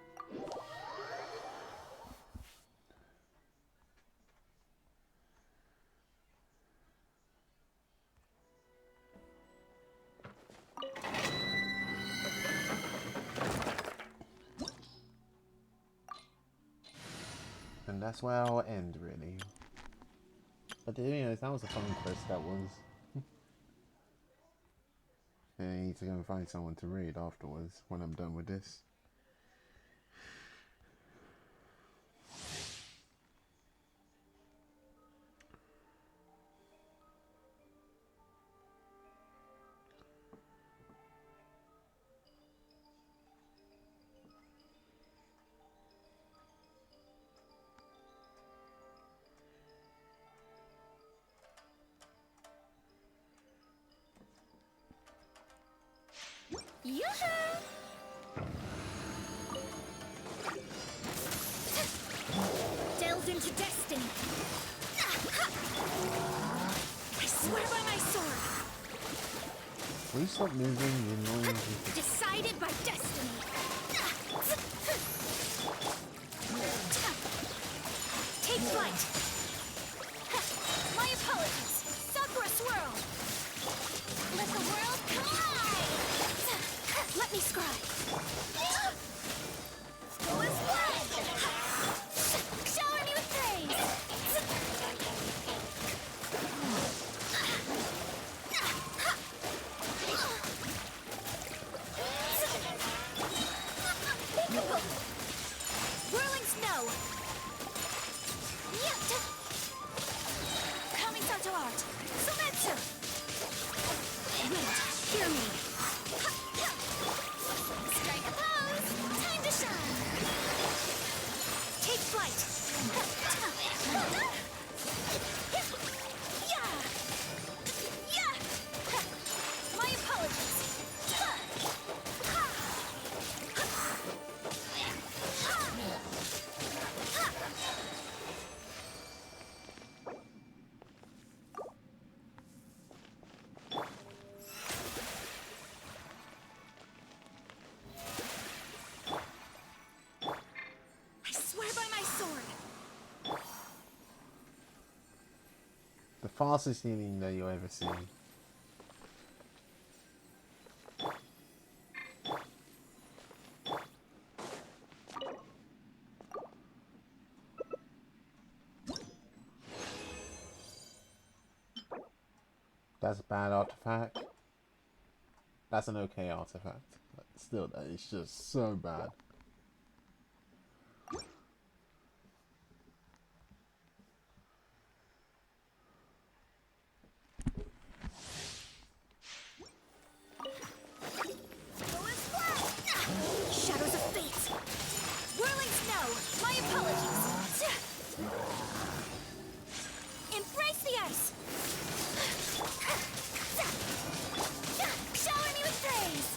And that's where I'll end, really. But anyways, that was a fun quest, that was. And I need to go and find someone to read afterwards, when I'm done with this. Yoo-hoo! Delve into destiny. I swear by my sword. Will you stop moving, you annoying people? Decided by destiny. Take flight. My apologies. Sakura swirl. Let the world collide. Let me scribe. Go as one. Shower me with praise. Whirling snow. Coming to art. Sumeru. Wind, hear me. Strike a pose. Time to shine. Take flight. My apologies. I swear by my sword. The fastest healing that you'll ever see. That's a bad artifact. That's an okay artifact. But still, that is just so bad. Shadows of fate. Whirling snow. My apologies. Embrace the ice. Shower me with praise.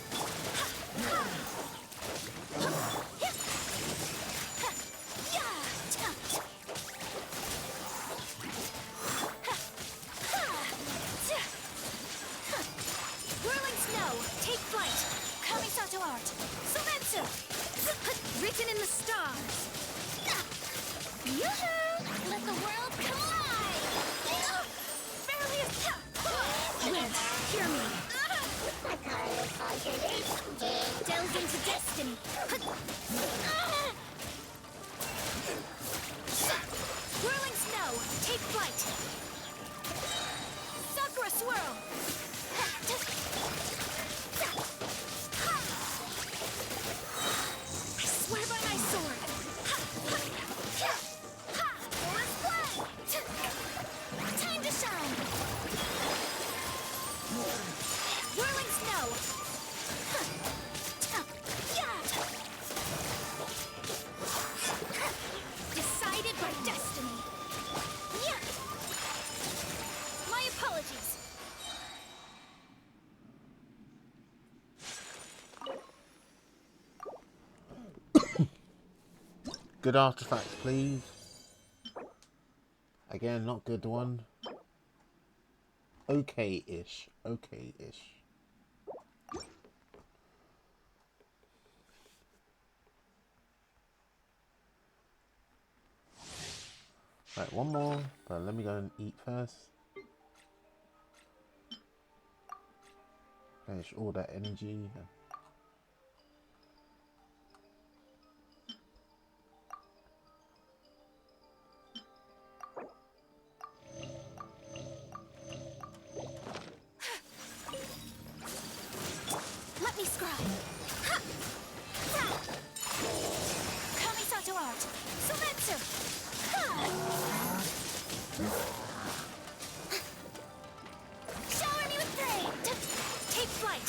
Whirling snow. Take flight. Kamisato art. swirl! I swear by my sword! Forest fly! Time to shine! Whirling snow! Decided by destiny! My apologies! Good artifacts, please. Again, not good one. Okay-ish. Okay-ish. Right, one more, but let me go and eat first. Finish all that energy. Let me scribe! Kamisato art! Sumeru! Shower me with flame! Take flight!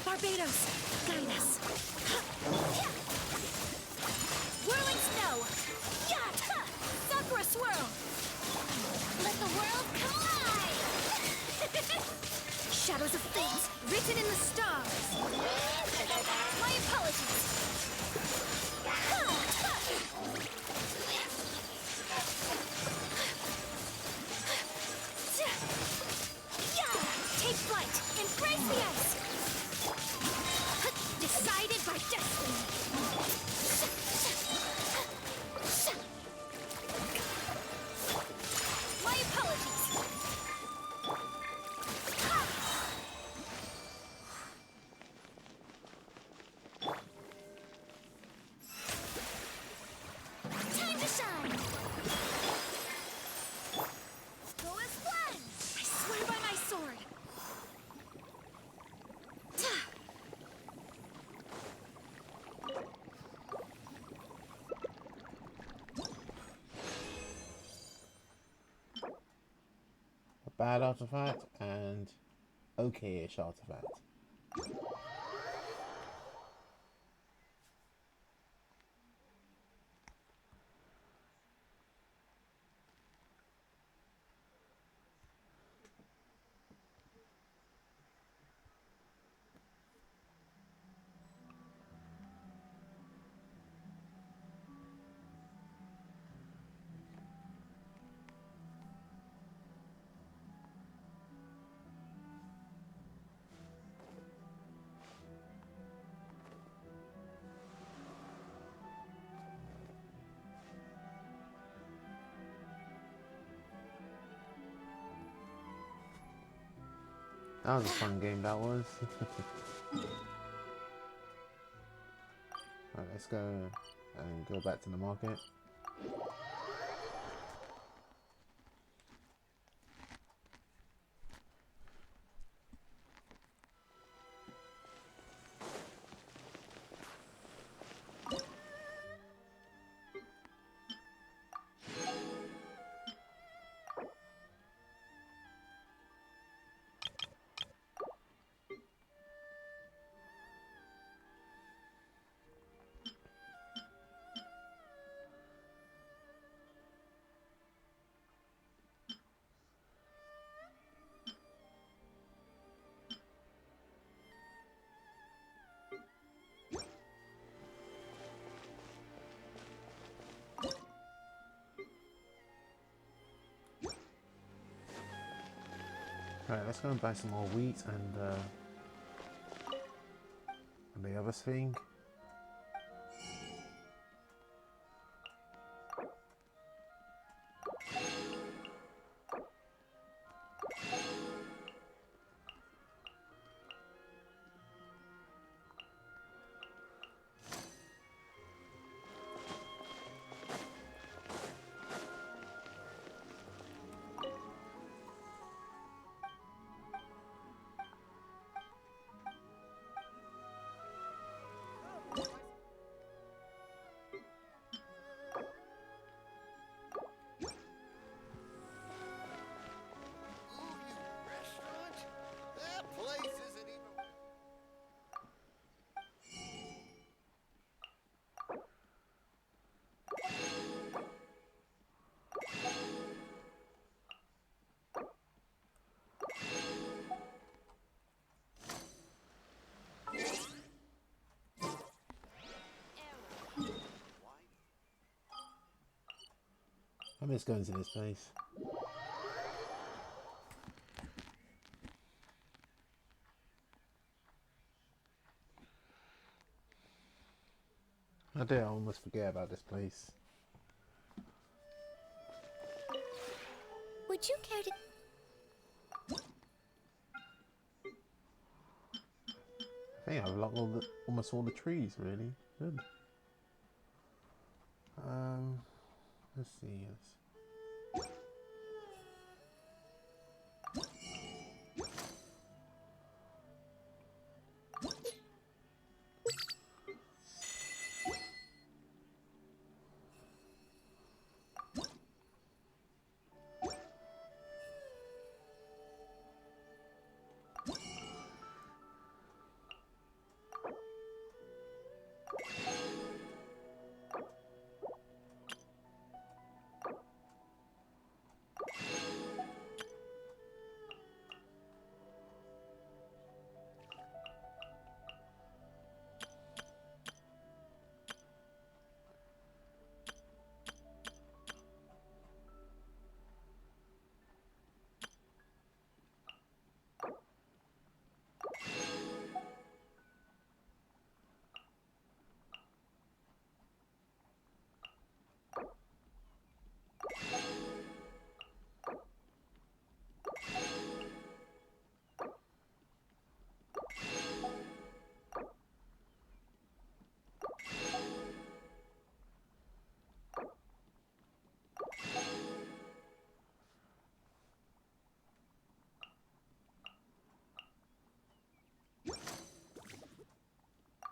Barbados! Guide us! Whirling snow! Sakura swirl! Let the world collide! Shadows of fate, written in the stars! My apologies! Take flight! Embrace the ice! Decided by destiny! My apologies! Time to shine! Go as one! I swear by my sword! A bad artifact and okay-ish artifact. That was a fun game, that was. Alright, let's go and go back to the market. Right, let's go and buy some more wheat and the other thing. I miss going to this place. I did almost forget about this place. Would you care to... I think I've locked almost all the trees, really. Good. Let's see.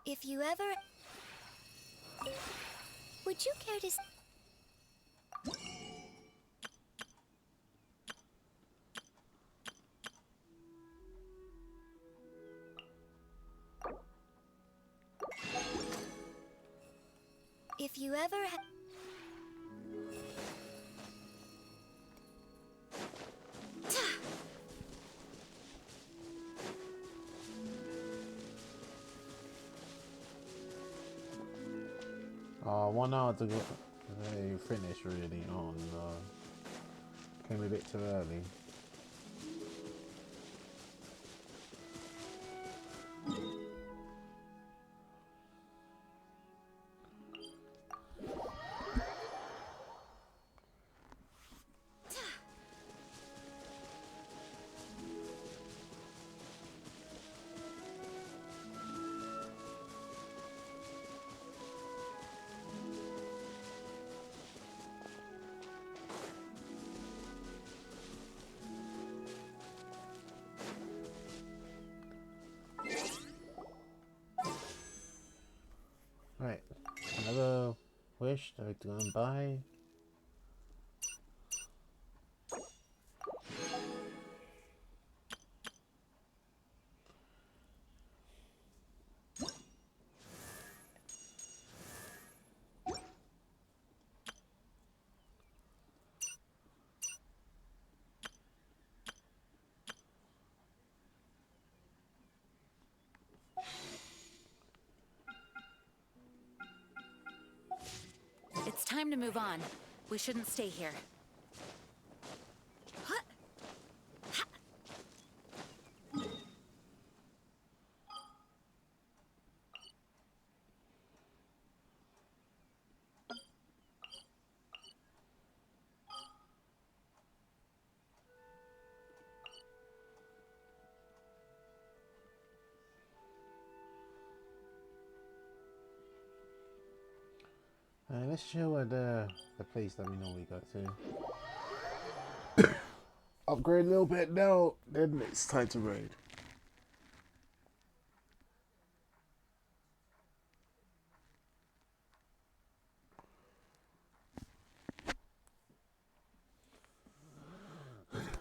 If you ever... Would you care to... If you ever... Oh, 1 hour to go. They finish really. Oh no. Came a bit too early. Right, another wish that I go and buy. It's time to move on. We shouldn't stay here. Let's chill at the place that we normally go to. Upgrade a little bit now, then it's time to raid.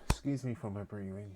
Excuse me for my breathing.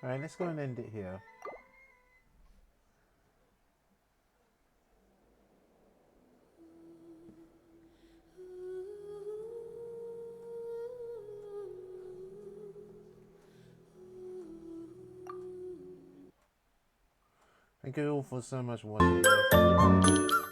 Alright, let's go and end it here. Thank you all for so much watching.